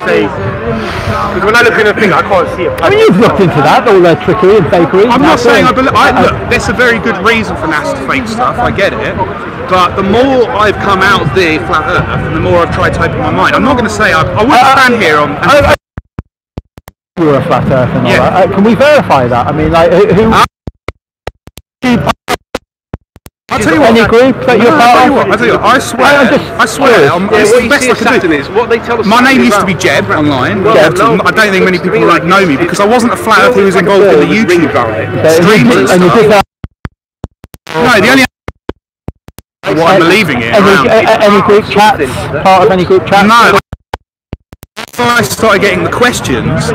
say. Because when I look at a thing, I can't see it. I mean, you've looked into that, all their trickery and fakery. I'm not saying I believe. Look, there's a very good reason for NASA to fake stuff. I get it. But the more I've come out of the flat Earth, and the more I've tried to open my mind, I'm not going to say I wouldn't stand here on. You were a flat Earth and all that. Can we verify that? I mean, like, who? I'll tell you what. Any group that you're part of? I'll tell you what. I swear. It's the best I can do. My name used to be Jeb online. I don't think many people like know me because I wasn't a flat Earth who was involved in the YouTube streams and stuff. No, the only. What I'm believing in. Any group chats? Part of any group chats? No. I started getting the questions.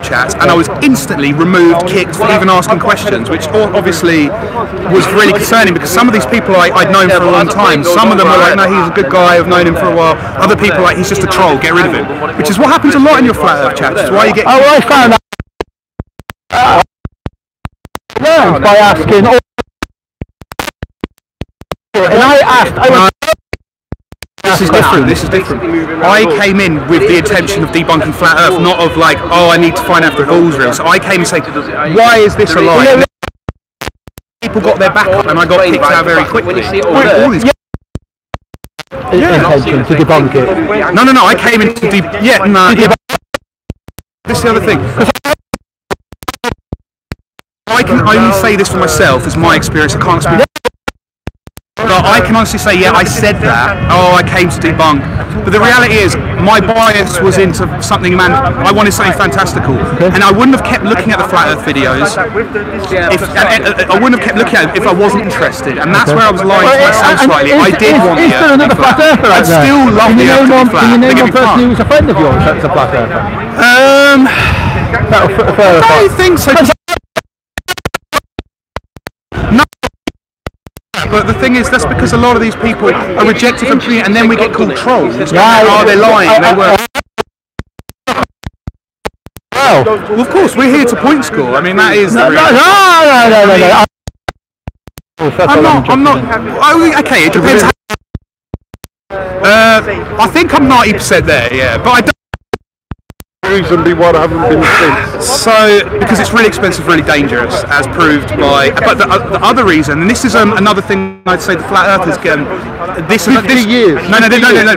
Chats, and I was instantly removed, kicked for even asking questions, which obviously was really concerning because some of these people I'd known for a long time. Some of them were like, no, he's a good guy, I've known him for a while. Other people like, he's just a troll, get rid of him. Which is what happens a lot in your flat Earth chats. It's why you get. Oh, I found out. Learned by asking. And I asked. This is different. This is different. I came in with the intention of debunking flat Earth, not of like, oh, I need to find out if the ball's real. So I came and say, why is this a lie? People got their back up, and I got kicked out very quickly. All these intention to debunk it. No. I came in to debunk. This is the other thing. I can only say this for myself, as my experience. I can't speak. But I can honestly say, yeah, I said that. Oh, I came to debunk. But the reality is, my bias was into something, I wanted something fantastical. And I wouldn't have kept looking at the flat Earth videos. I wouldn't have kept looking at it if I wasn't interested. And that's where I was lying to myself slightly. I did want the Earth to be flat. I still love the Earth to be flat. Do you know one person who was a friend of yours that's a flat Earther? I don't think so. No. But the thing is, that's because a lot of these people are rejected from community, and then we get called trolls. It's like, oh, they're lying. They were. Well, of course, we're here to point school. I mean, that is. No. I'm not. Okay, it depends. I think I'm 90% there. Yeah, but I don't. Reason be why I haven't been since. So, because it's really expensive, really dangerous, as proved by. But the other reason, and this is another thing I'd say the flat Earthers get. This 50 years. No.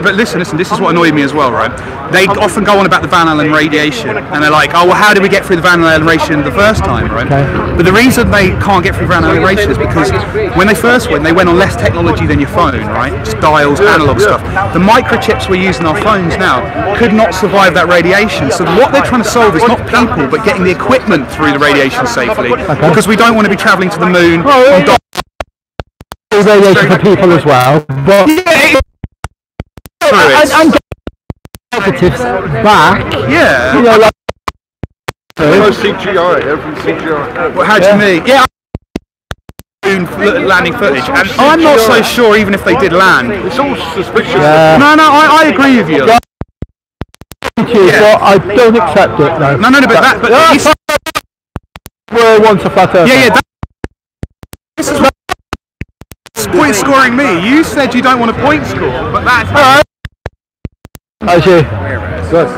But listen. This is what annoyed me as well, right? They often go on about the Van Allen radiation, and they're like, oh, well, how did we get through the Van Allen radiation the first time, right? Okay. But the reason they can't get through Van Allen radiation is because when they first went, they went on less technology than your phone, right? Just dials, analog stuff. The microchips we use in our phones now could not survive that radiation. So what they're trying to solve is not people, but getting the equipment through the radiation safely, because we don't want to be travelling to the moon. Radiation for people as well, but and negatives back. Yeah. You know, like CGI, every CGI. Well, how do you mean? Yeah. Landing footage, and I'm not so sure even if they did land. It's all suspicious. Yeah. No, I agree with you. Thank you, but I don't accept it. No. No, but we're once a flat Earth. Yeah. This is point scoring me. You said you don't want to point score, but that's alright. How's you? Good.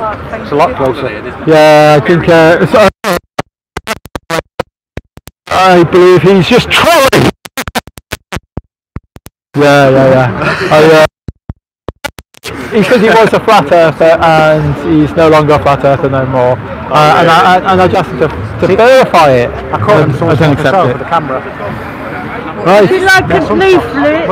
It's a lot closer. Yeah, I think. I believe he's just trolling. Yeah. He says he was a flat earther and he's no longer a flat earther no more. And I just have to verify it. I caught him I don't accept it. The camera. Right. Would you like a leaflet?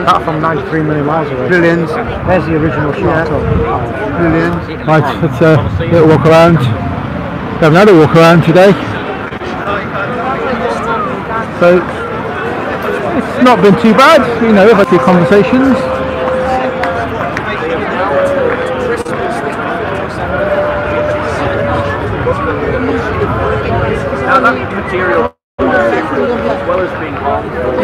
That from 93 million miles away. Brilliant. There's the original shot. Brilliant. Right, let's little walk around. We have another walk around today. So it's not been too bad, you know, we've had a few conversations. Now that material, as well as being harmful,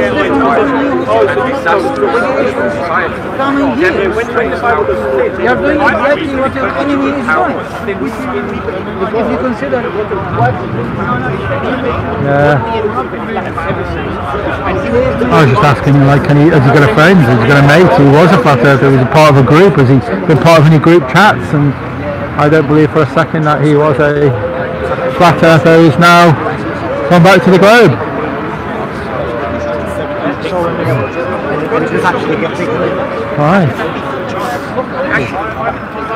You're doing exactly what your enemy is doing. If you consider what... Yeah. I was just asking, like, has he got a friend? Has he got a mate who was a flat earther? Was he part of a group? Has he been part of any group chats? And I don't believe for a second that he was a flat earther who's now gone back to the globe. And it does actually get bigger. Right.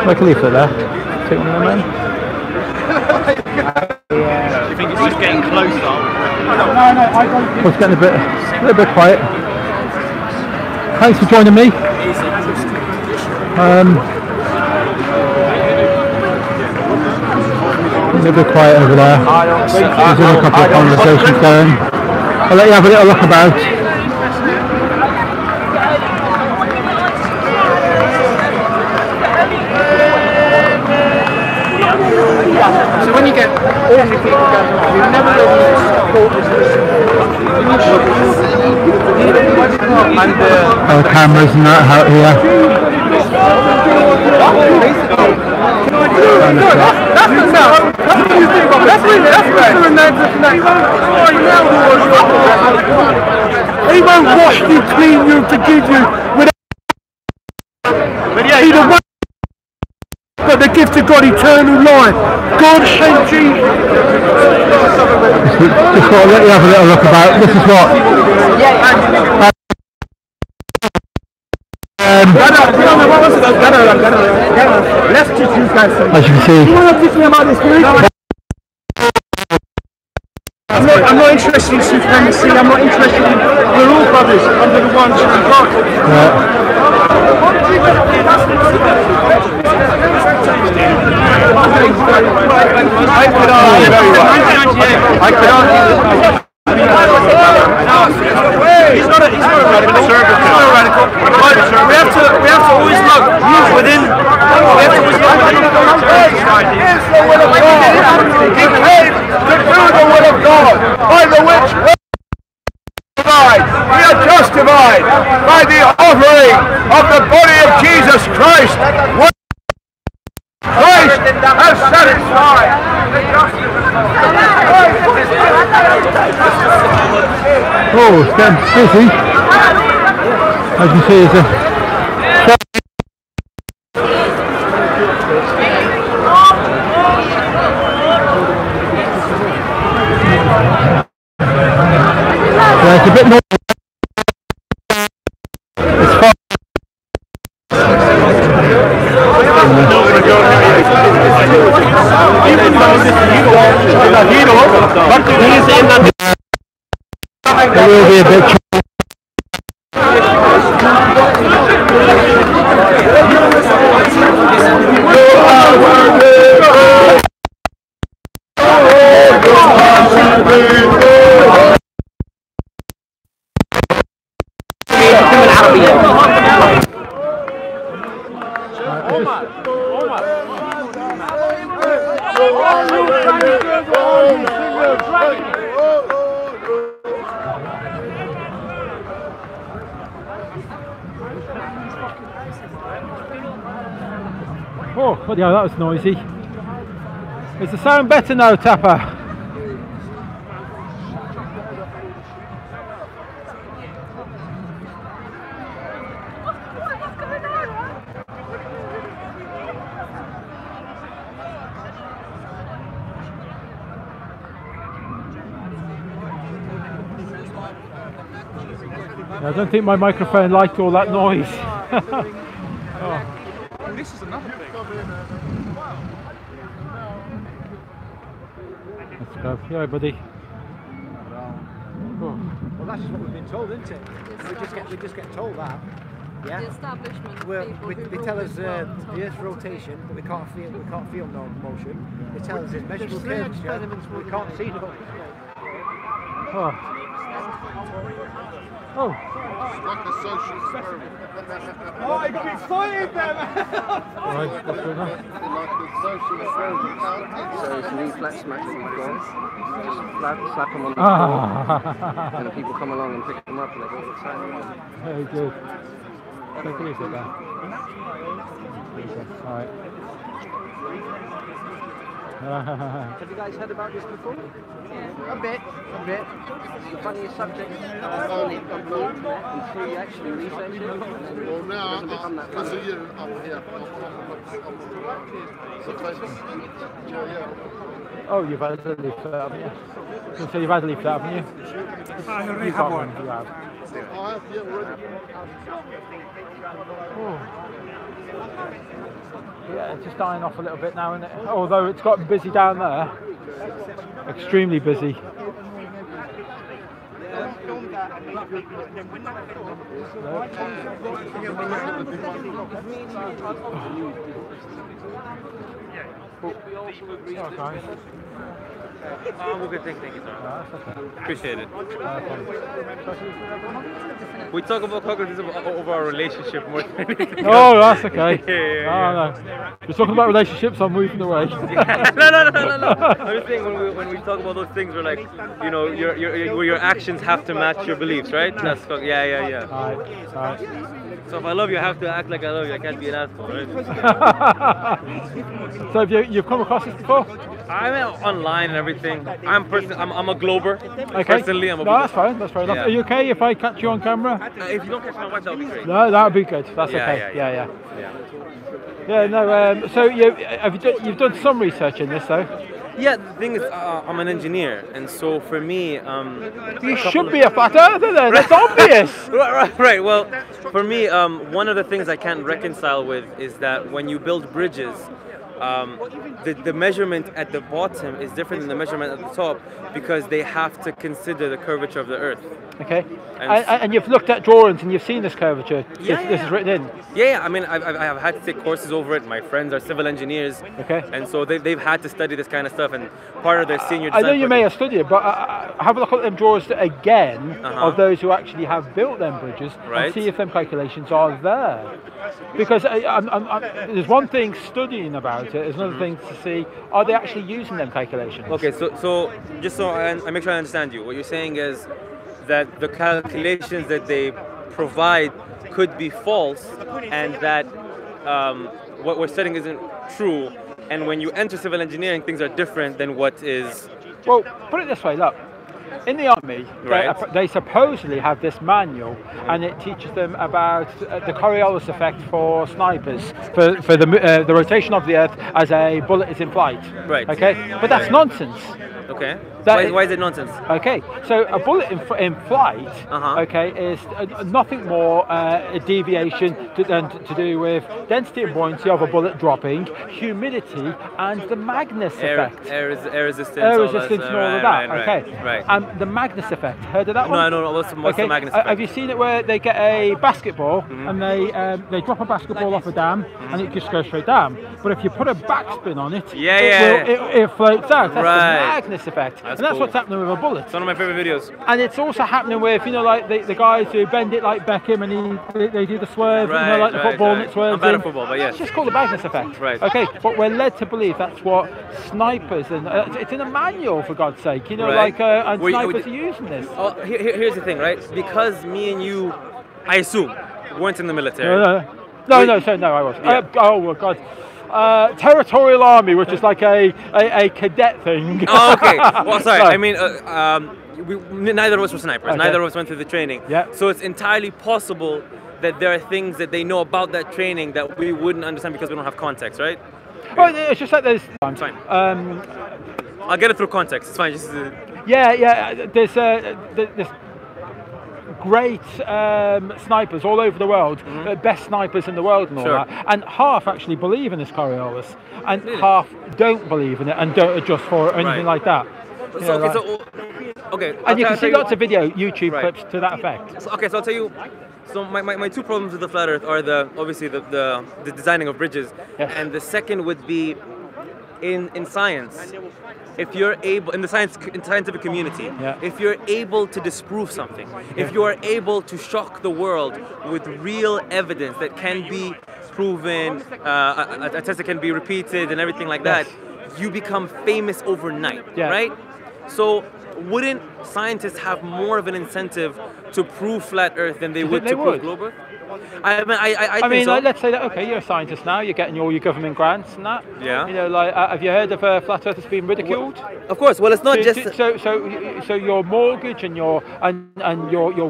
Like a leaflet there. Take one of them in. Do you think it's just getting closer? Well, it's getting a little bit quiet. Thanks for joining me. A little bit quiet over there. There's been a couple of conversations going. I'll let you have a little look about. So when you get ordinary people going along, you never really support Oh, cameras and that out here. He won't wash you, clean you, forgive you. But the gift of God, eternal life. God sent Jesus. Just want to let you have a little look about. This is what. As you can see. I'm not interested in supremacy. I'm not interested in. We're all brothers under the one true God. I could argue very well. I could argue. He's not a radical. We have to always look within. We have to always look within society. It's the will of God. He came to do the will of God, by the which we are justified by the offering of the body of Jesus Christ. Christ has satisfied the justice. Oh, it's getting busy. As you can see, there's a it's a bit more. It's fun. It will be a bit. Oh, bloody hell, that was noisy. Is the sound better now, Tapper? I don't think my microphone liked all that noise. Oh. This is another thing. Let's go. Yeah, buddy. Well, that's just what we've been told, isn't it? We just get told that. Yeah. The establishment. They tell us the Earth's rotation, but we can't feel no motion. They tell us it's measurable curvature, we can't see no. Oh. Oh. Like a social experiment. Oh, I got excited there, man! Right, what's going on? Like a social experiment. So it's knee flat smack that you've got. Just slap them on the floor. And the people come along and pick them up and they go outside. Very good. Take a look at that. Alright. Have you guys heard about this before? Yeah. A bit. It's the funniest subject on the internet until you actually research it. Well, now, because of you, I'm here. Oh, you've had a leaflet, haven't you? So you've had a leaflet, haven't you? I already have one. You have. I Yeah, it's just dying off a little bit now, isn't it? Although it's gotten busy down there. Extremely busy. We're good, thank you, sir. Appreciate it. We talk about cognitism over our relationship more than anything. Oh, that's okay. Yeah. No. You're talking about relationships, I'm moving away. No. I'm just saying when we talk about those things, we're like, you know, your actions have to match your beliefs, right? That's yeah. Right. So if I love you, I have to act like I love you. I can't be an asshole, right? So have you've come across this before? I'm online and everything. I'm a glober. Okay. Personally, I'm a no, that's fine. That's fair enough. Yeah. are you okay if I catch you on camera? If you don't catch my wife, that would be great. No, that would be good. That's okay. Yeah. No. So you've done some research in this, though. Yeah, the thing is, I'm an engineer, and so for me, you should be a flat earther then. That's obvious. Right. Well, for me, one of the things I can't reconcile with is that when you build bridges, the measurement at the bottom is different than the measurement at the top because they have to consider the curvature of the Earth. Okay. And you've looked at drawings and you've seen this curvature. This is written in. Yeah. I mean, I've had to take courses over it. My friends are civil engineers. Okay. And so they've had to study this kind of stuff, and part of their senior I design know you may have studied it, but have a look at them drawings again of those who actually have built them bridges and see if them calculations are there. Because there's one thing studying about it, there's another thing to see, are they actually using them calculations? Okay, so just so I make sure I understand you, what you're saying is that the calculations that they provide could be false, and that what we're studying isn't true, and when you enter civil engineering, things are different than what is... Well, put it this way, look. In the army, they supposedly have this manual, and it teaches them about the Coriolis effect for snipers, for the rotation of the Earth as a bullet is in flight. Right. Okay, but that's nonsense. Okay. Why is it nonsense? Okay, so a bullet in flight, okay, is nothing more a deviation to do with density and buoyancy of a bullet dropping, humidity, and the Magnus effect. Air resistance. Air resistance and all of that. Right. And the Magnus effect. Heard of that one? No. What's the Magnus effect? Have you seen it where they get a basketball and they drop a basketball off a dam and it just goes straight down? But if you put a backspin on it, it floats out. That's the Magnus effect. And that's what's happening with a bullet. It's one of my favorite videos. And it's also happening with, you know, like the guys who bend it like Beckham and they do the swerve, you know, like the football and it swerves. I'm bad at football, but yes. It's just called the Magnus effect. Right. Okay, but we're led to believe that's what snipers, and it's in a manual for God's sake, you know, and snipers are using this. Oh, here's the thing, right? Because me and you, I assume, weren't in the military. No, I wasn't. Yeah. Oh, God. Territorial Army, which is like a cadet thing. Oh, okay. Well, sorry. I mean, neither of us were snipers. Okay. Neither of us went through the training. Yeah. So it's entirely possible that there are things that they know about that training that we wouldn't understand because we don't have context, right? Well, it's just like there's... I'm fine. I'll get it through context. It's fine. Just. There's great snipers all over the world, best snipers in the world and all that, and half actually believe in this Coriolis, and half don't believe in it and don't adjust for it or anything like that. And you can see lots of YouTube clips to that effect. So I'll tell you. So my two problems with the flat Earth are obviously the designing of bridges, and the second would be in science. If you're able, in scientific community, if you're able to disprove something, if you are able to shock the world with real evidence that can be proven, a test that can be repeated and everything like that, you become famous overnight, right? So wouldn't scientists have more of an incentive to prove flat Earth than they would to prove global Earth? I mean, like, let's say that, okay, you're a scientist now, you're getting all your government grants and that. Yeah. You know, like, have you heard of flat Earthers being ridiculed? Of course. Well, it's not just... So your mortgage and your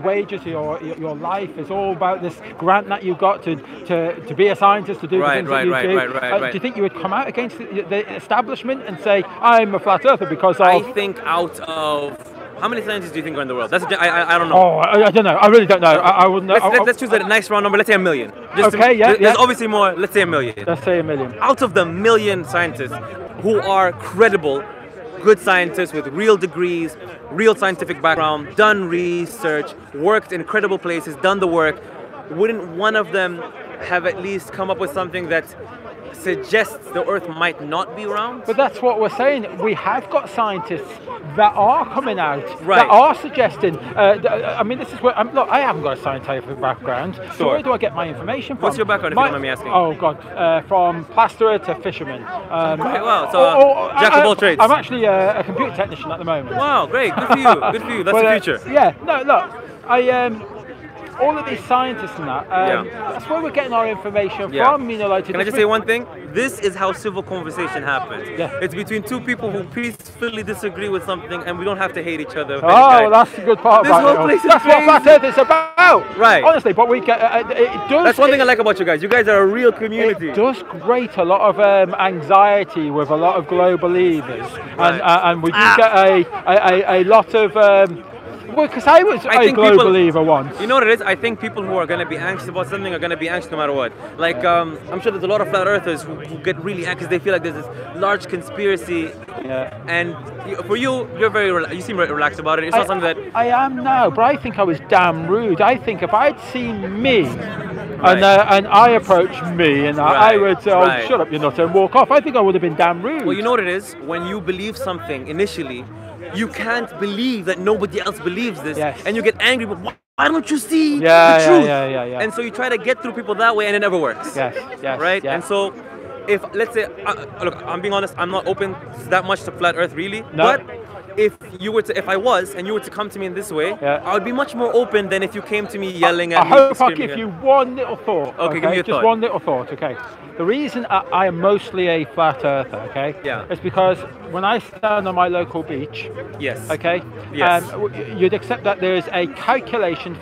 wages, your life is all about this grant that you got to be a scientist, to do the things that you do. Right. Do you think you would come out against the establishment and say, I'm a flat Earther because of... I think out of How many scientists do you think are in the world? That's I don't know. Oh, I don't know. I really don't know. I wouldn't know. Let's choose a nice round number. Let's say 1 million. Okay, yeah. There's obviously more. Let's say 1 million. Let's say 1 million. Out of the 1 million scientists who are credible, good scientists with real degrees, real scientific background, done research, worked in credible places, done the work, wouldn't one of them have at least come up with something that suggests the Earth might not be round? But that's what we're saying. We have got scientists that are coming out, right, that are suggesting. I mean, this is where look. I haven't got a scientific background, so Sure. where do I get my information from? What's your background, if you don't mind me asking? Oh God, from plasterer to fisherman. Right, wow, so jack of all trades. I'm actually a computer technician at the moment. Wow, great, good for you, good for you. That's the future. Yeah, no, look, all of these scientists and that, that's where we're getting our information from. You know, like. Can I just say one thing? This is how civil conversation happens. Yeah. It's between two people who peacefully disagree with something, and we don't have to hate each other. Oh, that's the good part This about whole it. place is That's what Flat Earth is about. Right. Honestly, but we get it does. That's one thing I like about you guys. You guys are a real community. It does create a lot of anxiety with a lot of global believers, and we do get a lot of. Well, because I was a global believer once. You know what it is? I think people who are going to be anxious about something are going to be anxious no matter what. Like, I'm sure there's a lot of flat earthers who get really anxious. They feel like there's this large conspiracy. Yeah. And for you, you seem relaxed about it. It's not something that... I am now, but I think I was damn rude. I think if I'd seen me, and I approached me, and I would say, oh, shut up, you nutter, and walk off, I think I would have been damn rude. Well, you know what it is? When you believe something initially, you can't believe that nobody else believes this, and you get angry, but why don't you see the truth? Yeah. And so you try to get through people that way, and it never works. Yes, right? Yes. And so, if, let's say, look, I'm being honest, I'm not open that much to flat Earth, really, No. but if I was, and you were to come to me in this way, I would be much more open than if you came to me yelling at me. I hope I give you one little thought. Okay, give me a just thought. one little thought. Okay. The reason I am mostly a flat earther, okay, is because when I stand on my local beach, okay, Yes. You'd accept that there is a calculation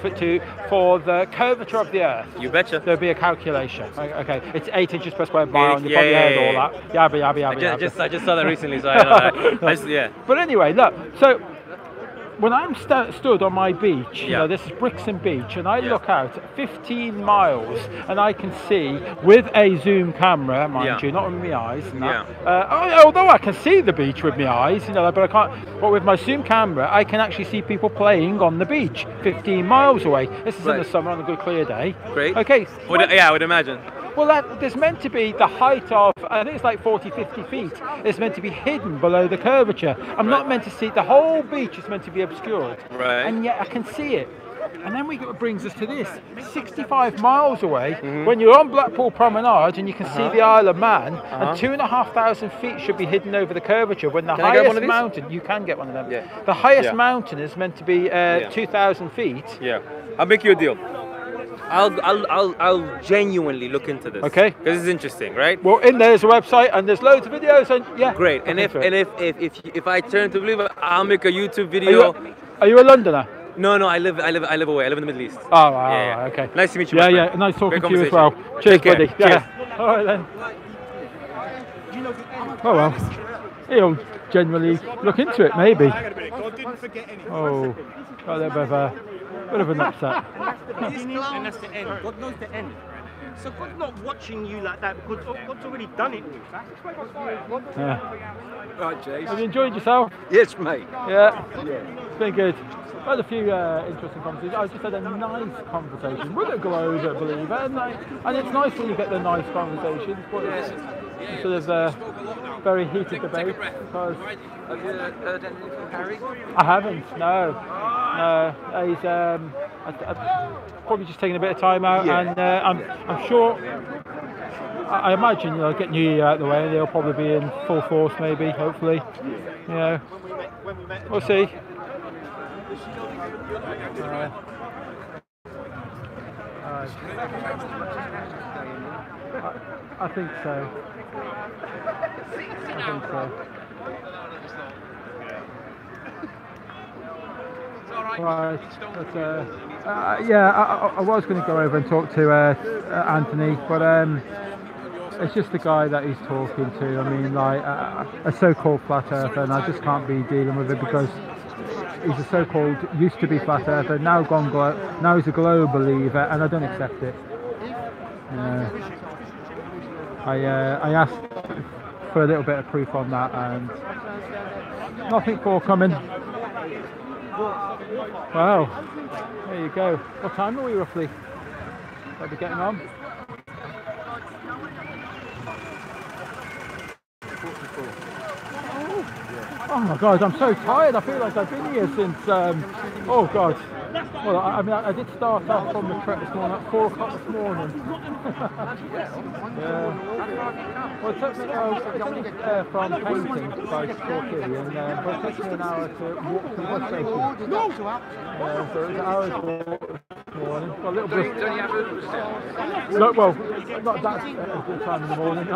for the curvature of the Earth. You betcha. There'll be a calculation. Okay, it's 8 inches per square mile, and you probably heard all that. Yabba. I just saw that recently, so I know. But anyway, look, so when I'm stood on my beach, you know, this is Brixton Beach, and I look out 15 miles, and I can see with a zoom camera, mind you, not with my eyes, and that, although I can see the beach with my eyes, you know, but I can't. But with my zoom camera, I can actually see people playing on the beach 15 miles away. This is in the summer on a good clear day. Great. Okay. I would imagine. Well, there's meant to be the height of, I think it's like 40, 50 feet. It's meant to be hidden below the curvature. I'm not meant to see, the whole beach is meant to be obscured. Right. And yet I can see it. And then it brings us to this, 65 miles away, when you're on Blackpool Promenade and you can see the Isle of Man, and 2,500 feet should be hidden over the curvature, when the highest mountain, you can get one of them, the highest mountain is meant to be 2,000 feet. Yeah, I'll make you a deal. I'll genuinely look into this. Okay. Because this is interesting, right? Well, in there's a website and there's loads of videos, and Great. And if I turn to believe it, I'll make a YouTube video. Are you a Londoner? No, I live away. I live in the Middle East. Oh, wow, okay. Nice to meet you. Yeah, nice talking to you as well. Cheers, buddy. Cheers. All right then. Oh well, he'll generally look into it, maybe. Oh, got a bit of an upset. And that's the end. God knows the end. So God's not watching you like that because God's already done it. Yeah. Right, Jace. Have you enjoyed yourself? Yes, mate. Yeah. It's been good. I had a few interesting conversations. I just had a nice conversation with a Globe believer, and it's nice when you get the nice conversations, but it's sort of very heated debate because. Have you heard anything from Harry? I haven't. No. He's probably just taking a bit of time out, and I'm sure. I imagine, you know, getting New Year out of the way, they'll probably be in full force, maybe, hopefully. You know, we'll see. I think so. Right, but yeah, I was going to go over and talk to Anthony, but it's just the guy that he's talking to. I mean, like a so-called flat earther, and I just can't be dealing with it because he's a so-called used to be flat earther, now gone now he's a global believer, and I don't accept it. I asked for a little bit of proof on that, and nothing forthcoming. Wow, there you go. What time are we roughly? Are we getting on? Oh my God, I'm so tired. I feel like I've been here since, oh God. Well, I mean, I did start off from the trek this morning at 4 o'clock this morning. Yeah. Well, it took me, from painting by Torquay, and but it took me an hour to walk to the bus station. So it was an hour's walk this morning. Got a little bit. No, well, not that good time in the morning.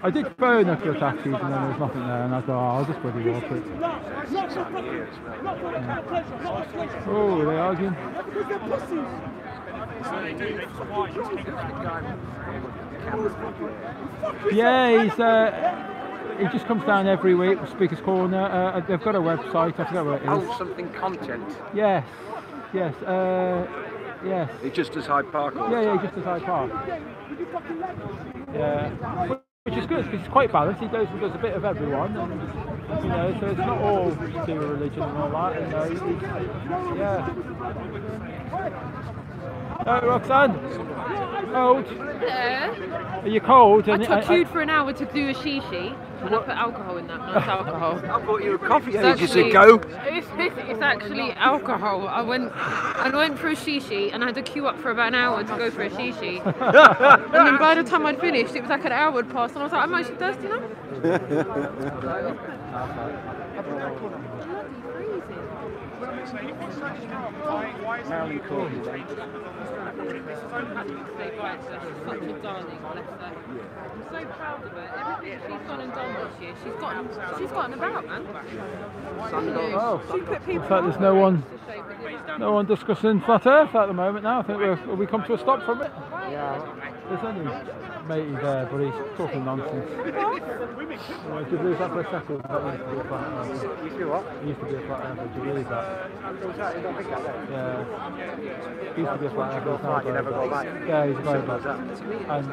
I did phone a few taxis, and then there was nothing there, and I thought, oh, I'll just bloody walk it. Oh, are they arguing? Yeah, he just comes down every week, Speaker's Corner. They've got a website, I forget what it is. Oh, something content. Yes. Yes. He just does Hyde Park all the Yeah, time. he just does Hyde Park. Yeah. Which is good because it's quite balanced. He does a bit of everyone, and you know, so it's not all to do with religion and all that. You know, yeah. Oh, Roxanne. Cold? Hello. Are you cold? I took queued for an hour to do a shishi, and I put alcohol in that, not alcohol. I bought you a coffee ages ago. It's actually alcohol. I went for a shishi, and I had to queue up for about an hour to go for a shishi. And then by the time I'd finished, it was like an hour had passed, and I was like, I'm actually thirsty now. Marilyn Courtney. Such a darling, bless her. I'm so proud of her. Everything she's gone and done this year, she's gotten about, man. Oh, She put people looks like there's no one discussing flat Earth at the moment now. I think we come to a stop from it. Yeah. There's only matey there, but he's talking nonsense. Did you believe that for a second? That used to be a flat Earth. You see what? He used to be a flat Earth. Did you believe that? Yeah. He used to be a flat Earth. You never got back. Yeah, he's very bad. And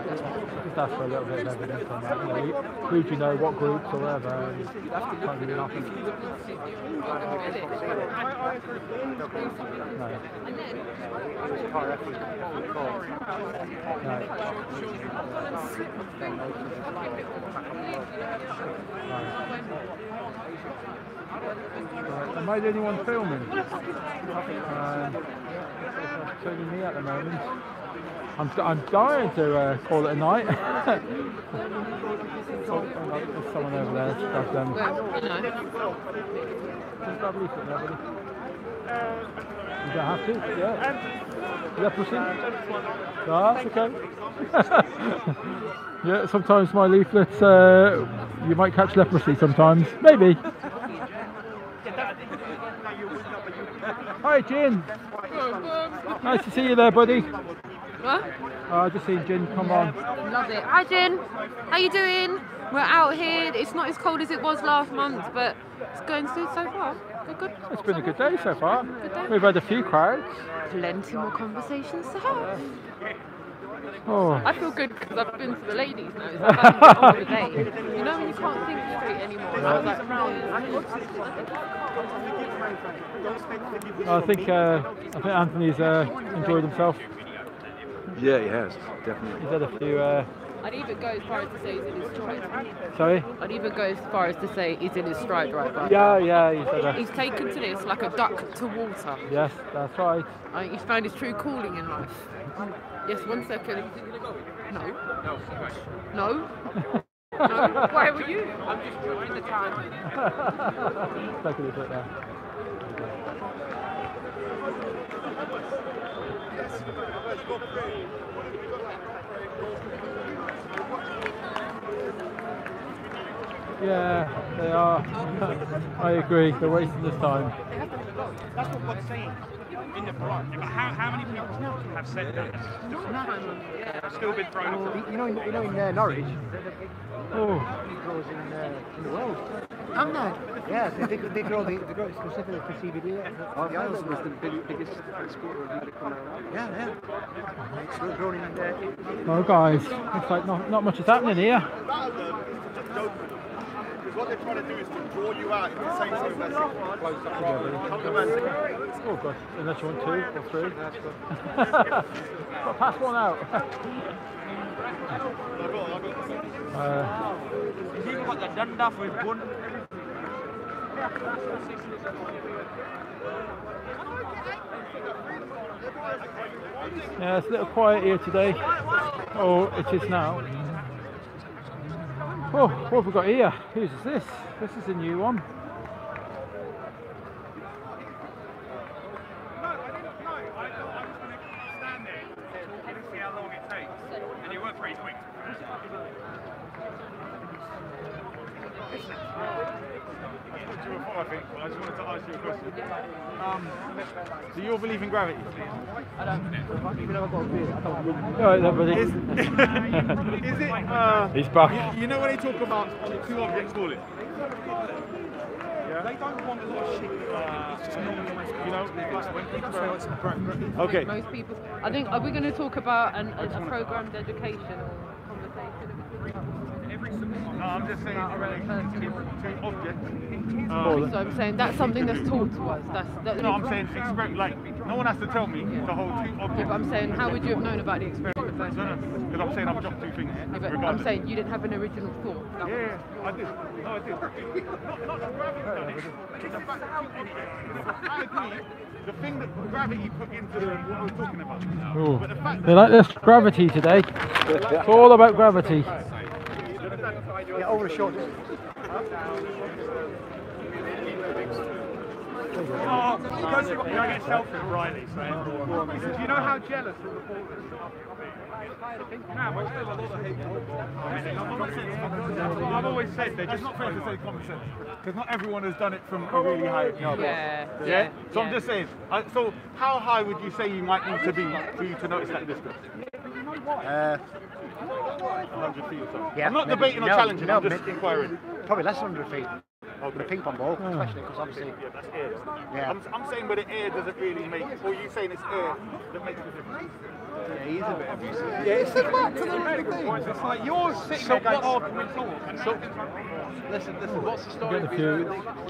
just ask for a little bit of evidence on that. You know, who do you know, what groups or whatever. And can't give you nothing. No. Am I the only one filming? It's only me at the moment. I'm dying to call it a night. Oh, there's someone over there. Just grab them. Just grab a leaflet there, buddy. You don't have to, yeah. Leprosy? No, that's okay. Yeah, sometimes my leaflets, you might catch leprosy sometimes. Maybe. Hi, Jin. Nice to see you there, buddy. What? I just seen Jin come on. Love it. Hi, Jen. How you doing? We're out here. It's not as cold as it was last month, but it's going good so far. Good. It's been a good day so far. Good day. We've had a few crowds. Plenty more conversations to have. Oh. I feel good because I've been to the ladies now. It's like I've been all the day. You know when you can't think straight anymore. And I was like, I think Anthony's enjoyed himself. Yeah, he has, definitely. He's had a few. I'd even go as far as to say he's in his stride. Sorry? I'd even go as far as to say he's in his stride right now. Yeah, he said that. He's taken to this like a duck to water. Yes, that's right. He's found his true calling in life. Yes, 1 second. No. No? No? Why were you? I'm just joining the time. Take a little bit there. Yeah, they are. I agree. They're wasting this time. That's what God's saying in the Quran. But how many people have said that? I've still been thrown off. You know in Norwich, oh. in the world. I'm not. Yeah, they grow it specifically for CBD. Wales was the biggest exporter of medical marijuana. Yeah. It's grown in there. Oh guys, looks like not much is happening here. Because what they're trying to do is to draw you out into the same close up. Oh god, unless you want 2 or 3. Got pass one out. You've got the Dundalk with bun. Yeah, it's a little quiet here today. Oh, it is now. Oh, what have we got here? Whose is this? This is a new one. I just wanted to ask you a question. Do you all believe in gravity? I don't. Even though I've got a beard, I don't. Alright then, buddy. Is it? He's back. You know when they talk about 2 objects falling? Yeah. They don't want a lot of shit. You know, when people say it's okay. Most people. I think. Are we going to talk about a programmed education or conversation? No, I'm just saying in relation to 2 objects. So I'm saying that's something that's taught to us. No, I'm saying experiment. Like no one has to tell me to hold 2 objects. Yeah, but I'm saying, how would you have known about the experiment in the first place? No, because I'm saying I've dropped 2 things. Yeah, but I'm saying you didn't have an original thought. Yeah, I did. No, I did. Not gravity. I agree. The thing that gravity put into what we're talking about. Ooh. But the fact They like this gravity today. It's all about gravity. Yeah, over the shoulders. Oh, because I get selfish, Riley, saying, do you know how jealous the reporters are? I've always said they're just not fair to say common sense, because not everyone has done it from a really high level. Yeah. So I'm just saying. So how high would you say you might need to be for you to notice that distance? 100 feet or so. Yeah, I'm not debating or challenging. I'm just inquiring. Probably less than 100 feet. With a ping pong ball, especially because obviously. Yeah, that's air. Yeah. I'm saying, but the air doesn't really make. Or you saying it's air that makes the difference? Yeah, he is a bit abusive. Yeah, it's back to the right thing. It's like you're sitting there going, oh, can we talk? Listen, what's the story?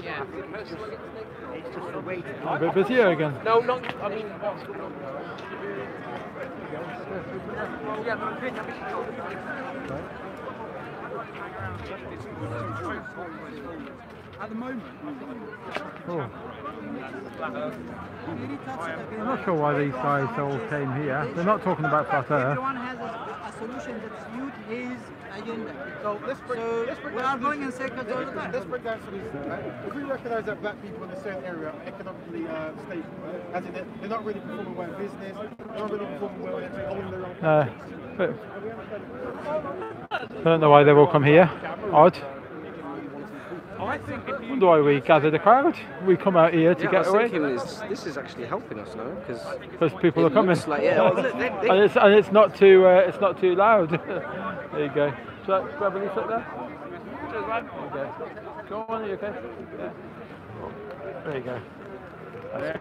Yeah. It's just the way to A bit busier again. No, not. I mean, At the moment, Oh. I'm not sure why these guys all came here. They're not talking about flat Earth. Everyone has a solution that suits his agenda. So we are going in circles all the time. Let's break down some of these things. Right? If we recognise that black people in a certain area are economically stable, as in they're not really performing well in business, they're not really performing well in owning their own But I don't know why they've all come here. Odd. I think if you Wonder why we gathered a crowd. We come out here to get away. This is actually helping us now because people are coming. Like, and it's not too loud. There you go. Shall I grab a leaf up there? Cheers, man. There you go. Go on, are you okay? Yeah. There you go.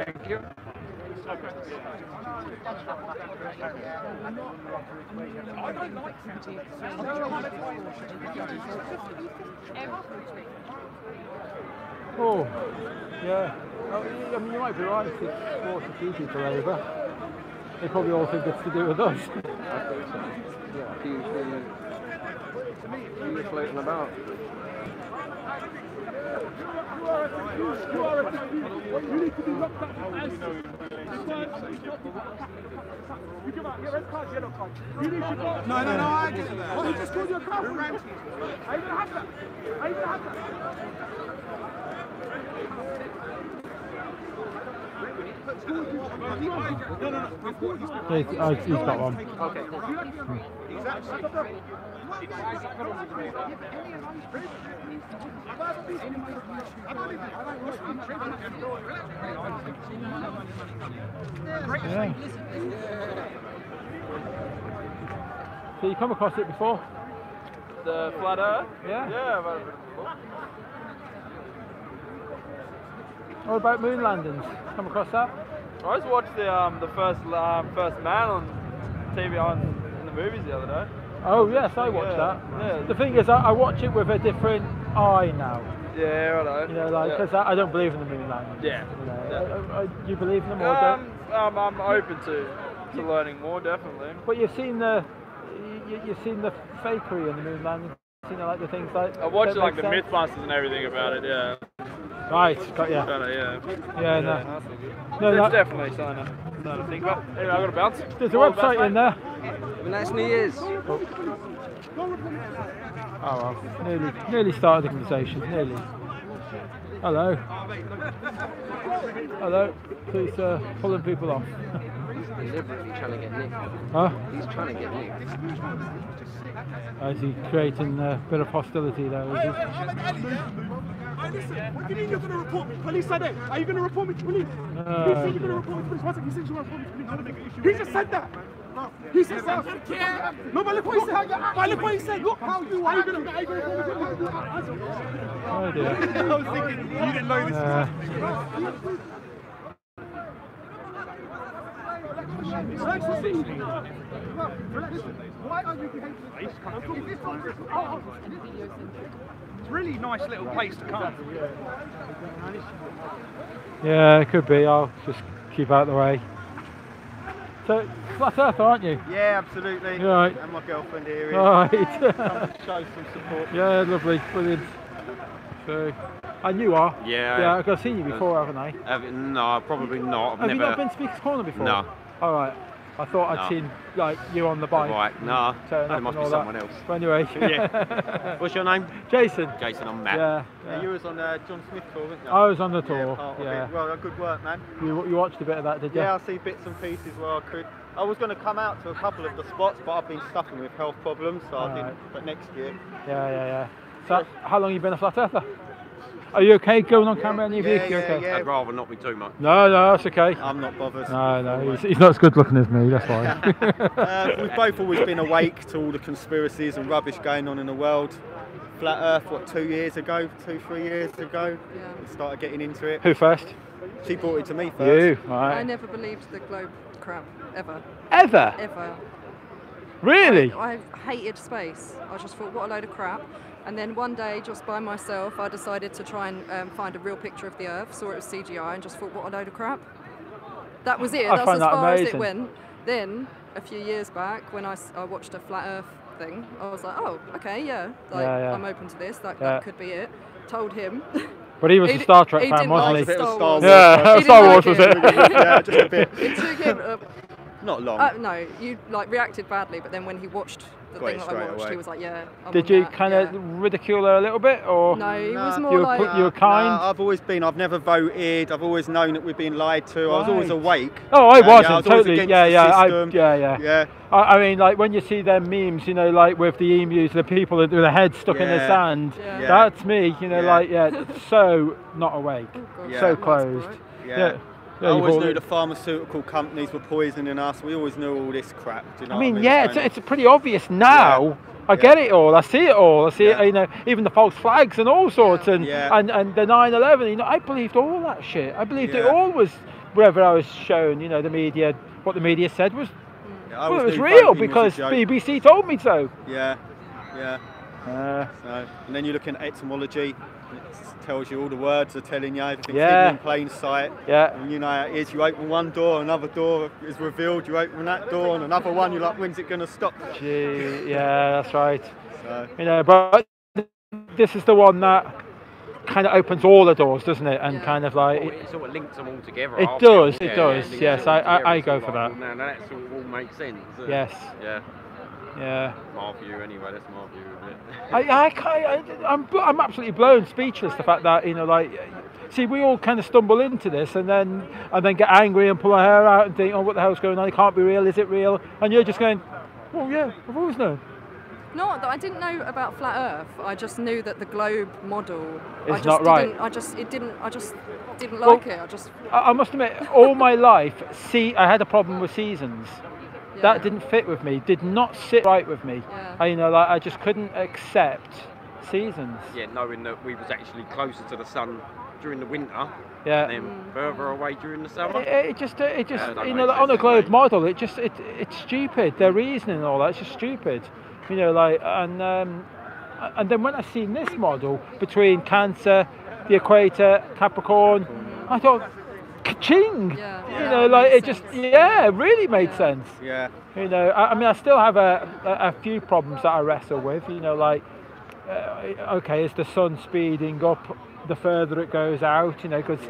Thank you. Oh, yeah. I mean, you might be right. It's brought a few people over. They probably all think it's to do with us. I think so. Yeah, a few floating about. You need to be locked up with No, I get it. Oh, he just called you a coward. I even have that. He's got one. Okay. Yeah. So you come across it before? The flat Earth? Yeah. Yeah, I've had it before. What about moon landings? Come across that? I just watched the first man on TV in the movies the other day. Oh yes, I watched that. Yeah. The thing is, I watch it with a different eye now. Yeah, right. You know, like because I don't believe in the moon landings. Yeah. You know, you believe in them or don't? I'm open to learning more, definitely. But you've seen the fakery in the moon landing. You know, like the things like. I watched like the Mythbusters and everything about it. Yeah. Right, got yeah. Yeah, no. It's definitely something to think about. Anyway, I've got to bounce. There's a website in there. Have a nice New Year's. Oh well, nearly started the conversation, nearly. Hello. Hello. Please pulling people off. Deliberately trying to get Nick. Huh? He's trying to get Nick. Is he creating a bit of hostility there? Is he? Hey, listen, what do you mean you're going to report me? Police said it. Are you going to report me to police? He said you're going to report me to police. One second, he said you're going to report me to police. He just said that. He said that. No, but look what he said. But look what he said. Look how you are. Are you going to report me to police? Oh dear. I was thinking, you didn't know this was happening. Why are you behaving? It's a really nice little place to come. Yeah, it could be. I'll just keep out of the way. So, flat earth, aren't you? Yeah, absolutely. You're right. And my girlfriend here is. Right. Come and show some support. Yeah, lovely, brilliant. So, and you are? Yeah. I've seen you before, haven't I? No, probably not. Have you not been to Speaker's Corner before? No. All right. I thought I'd seen like you on the bike. Right, no. That must be someone else. But anyway. Yeah. What's your name? Jason. Jason, I'm Matt. Yeah. You was on John Smith tour, weren't you? I was on the tour. Yeah, part of it. Well, good work, man. You watched a bit of that, did you? Yeah, I see bits and pieces where I could. I was going to come out to a couple of the spots, but I've been suffering with health problems, so I didn't. But next year. Yeah. So, how long have you been a flat earther? Are you okay going on camera? Any of you? Okay? I'd rather not be too much. No, that's okay. I'm not bothered. No, he's not as good looking as me, that's why. We've both always been awake to all the conspiracies and rubbish going on in the world. Flat Earth, what, 3 years ago? We started getting into it. Who first? She brought it to me first. You, right. I never believed the globe crap, ever. Ever? Ever. Really? I hated space. I just thought, what a load of crap. And then one day, just by myself, I decided to try and find a real picture of the Earth, saw it was CGI, and just thought, what a load of crap. That was it. That's as far as it went. Then, a few years back, when I watched a Flat Earth thing, I was like, oh, okay, yeah. I'm open to this. That could be it. Told him. But he was a Star Trek fan, wasn't he? Star Wars. Yeah, Star Wars was it? Yeah, just a bit. It took him... Not long. No, you reacted badly, but then when he watched the thing that I watched, he was like, yeah. Did you kind of ridicule her a little bit, or? No, he was more like. You were kind. No, I've never voted. I've always known that we've been lied to. I was always awake. Oh, I wasn't I was totally. System. Yeah. I mean, like when you see them memes, you know, like with the emus, the people with their heads stuck in the sand. Yeah. That's me. You know, so not awake, so closed. Yeah. I always knew the pharmaceutical companies were poisoning us. We always knew all this crap. Do you know what I mean? It's pretty obvious now. Yeah. I get it all. I see it all. I see it. You know, even the false flags and all sorts, and the 9/11. You know, I believed all that shit. I believed it all was wherever I was shown. You know, the media, what the media said was, it was real because BBC told me so. Yeah. And then you look at etymology. It tells you all the words are telling you everything's hidden in plain sight. Yeah. And you know how it is. You open one door, another door is revealed. You open that door, and another one. You're like, when's it going to stop? Gee, yeah, that's right. You know, but this is the one that kind of opens all the doors, doesn't it? And kind of like it sort of links them all together. It does. Yes, I go for that. Now that sort of all makes sense. Yes. Yeah. My view, anyway. That's my view of it. I'm absolutely blown, speechless. The fact that, you know, like, see, we all kind of stumble into this and then get angry and pull our hair out and think, oh, what the hell's going on? It can't be real. Is it real? And you're just going, well, yeah, I've always known. Not that I didn't know about flat Earth. I just knew that the globe model. It's not right. I just didn't like it. I must admit, all my life, I had a problem with seasons. That didn't fit with me. Did not sit right with me. You know, like I just couldn't accept seasons. Yeah, knowing that we was actually closer to the sun during the winter Yeah. And then further away during the summer. It just Yeah, you know, like on a globe model, it's stupid. Their reasoning and all that, it's just stupid. You know, like and then when I seen this model between Cancer, the Equator, Capricorn, I thought, ka-ching! You know, like it just it really made sense. Yeah. You know, I mean, I still have a few problems that I wrestle with. You know, like okay, is the sun speeding up the further it goes out? You know, because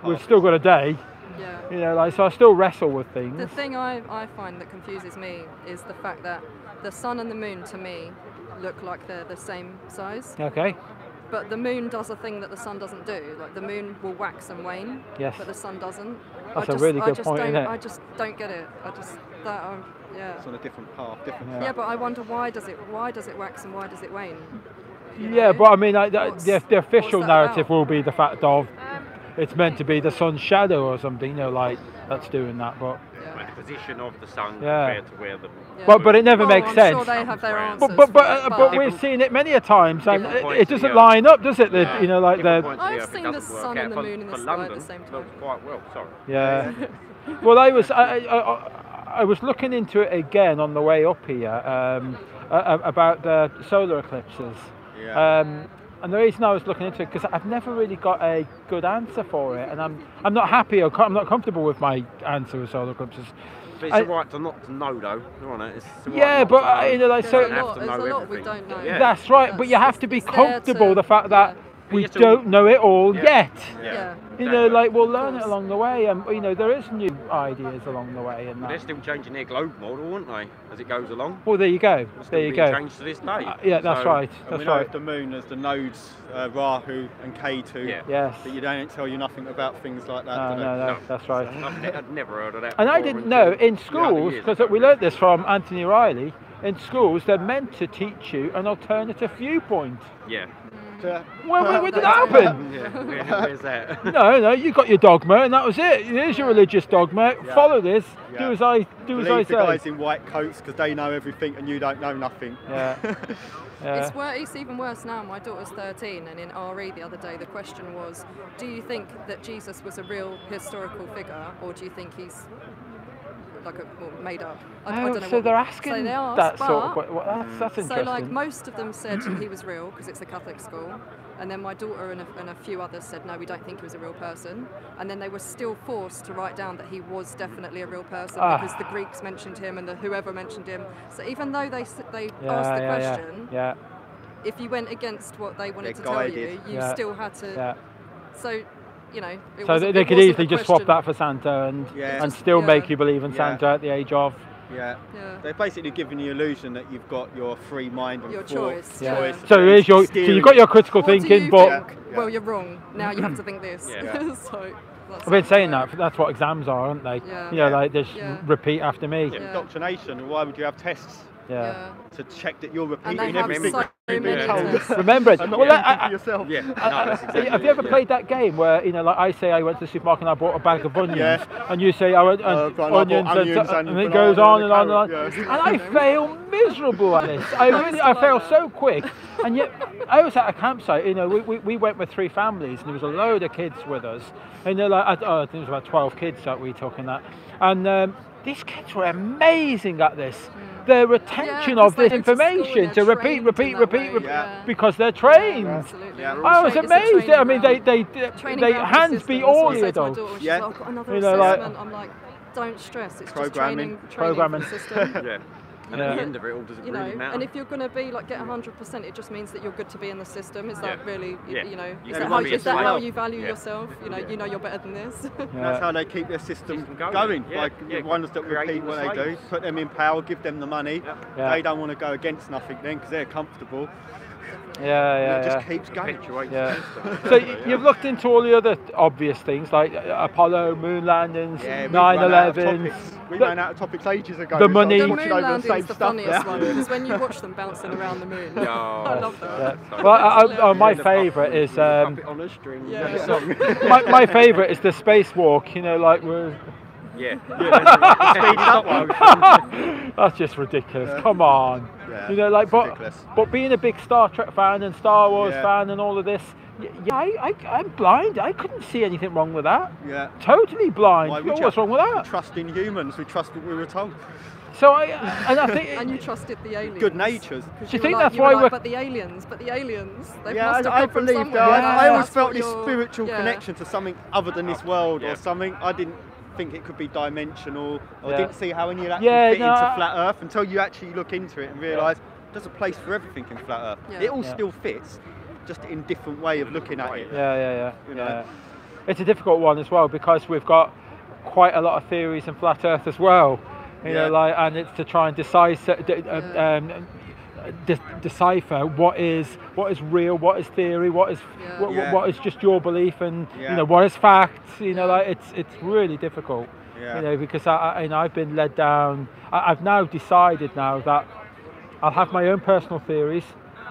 we've still got a day. Yeah. You know, like so I still wrestle with things. The thing I find that confuses me is the fact that the sun and the moon to me look like they're the same size. Okay. But the moon does a thing that the sun doesn't do. Like the moon will wax and wane, Yes. but the sun doesn't. That's a really good point, isn't it? I just don't get it. Yeah. It's on a different path, different. Yeah, but I wonder why does it wax and why does it wane? Yeah, but I mean, like, the official narrative will be the fact of it's meant to be the sun's shadow or something. You know, like that's doing that, but. Like the position of the sun Yeah. compared to where the. But it never makes I'm sense. Sure they have their answers, but we've seen it many a times, and it doesn't line up, does it? You know, like I've seen the sun and the moon in the sky at the same time. Quite well, sorry. Yeah. Well, I was looking into it again on the way up here about the solar eclipses. Yeah. And the reason I was looking into it because I've never really got a good answer for it, and I'm not happy or I'm not comfortable with my answer with solar eclipses. But it's alright to not to know though, isn't it? It's Yeah, but you know, like so. There's a lot we don't know. Yeah. That's right, but you have to be comfortable the fact that we don't know it all yet. Yeah. You know, like we'll learn it along the way, and you know there is new ideas along the way, and They're that. still changing their globe model, aren't they, as it goes along? Well, there you go. It's There still you being go. changed to this day. Yeah, that's right. And That's we know right. with the moon as the nodes Rahu and Ketu. Yeah. Yes. But you don't tell you nothing about things like that. do they? No, that's right. I'd never heard of that. And I before didn't know until in the other schools, years. because we learnt this from Anthony Riley. In schools, they're meant to teach you an alternative viewpoint. Yeah. When did that happen? Yeah. Where's that? No, you got your dogma, and that was it. Here's your religious dogma. Follow this. Yeah. Do as I Believe say. the guys in white coats because they know everything and you don't know nothing. Yeah. It's even worse now. My daughter's 13, and in RE the other day, the question was, do you think that Jesus was a real historical figure, or do you think he's like made up? I don't know. So they're asking so they asked, that sort of question. Well, that's So interesting. like most of them said he was real because it's a Catholic school, and then my daughter and a few others said no, we don't think he was a real person, and then they were still forced to write down that he was definitely a real person because the Greeks mentioned him and whoever mentioned him. So even though they asked the question, if you went against what they wanted to tell you, you still had to. Yeah. So. You know, so they could easily just swap that for Santa and still make you believe in Santa at the age of. Yeah. They're basically giving the illusion that you've got your free mind and your choice. Yeah. So you've got your critical thinking, but well, you're wrong. Now you have to think this. So I've been saying that. That's what exams are, aren't they? Yeah. You know, like just repeat after me. Indoctrination. Why would you have tests? Yeah. To check that you're repeating and they have everything. so many tests. Remember it. And not for yourself. Yeah. No, that's exactly have you ever played that game where like I say I went to the supermarket and I bought a bag of onions, and you say I went onions, and it goes on and on and on, and I fail miserable at this. I fail so quick, and yet I was at a campsite. You know, we went with 3 families, and there was a load of kids with us, and they're like, I think it was about 12 kids that we took in that, and these kids were amazing at this. Their retention of this information to repeat, because they're trained. I was amazed. I mean, they hands be all you know. I've got another assessment. I'm like, don't stress. It's just training programming system. And at the end of it all, does it really matter? And if you're going to be like get 100%, it just means that you're good to be in the system. Is that really, you know, You is can that how you value yourself? You know you're better than this. That's how they keep their system going. The ones that repeat what they do, put them in power, give them the money. They don't want to go against nothing then because they're comfortable. Yeah. It just keeps going. So you've looked into all the other obvious things like Apollo, moon landings, 9/11. We ran out of topics ages ago. The money. The moon landing is the funniest one because when you watch them bouncing around the moon, I love that. Yeah. Well, my favourite is on a string. my favourite is the spacewalk. You know, like we're. That's just ridiculous. Come on. You know, like but being a big Star Trek fan and Star Wars fan and all of this, Yeah, I'm blind. I couldn't see anything wrong with that. Yeah. Totally blind. Why, What's wrong with that? We trust in humans. We trust what we were told. So I think. And you trusted the aliens. Good natures. Do you think that's why we're? But the aliens. They yeah, must have I come from believe somewhere. that. I always That's felt what this you're- spiritual yeah. connection to something other than this world or something. I didn't think it could be dimensional. I didn't see how any of that could fit into flat Earth until you actually look into it and realise there's a place for everything in flat Earth. Yeah. It all still fits, just in different way of looking at it. Yeah. You know? It's a difficult one as well because we've got quite a lot of theories in flat Earth as well. You know, and it's to try and decipher what is real, what is theory, what is just your belief, and you know what is fact. You know, it's really difficult. You know, because I've been led down. I've now decided that I'll have my own personal theories.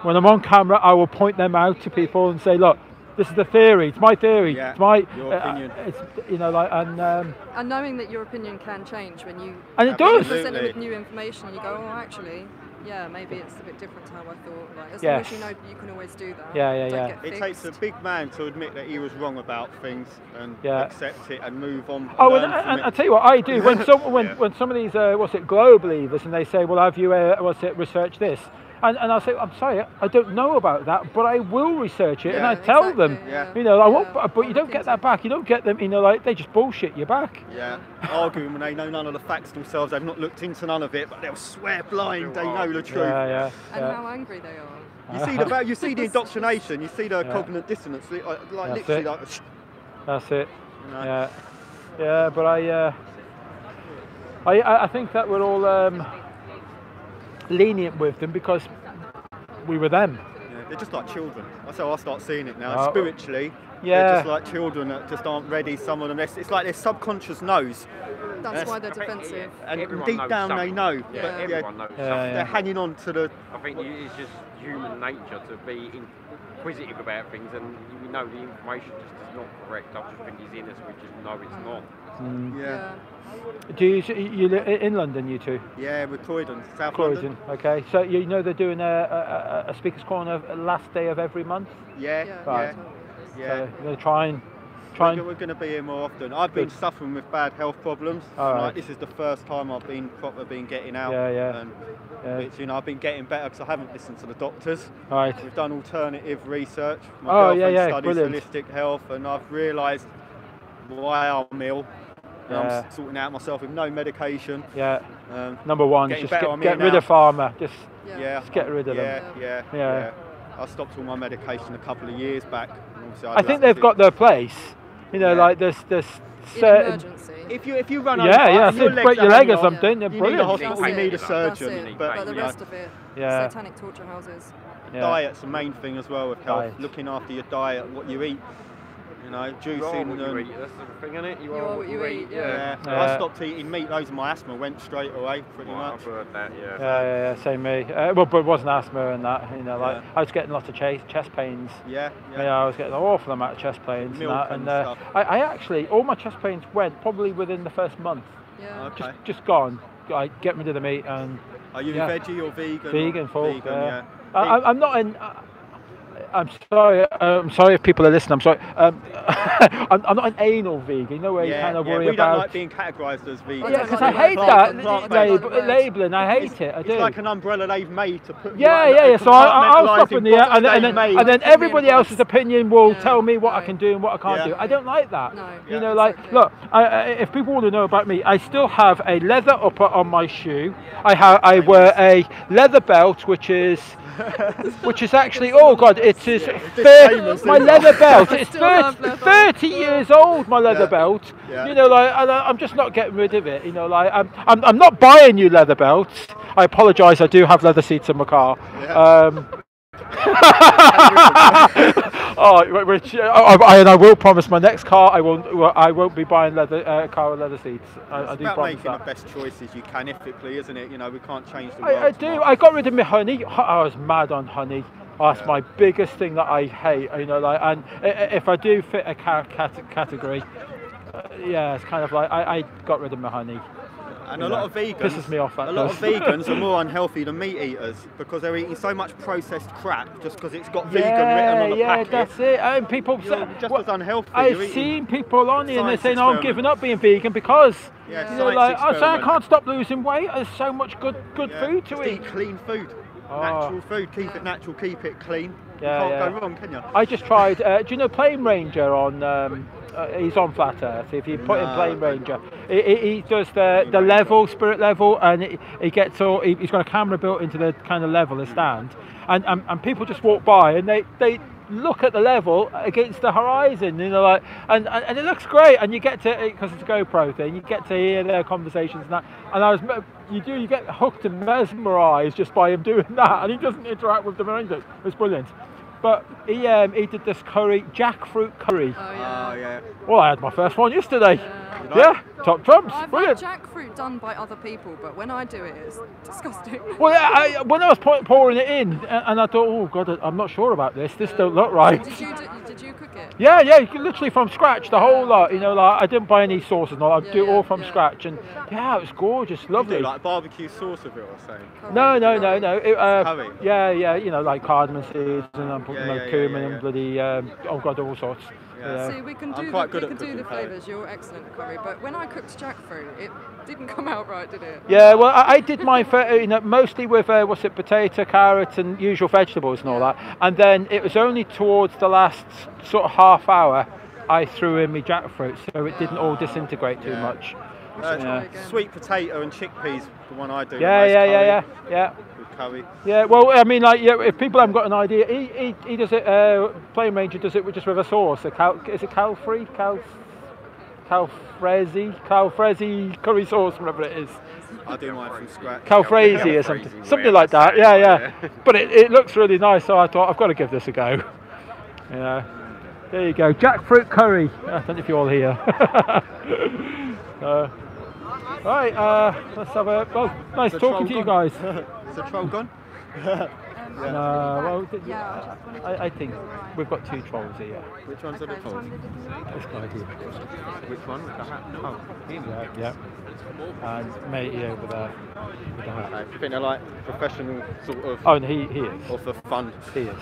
When I'm on camera, I will point them out to people and say, look, this is the theory. It's my theory. Yeah, it's my opinion. It's, you know, and knowing that your opinion can change when you it does. presented with new information, you go, oh, actually, yeah, maybe it's a bit different to how I thought. Like, as long as you know, you can always do that. Don't get It takes a big man to admit that he was wrong about things and accept it and move on. Oh, and I tell you what I do when some of these globe believers and they say, well, have you researched this? And I say, I'm sorry, I don't know about that, but I will research it, and I tell them, you know, I won't. But you don't get that back. You don't get them, you know, like they just bullshit you back. Yeah, arguing when they know none of the facts themselves, they've not looked into none of it, but they'll swear blind they know the truth. And how angry they are. You see the indoctrination, you see the cognitive dissonance, like literally like. That's it. You know? Yeah, but I think that we're all lenient with them because we were them. Yeah, they're just like children. That's how I start seeing it now. Spiritually, Yeah. They're just like children that just aren't ready. Some of them, it's like their subconscious knows. That's why they're defensive. And Everyone deep knows down they something. know. Yeah, But everyone knows they're hanging on to the... I think it's just human nature to be inquisitive about things, and you know the information just is not correct. I just think he's in us, we just know it's not. Yeah. Do you live in London, you two? Yeah, we're Croydon, South Croydon. London. Okay, so you know they're doing a Speaker's Corner last day of every month? Yeah, right. yeah. So they're trying. We're going to be here more often. I've been suffering with bad health problems. Right. This is the first time I've been getting out. And it's, I've been getting better because I haven't listened to the doctors. Right. We've done alternative research. My girlfriend studies holistic health, and I've realised why I'm ill. I'm sorting out myself with no medication. Yeah. Number one, just get rid of pharma. Just get rid of them. Yeah. I stopped all my medication a couple of years back. I think they've got their place. Like there's certain. If you run over, break your leg or something, you brilliant. need a hospital, you need a surgeon. But the rest of it, satanic torture houses. Diet's the main thing as well with health. Diet. Looking after your diet, what you eat. Juicing. You are what you eat. That's the thing, isn't it? You are what you eat. Yeah. I stopped eating meat. Loads of my asthma went straight away, pretty much. I've heard that. Yeah. Yeah, same me. But it wasn't asthma and that. Like I was getting lots of chest pains. Yeah. I was getting an awful amount of chest pains. Milk and stuff. I actually, all my chest pains went probably within the first month. Yeah. Okay. Just gone. I get rid of the meat and. Are you veggie or vegan? Vegan, full. Vegan, yeah. I'm not in. I'm sorry. I'm sorry if people are listening. I'm sorry. I'm not an anal vegan. Where you kind of worry we about. don't like being categorised as vegan. Yeah, because I hate that labelling. I hate it. I do. It's like an umbrella they've made to put. Yeah. So I'll stop in there, and then everybody else's opinion will tell me what I can do and what I can't do. I don't like that. No. Look. If people want to know about me, I still have a leather upper on my shoe. I wear a leather belt, which is actually, oh God, it is my leather belt. It's 30 years old. My leather belt. And I'm just not getting rid of it. I'm not buying new leather belts. I apologise. I do have leather seats in my car. And I will promise my next car I won't be buying a car with leather seats. I do promise making that. the best choices you can ethically, isn't it? We can't change the world. I do. I got rid of my honey. I was mad on honey. That's my biggest thing that I hate. And if I do fit a category, it's kind of like I got rid of my honey. And a lot of vegans, pisses me off. a lot of vegans are more unhealthy than meat eaters because they're eating so much processed crap just because it's got vegan written on the packet. Yeah, that's it. And people You're just as unhealthy. I've seen people on here and they're saying, "Oh, I'm giving up being vegan because you know, like, I say I can't stop losing weight. There's so much good food to eat. Eat clean food, natural food. Keep it natural. Keep it clean. Yeah, you can't go wrong, can you? I just tried. Do you know Plane Ranger on? He's on Flat Earth. If you put in Plane Ranger, he does the level, spirit level, and he gets all. He's got a camera built into the kind of level, the stand, and people just walk by and they look at the level against the horizon, you know, like, and it looks great, and you get to, because it's a GoPro thing, you get to hear their conversations and that, and you get hooked and mesmerised just by him doing that, and he doesn't interact with them or anything. It's brilliant. But he did this curry, jackfruit curry. Oh yeah. Well, I had my first one yesterday. Yeah, top trumps. I've Brilliant. had jackfruit done by other people, but when I do it, it's disgusting. Well, when I was pouring it in, and I thought, oh God, I'm not sure about this. This don't look right. Did you cook it? Yeah, literally from scratch, the whole lot. You know, like I didn't buy any sauces and all. I do it all from scratch, and yeah, it was gorgeous, lovely. You do like barbecue sauce of it or something? No. Curry. Yeah, you know, like cardamom seeds and cumin and bloody oh God, all sorts. Yeah. See, we can do the flavours. You're excellent at curry, but when I cooked jackfruit, it didn't come out right, did it? Yeah, well, I did mine mostly with potato, carrots, and usual vegetables and all that. And then it was only towards the last sort of half hour I threw in my jackfruit, so it didn't all disintegrate too much. Sweet potato and chickpeas, the one I do. Yeah. Curry. Yeah, well, I mean, like, if people haven't got an idea, he does it. Plane Ranger does it just with a sauce. Is it Calfrezi curry sauce, whatever it is. I do mine from scratch. Calfrezi or something like that. Yeah. But it looks really nice, so I thought I've got to give this a go. Yeah. There you go, jackfruit curry. I don't know if you're all here. Right, let's have a. Well, nice talking to you guys. Is the troll gone? I think we've got two trolls here. Which ones are the trolls? This guy here. Which one? With the hat? Oh, him. Yeah. And matey over there with the hat. Do you think they're like professional sort of? Oh, no, he is. Or for fun? He is.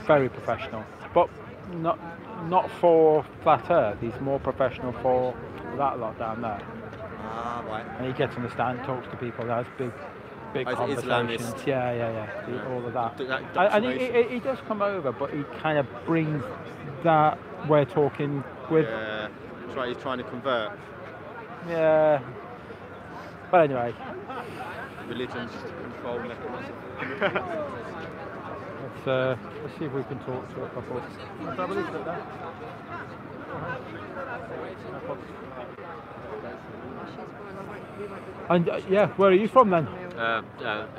Very professional. But not for Flat Earth. He's more professional for that lot down there. Ah, right. And he gets on the stand, talks to people, has big conversations. Islamist. Yeah. All of that. And he does come over, but he kind of brings that we're talking with. Yeah. He's trying to convert. Yeah. But anyway. Religion's just a control mechanism. Let's see if we can talk to a couple. Let's have a look at that. And where are you from then?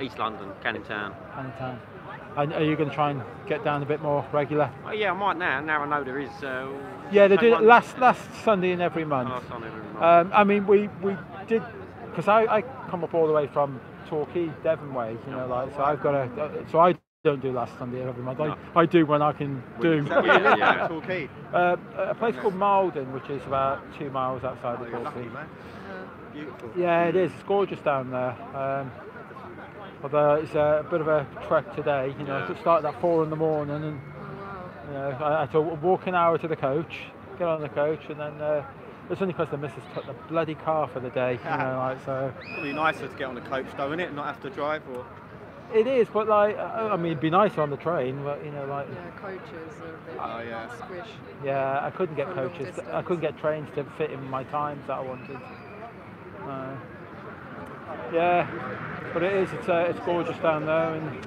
East London, Canning Town. Canning Town. And are you going to try and get down a bit more regular? Oh, yeah, I might now. Now I know there is. Yeah, they do it last Sunday in every month. Last Sunday every month. I mean, we did, because I come up all the way from Torquay, Devon way. You know, like, so I've got to. So I don't do last Sunday every month. No. I do when I can do. Yeah, Torquay. A place called Malden, which is about 2 miles outside of Torquay. Beautiful. Yeah, it is. It's gorgeous down there. Although it's a bit of a trek today. You know, it started at 4 in the morning, and you know, I had to walk an hour to the coach, get on the coach, and then it's only because the missus took the bloody car for the day. You know, like so. It's probably nicer to get on the coach, though, isn't it, and not have to drive or. It is, but like, I mean, it'd be nicer on the train, but you know, like. Yeah, coaches are a bit squish. Yeah, I couldn't get coaches. I couldn't get trains to fit in my times that I wanted. Yeah, but it is. It's gorgeous down there, and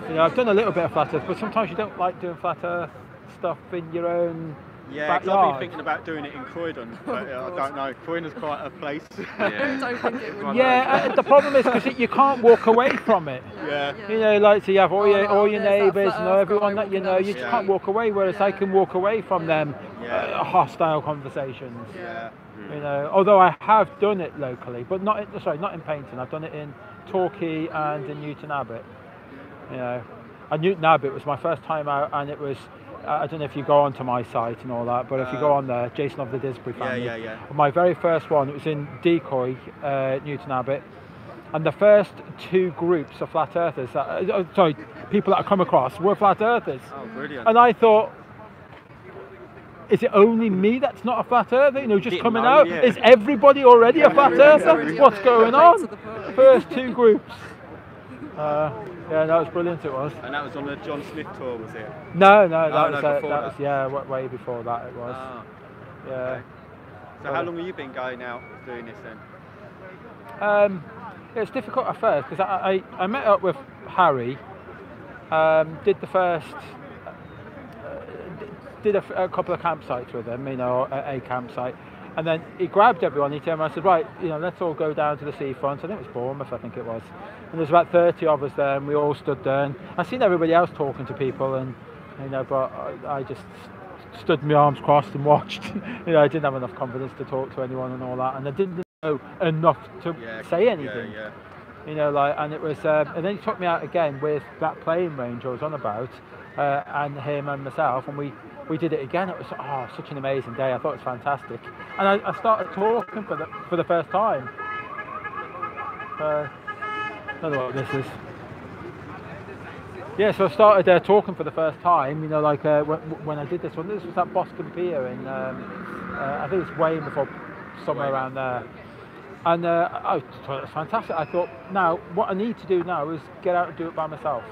you know, I've done a little bit of Flat Earth, but sometimes you don't like doing Flat Earth stuff in your own. Yeah, because I've been thinking about doing it in Croydon, but I don't know. Croydon's quite a place. I don't think it would. Yeah, the problem is because you can't walk away from it. Yeah. You know, like so you have all your neighbours and everyone that you know. You just can't walk away. Whereas I can walk away from them hostile conversations. Yeah. You know, although I have done it locally, but not in Paynton. I've done it in Torquay and in Newton Abbot. You know, and Newton Abbot was my first time out, and it was I don't know if you go onto my site and all that, but if you go on there, Jason of the Disbury family. Yeah. My very first one, it was in Decoy, Newton Abbot, and the first 2 groups of flat earthers, people that I come across were flat earthers. Oh, brilliant. And I thought, is it only me that's not a flat earther? You know, just coming out? Yeah. Is everybody already a flat earther? What's going on? First 2 groups. Yeah, that was brilliant. It was. And that was on the John Smith tour, was it? No, that was way before that. It was. Ah, yeah. okay. So how long have you been going out doing this then? It's difficult at first because I met up with Harry. Did the first. Did a couple of campsites with him, you know, a campsite, and then he grabbed everyone. He turned around and said, "Right, you know, let's all go down to the seafront." I think it was Bournemouth, I think it was. And there's about 30 of us there, and we all stood there. And I seen everybody else talking to people, and you know, but I just stood my arms crossed and watched. You know, I didn't have enough confidence to talk to anyone and all that, and I didn't know enough to say anything. Yeah. You know, like, and it was, and then he took me out again with that playing range I was on about, and him and myself, and we did it again. It was such an amazing day. I thought it was fantastic, and I started talking for the first time. I don't know what this is. Yeah, so I started talking for the first time. You know, like when I did this one. This was at Boston Pier in I think it's way before somewhere around there. And I thought it was fantastic. I thought, now what I need to do now is get out and do it by myself.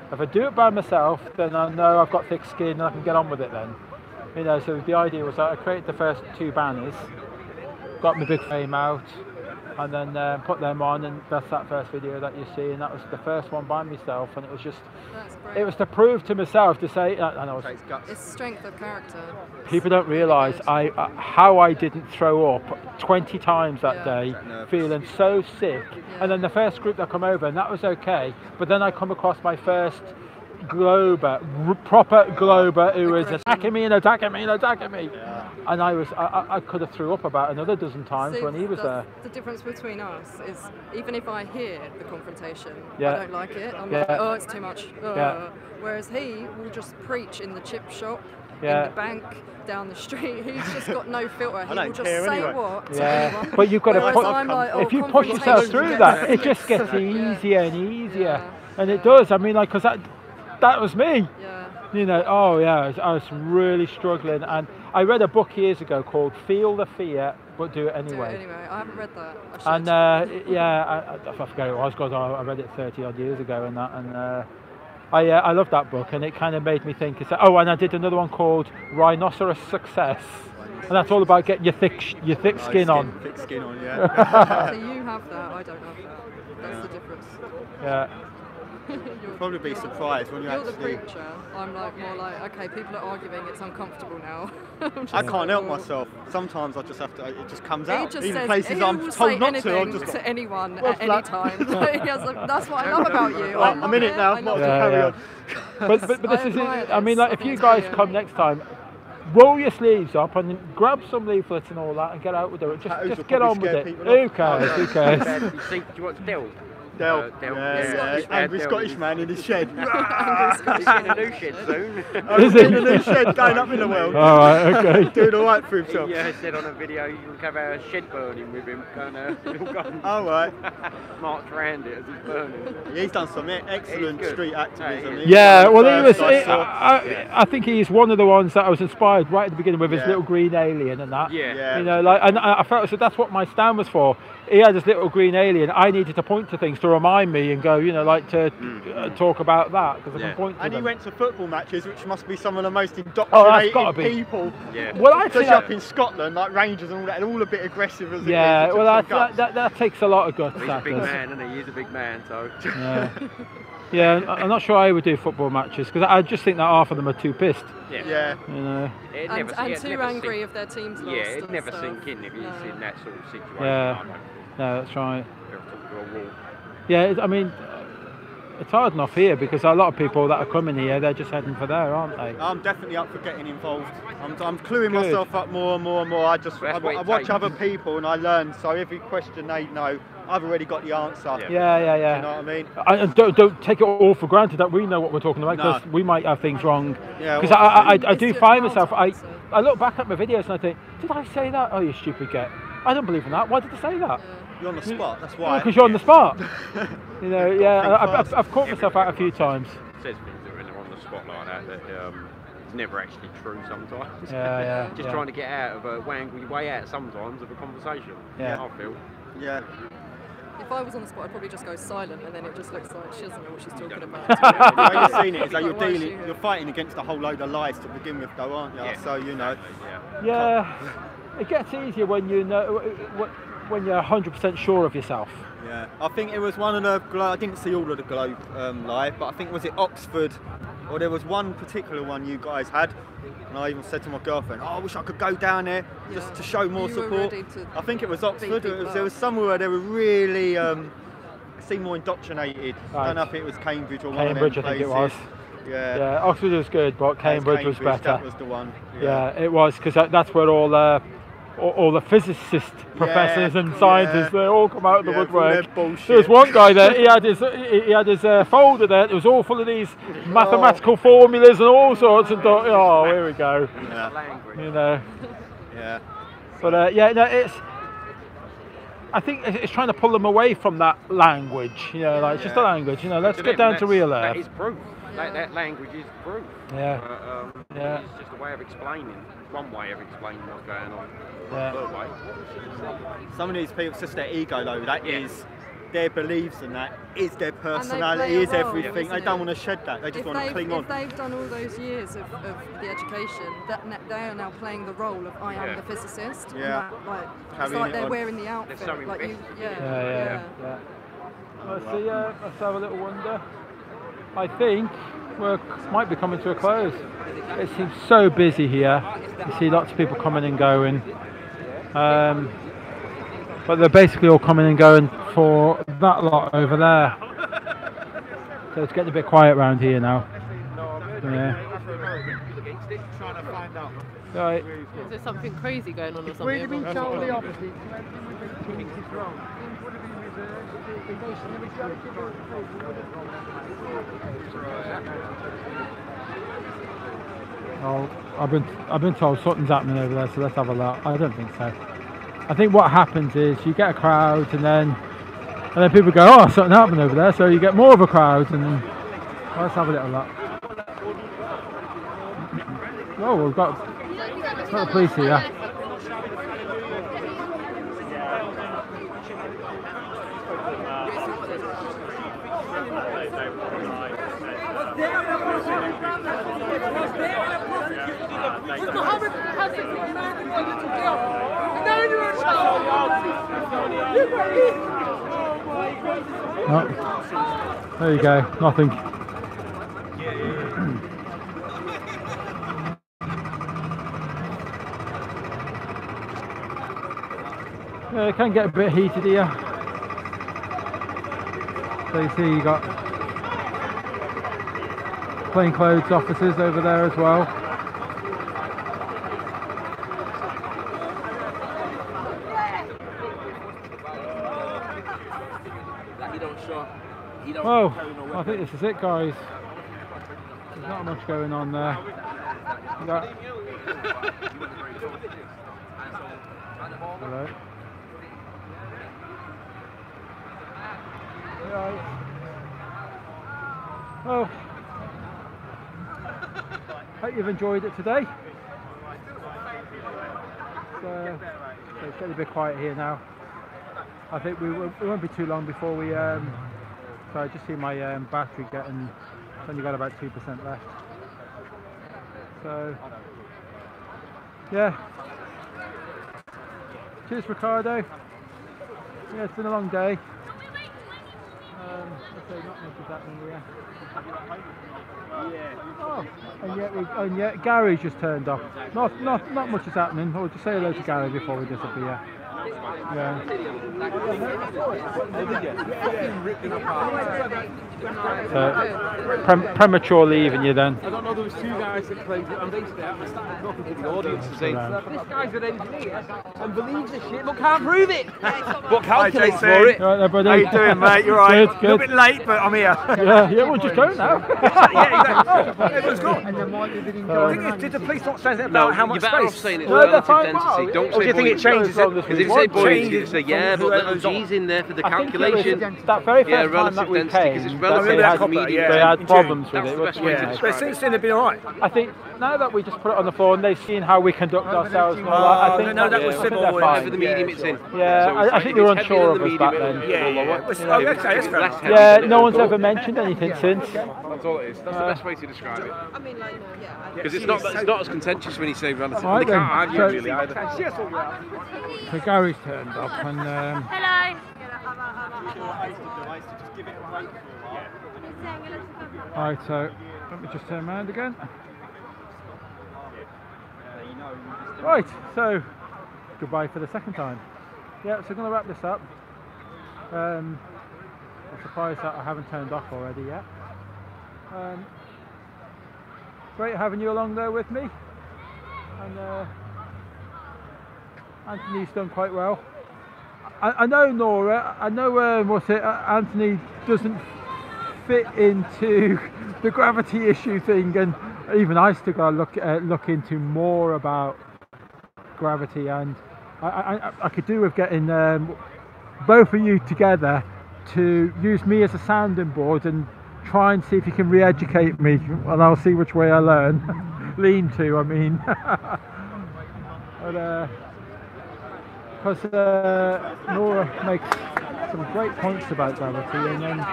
If I do it by myself, then I know I've got thick skin and I can get on with it then. You know, so the idea was that I created the first 2 banners, got my big frame out, and then put them on, and that's that first video that you see, and that was the first one by myself, and it was just, it was to prove to myself, to say, I know it's strength of character. People don't realise how I didn't throw up 20 times that day, feeling so sick. And then the first group that come over, and that was okay. But then I come across my first proper Glober, who was attacking me. And I could have threw up about another dozen times when he was there. The difference between us is, even if I hear the confrontation, I don't like it. I'm Yeah. like, oh, it's too much. Yeah. Whereas he will just preach in the chip shop, Yeah. in the bank, down the street. He's just got no filter. He I don't will just care say anyway. what to Yeah, anyone. but you've got to Whereas put, I'm like, if you push yourself through that, it just gets easier and easier. And it does. I mean, like, because that was me. You know, I was really struggling. And I read a book years ago called Feel the Fear, but Do It Anyway. Do it anyway. I haven't read that. And I forget what it was, because I read it 30 odd years ago, and that, and I love that book, and it kind of made me think. And I did another one called Rhinoceros Success, and that's all about getting your thick skin on. Thick skin on, yeah. So you have that. I don't have that. That's the difference. Yeah. You'll probably be surprised when you You're actually. the preacher. I'm like more like, okay, people are arguing. It's uncomfortable now. I can't help myself. Sometimes I just have to. It just comes He out. just Even says, places he I'm will told say not to. I'm anything just to anyone What's at any that? time. That's what I love about you. I'm in it now. I Might love as well carry on. But this is it. I mean, like, if you guys come next time, roll your sleeves up and grab some leaflets and all that and get out with it. Just get on with it. Who cares? Who cares? Do you want to delve? Del. Yeah. Angry Scottish man in his shed. He's getting a new shed soon. He's getting a new shed, going up in the world. All right, okay. Doing all right for himself. He said on a video you can have a shed burning with him, kind of. All right. Marched around it as he's burning. Yeah, he's done some excellent street activism. Yeah, well, he was. I think he's one of the ones that I was inspired right at the beginning with his little green alien and that. Yeah. You know, like, and I felt that's what my stand was for. He had this little green alien. I needed to point to things to remind me and go, you know, like to talk about that, because I can point to And them. he went to football matches, which must be some of the most that's gotta indoctrinated be. people. Yeah. Well, I especially up in Scotland, like Rangers and all that, and all a bit aggressive as it is. Yeah, It's well, just some guts. that takes a lot of guts. He's a that big does. man, isn't he? He's a big man, so. Yeah, I'm not sure I would do football matches, because I just think that half of them are too pissed. Yeah. You know. And too angry if their team's lost. Yeah, it'd and never stuff. sink in if he's in that sort of situation. Yeah. No, that's right. They'll talk to a wall. Yeah, I mean, it's hard enough here because a lot of people that are coming here, they're just heading for there, aren't they? I'm definitely up for getting involved. I'm cluing myself up more and more and more. I watch other people and I learn. So every question they know, I've already got the answer. Yeah. You know what I mean? And don't take it all for granted that we know what we're talking about, because we might have things wrong. Yeah, because I do find myself, I look back at my videos and I think, did I say that? Oh, you stupid git. I don't believe in that. Why did I say that? You're on the spot, that's why. Because you're on the spot. You know, I've caught myself out a few times. Says things that when they're on the spot like that it's never actually true sometimes. Just trying to get out of a wangle your way out sometimes of a conversation. I feel. Yeah. If I was on the spot, I'd probably just go silent, and then it just looks like she doesn't know what she's talking about. The way you've seen it is that you're fighting against a whole load of lies to begin with, though, aren't you? So you know. Yeah. It gets easier when you know when you're 100% sure of yourself. Yeah, I think it was one of the I didn't see all of the Globe live, but I think was it Oxford, or there was one particular one you guys had, and I even said to my girlfriend, "Oh, I wish I could go down there just to show more support." I think it was Oxford. There was somewhere where they were really seemed more indoctrinated. I don't know if it was Cambridge or Cambridge, one of them I think it was. Yeah, Oxford was good, but Cambridge was better. That was the one. Yeah, it was, because that's where all the physicist professors and scientists, they all come out of the woodwork. There was one guy there, he had his folder there, it was all full of these mathematical formulas and all sorts, and thought, oh, here we go. You know. Yeah. But I think it's trying to pull them away from that language, you know, like it's just a language, you know, let's get down to real earth. That is proof. That language is proof. Yeah. It's just a way of explaining. One way of explaining what's going on. Third way. Some of these people, it's just their ego, though. That is their beliefs, and that is their personality, is everything. They don't want to shed that. They just want to cling on. If they've done all those years of the education, they are now playing the role of I am the physicist. Yeah. And it's like they're wearing the outfit. Let's see. Let's have a little wander. I think we might be coming to a close. It seems so busy here. You see lots of people coming and going. But they're basically all coming and going for that lot over there. So it's getting a bit quiet around here now. Right. Is there something crazy going on or something? We'd have been told the opposite. Oh, I've been told something's happening over there, so let's have a look. I don't think so. I think what happens is you get a crowd, and then people go, oh, something happened over there, so you get more of a crowd, and then let's have a little look. Oh, we've got the police here. Oh, there you go, nothing. It can get a bit heated here. So you see you got plainclothes officers over there as well. Oh, I think this is it, guys. There's not much going on there. Hello. Right. Well, hope you've enjoyed it today. So it's getting a bit quiet here now. I think we won't be too long before we. So I just see my battery getting. It's only got about 2% left. So yeah. Cheers, Ricardo. Yeah, it's been a long day. Let's say not much is happening here. Oh, and yet Gary just turned up. Not much is happening. We'll just say hello to Gary before we disappear. Yeah. So, premature leaving you then. I don't know, there was two guys that claimed it, and they started talking to the audience and saying, this guy's an engineer and believes this shit, but can't prove it. But calculates for it. Right there, buddy. How you doing, mate? You're right. Good, good. A bit late, but I'm here. Yeah, we'll just go now. Yeah, exactly. Everyone's gone. Did the police not say anything about how much space? You're better off saying it's relative density. Don't say do you think it changes? Because if you say volume, you say, yeah, but little g's in there for the calculation. That very first time that we came, because it's relative they had problems with it. But since then they've been alright. I think now that we just put it on the floor and they've seen how we conduct ourselves, I think that was civil for the medium it's in. Yeah, I think they were unsure of us back then. Yeah, no one's ever mentioned anything since. That's all it is. That's the best way to describe it. Because it's not as contentious when you say relative. They can't argue really either. So Gary's turned up and. Hello. Right, so let me just turn around again. Right, so goodbye for the second time. Yeah, so we're going to wrap this up. I'm surprised that I haven't turned off already yet. Great having you along there with me. And Anthony's done quite well. I know Nora, I know Anthony doesn't fit into the gravity issue thing, and even I still got to look into more about gravity, and I could do with getting both of you together to use me as a sounding board and try and see if you can re-educate me, and I'll see which way I lean to, I mean. But, because Nora makes some great points about gravity, and then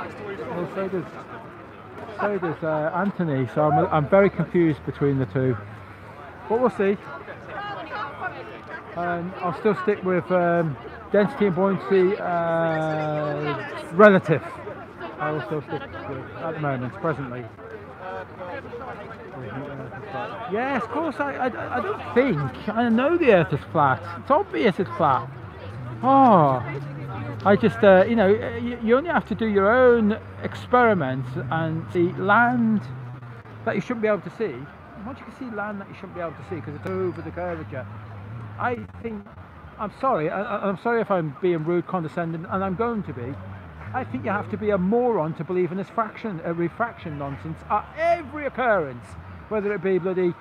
so does Anthony. So I'm very confused between the two, but we'll see. I'll still stick with density and buoyancy relative. I will still stick with at the moment, presently. Yes, of course. I don't think. I know the Earth is flat. It's obvious it's flat. Oh, I just you know, you only have to do your own experiments and see land that you shouldn't be able to see. Once you can see land that you shouldn't be able to see because it's over the curvature, I think. I'm sorry. I'm sorry if I'm being rude, condescending, and I'm going to be. I think you have to be a moron to believe in this refraction nonsense at every occurrence, whether it be bloody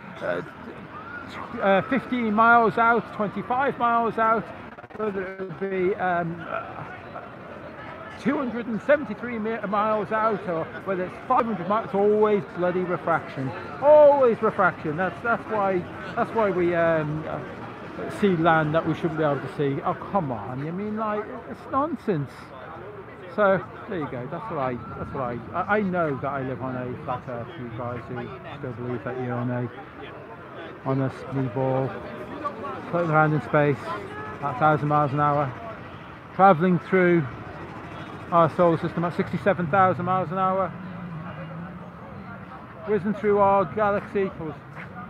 15 miles out, 25 miles out, whether it be 273 miles out, or whether it's 500 miles. It's always bloody refraction. Always refraction. That's why we see land that we shouldn't be able to see. Oh, come on! I mean, like, it's nonsense. So there you go. That's what I know that I live on a flat Earth. You guys who still believe that you're on a smooth ball floating around in space at 1,000 miles an hour, travelling through our solar system at 67,000 miles an hour, whizzing through our galaxy was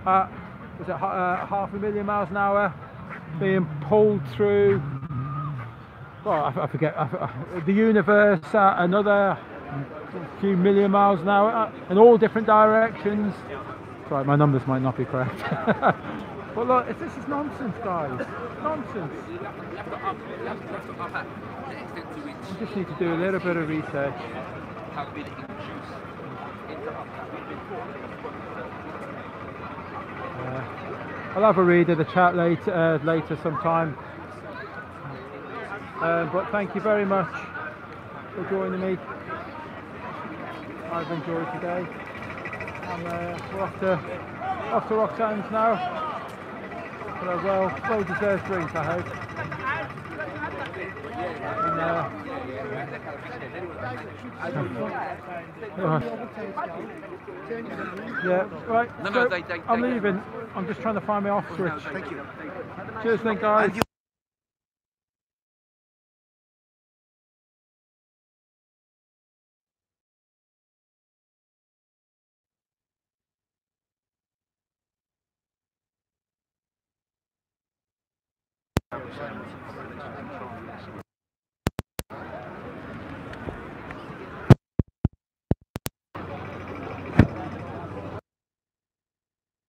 at 500,000 miles an hour, being pulled through. Well, I forget, the universe at another few million miles an hour in all different directions. Sorry, my numbers might not be correct. But look, this is nonsense, guys. Nonsense. You just need to do a little bit of research. I'll have a read of the chat later sometime. But thank you very much for joining me. I've enjoyed today. And we're off to Roxanne's now. For a well-deserved drink, I hope. Yeah, right. So I'm leaving. I'm just trying to find my off switch. Thank you. Cheers, then, guys.